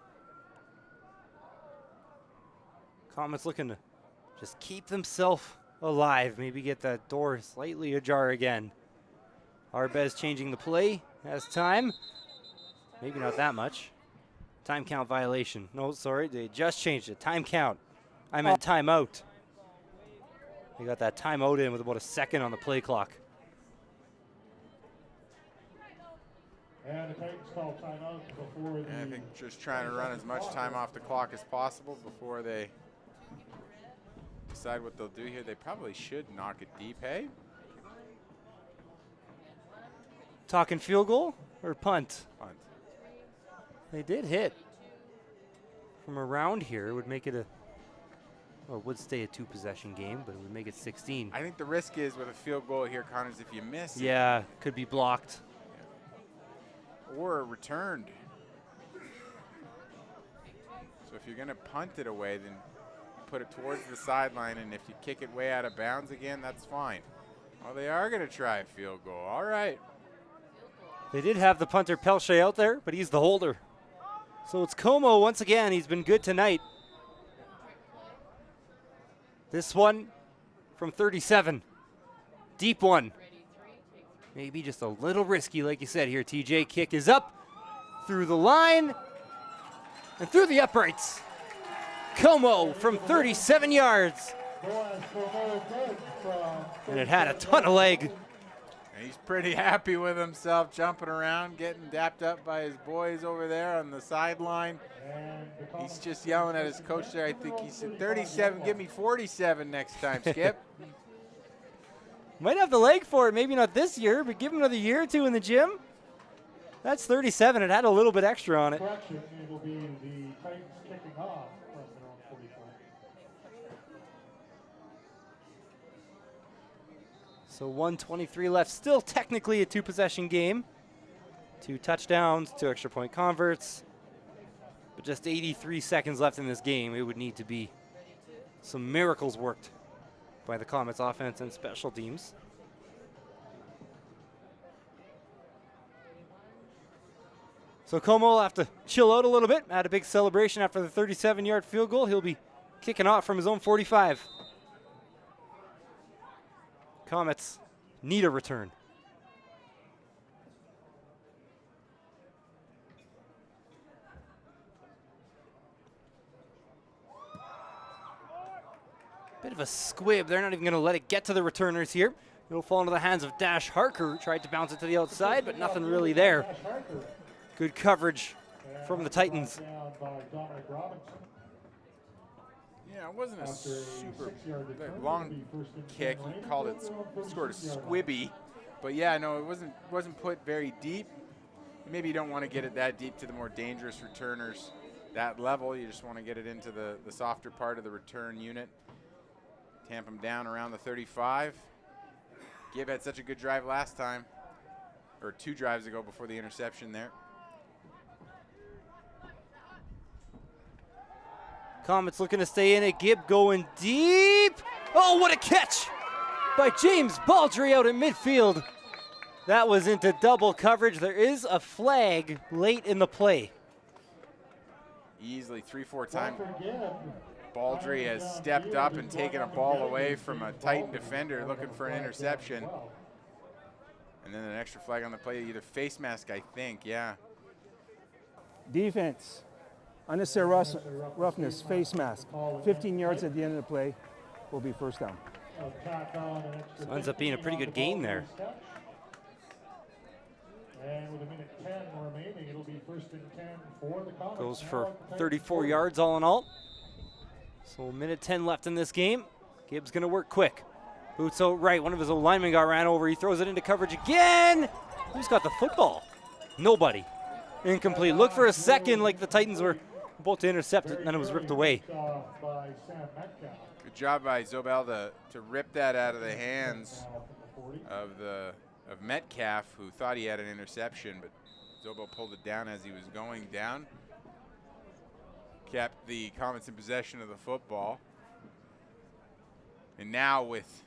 Comets looking to just keep themselves alive. Maybe get that door slightly ajar again. Arbez changing the play. Has time. Maybe not that much. Time count violation. No, sorry, they just changed it. Time count. I meant timeout. They got that timeout in with about a second on the play clock. And the Titans call timeout before the... And I think just trying to run as much time off the clock as possible before they decide what they'll do here. They probably should knock it deep, hey? Talking field goal or punt? Punt. They did hit from around here. It would make it well, it would stay a 2-possession game, but it would make it 16. I think the risk is with a field goal here, Connors, if you miss it. Yeah, could be blocked. Or returned. So if you're going to punt it away, then put it towards the sideline, and if you kick it way out of bounds again, that's fine. Well, they are going to try a field goal. All right. They did have the punter Pelche out there, but he's the holder. So it's Como once again. He's been good tonight. This one from 37. Deep one. Maybe just a little risky, like you said here. TJ kick is up through the line and through the uprights. Como from 37 yards. And it had a ton of leg. And he's pretty happy with himself, jumping around, getting dapped up by his boys over there on the sideline. He's just yelling at his coach there. I think he said, 37, give me 47 next time, Skip. Might have the leg for it, maybe not this year, but give him another year or two in the gym. That's 37. It had a little bit extra on it. Correction, it will be the Titans kicking off from their own 45. So 1:23 left. Still technically a 2-possession game. 2 touchdowns, 2 extra point converts. But just 83 seconds left in this game. It would need to be some miracles worked by the Comets offense and special teams. So Como will have to chill out a little bit. Had a big celebration after the 37-yard field goal. He'll be kicking off from his own 45. Comets need a return. Bit of a squib. They're not even going to let it get to the returners here. It'll fall into the hands of Dash Harker. Tried to bounce it to the outside, but nothing really there. Good coverage from the Titans. Yeah, it wasn't a super long kick. He called it, scored a squibby. But yeah, no, it wasn't put very deep. Maybe you don't want to get it that deep to the more dangerous returners. That level, you just want to get it into the softer part of the return unit. Tamp him down around the 35. Gibb had such a good drive last time, or 2 drives ago before the interception there. Comets looking to stay in it. Gibb going deep. Oh, what a catch by James Baldry out in midfield. That was into double coverage. There is a flag late in the play. Easily 3-4 times. Baldry has stepped up and taken a ball away from a Titan defender looking for an interception. And then an extra flag on the play, either face mask, I think, yeah. Defense, unnecessary roughness, face mask. 15 yards at the end of the play will be first down. So ends up being a pretty good gain there. And with 1:10 remaining, it'll be 1st and 10 for the Comets. Goes for 34 yards all in all. So 1:10 left in this game. Gibbs gonna work quick. Boots out right, one of his old linemen got ran over. He throws it into coverage again. Who's got the football? Nobody. Incomplete. Look for a second like the Titans were about to intercept it, and then it was ripped away. Good job by Zobel to rip that out of the hands of Metcalf, who thought he had an interception, but Zobel pulled it down as he was going down. Kept the Comets in possession of the football. And now with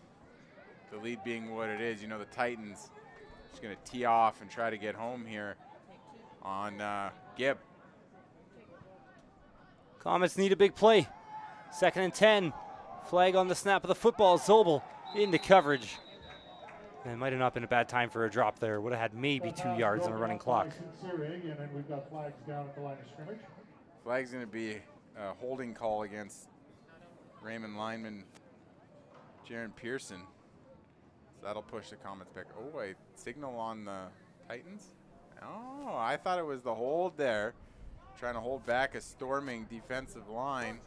the lead being what it is, you know, the Titans just going to tee off and try to get home here on Gibb. Comets need a big play. 2nd and 10. Flag on the snap of the football. Zobel into coverage. And it might have not been a bad time for a drop there. Would have had maybe 2 yards on a running clock. Flag's going to be a holding call against Raymond lineman Jaron Pearson. So that'll push the Comets back. Oh, a signal on the Titans. Oh, I thought it was the hold there. Trying to hold back a storming defensive line.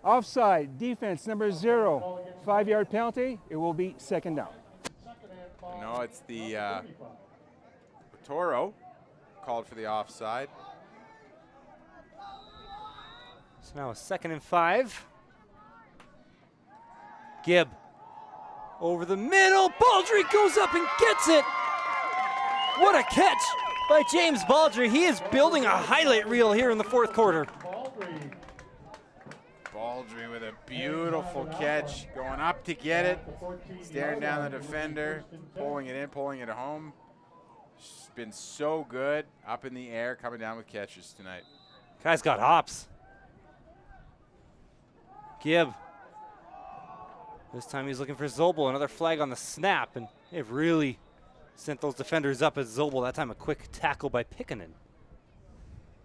Offside, defense number 0. 5-yard penalty. It will be second down. No, it's the Toro called for the offside. So now a 2nd and 5. Gibb over the middle. Baldry goes up and gets it. What a catch by James Baldry. He is building a highlight reel here in the 4th quarter. Baldry with a beautiful catch, going up to get it, staring down the defender, pulling it in, pulling it home. She's been so good up in the air, coming down with catches tonight. Guy's got hops. Gibb. This time he's looking for Zobel. Another flag on the snap, and they've really sent those defenders up as Zobel. That time a quick tackle by Pickenen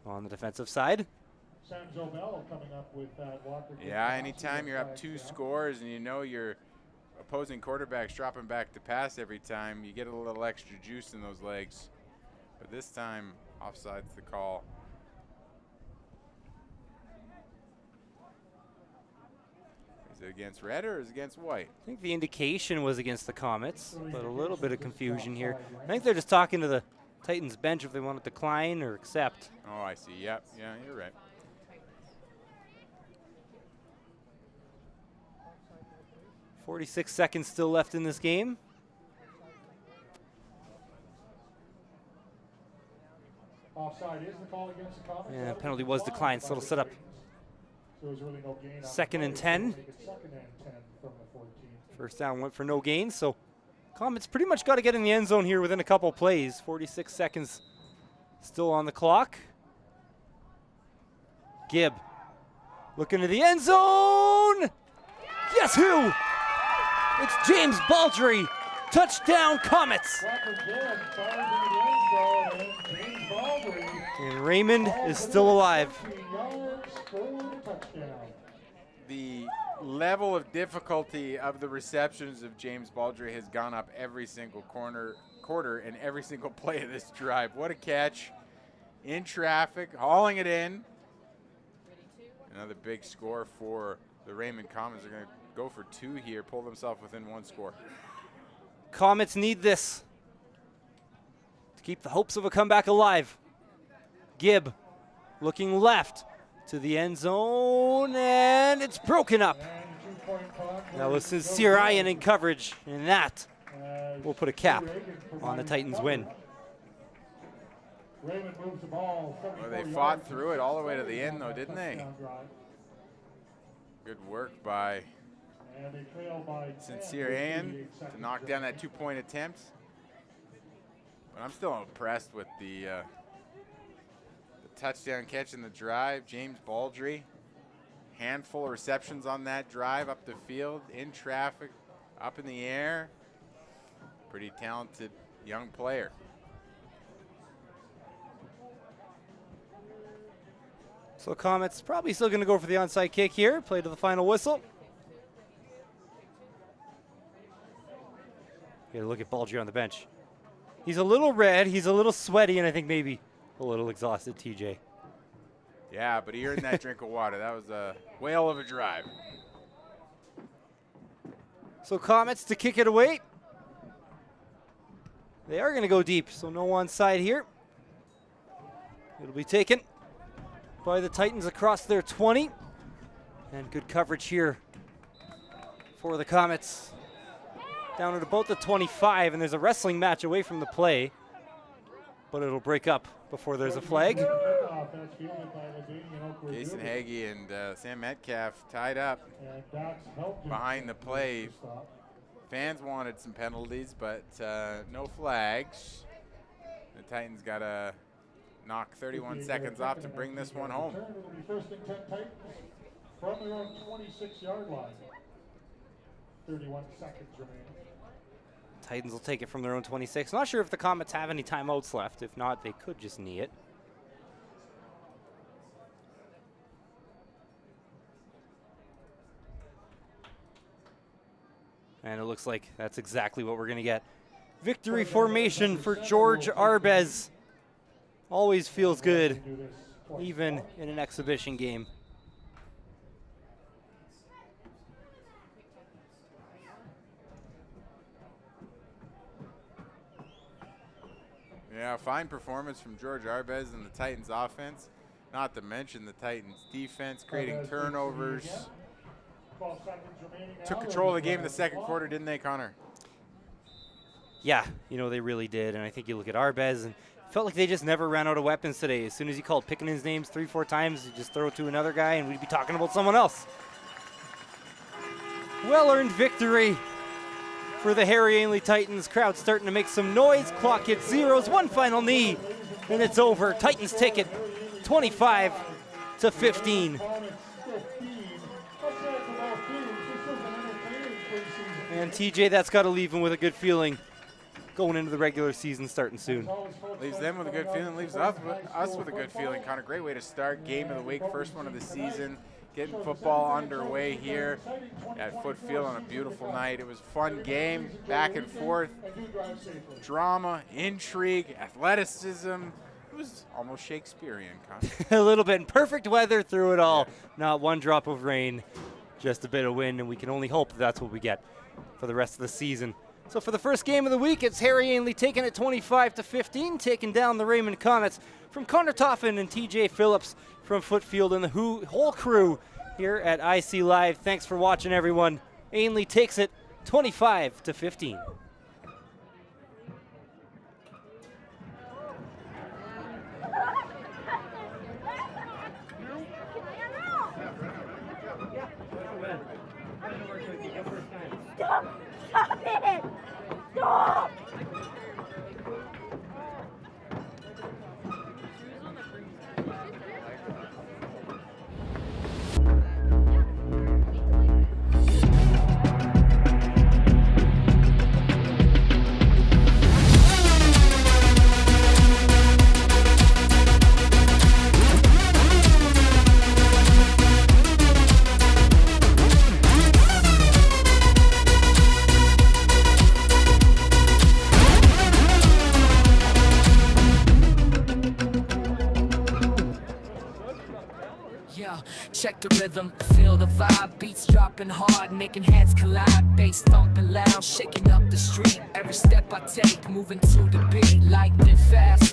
on the defensive side. Coming up with Walker. Yeah, anytime you're up 2 scores and you know your opposing quarterback's dropping back to pass every time, you get a little extra juice in those legs. But this time, offside's the call. Is it against red or is it against white? I think the indication was against the Comets, but a little bit of confusion here. I think they're just talking to the Titans bench if they want to decline or accept. Oh, I see. Yep. Yeah, you're right. .46 seconds still left in this game. Offside is the call against the Comets. Yeah, penalty was declined, so it'll set up So there's really no gain on 2nd and 10. 2nd and 10 from the 14. First down went for no gain, so Comets pretty much got to get in the end zone here within a couple plays. 46 seconds still on the clock. Gibb looking to the end zone. Guess who? It's James Baldry. Touchdown, Comets. And Raymond is still alive. The level of difficulty of the receptions of James Baldry has gone up every single quarter and every single play of this drive. What a catch. In traffic, hauling it in. Another big score for the Raymond Comets. They're going to go for 2 here, pull themselves within 1 score. Comets need this to keep the hopes of a comeback alive. Gibb looking left to the end zone, and it's broken up. That was Sincere Iron in coverage, and that will put a cap on the Titans' win. Well, they fought through it all the way to the end, though, didn't they? Good work by Sincere Ian to knock down that 2-point attempt. But I'm still impressed with the touchdown catch in the drive. James Baldry, handful of receptions on that drive up the field, in traffic, up in the air. Pretty talented young player. So Comets probably still going to go for the onside kick here. Play to the final whistle. You got to look at Baldry on the bench. He's a little red, he's a little sweaty, and I think maybe a little exhausted, TJ. Yeah, but he earned that drink of water. That was a whale of a drive. So Comets to kick it away. They are going to go deep, so no onside here. It'll be taken by the Titans across their 20. And good coverage here for the Comets. Down at about the 25, and there's a wrestling match away from the play. But it'll break up before there's a flag. Jason Hagee and Sam Metcalf tied up behind the play. Fans wanted some penalties, but no flags. The Titans got to knock 31 seconds off to bring this one home. It'll be 1st and 10 Titans from their own 26-yard line. 31 seconds remaining. Titans will take it from their own 26. Not sure if the Comets have any timeouts left. If not, they could just knee it. And it looks like that's exactly what we're going to get. Victory formation for George Arbez always feels good, even in an exhibition game. Yeah, fine performance from George Arbez and the Titans offense. Not to mention the Titans defense, creating turnovers. Took control of the game in the second quarter, didn't they, Connor? Yeah, you know, they really did. And I think you look at Arbez, and it felt like they just never ran out of weapons today. As soon as he called Pickenin's names 3-4 times, he'd just throw it to another guy, and we'd be talking about someone else. Well-earned victory for the Harry Ainlay Titans. Crowd starting to make some noise. Clock hits zeros. One final knee, and it's over. Titans take it 25-15. And TJ, that's got to leave him with a good feeling going into the regular season starting soon. Leaves them with a good feeling, leaves us with a good feeling. Connor, great way to start. Game of the week, first one of the season. Getting football underway here at Foote Field on a beautiful night. It was a fun game, back and forth, drama, intrigue, athleticism. It was almost Shakespearean, Connor. A little bit. Perfect weather through it all. Not one drop of rain, just a bit of wind, and we can only hope that that's what we get for the rest of the season. So for the first game of the week, it's Harry Ainlay taking it 25-15, taking down the Raymond Comets from Connor Toffin and TJ Phillips from Foote Field and the whole crew here at IC Live. Thanks for watching, everyone. Ainlay takes it 25-15. Stop it! Stop! Check the rhythm, feel the vibe, beats dropping hard, making heads collide, bass thumping loud, shaking up the street. Every step I take, moving to the beat, lightning fast.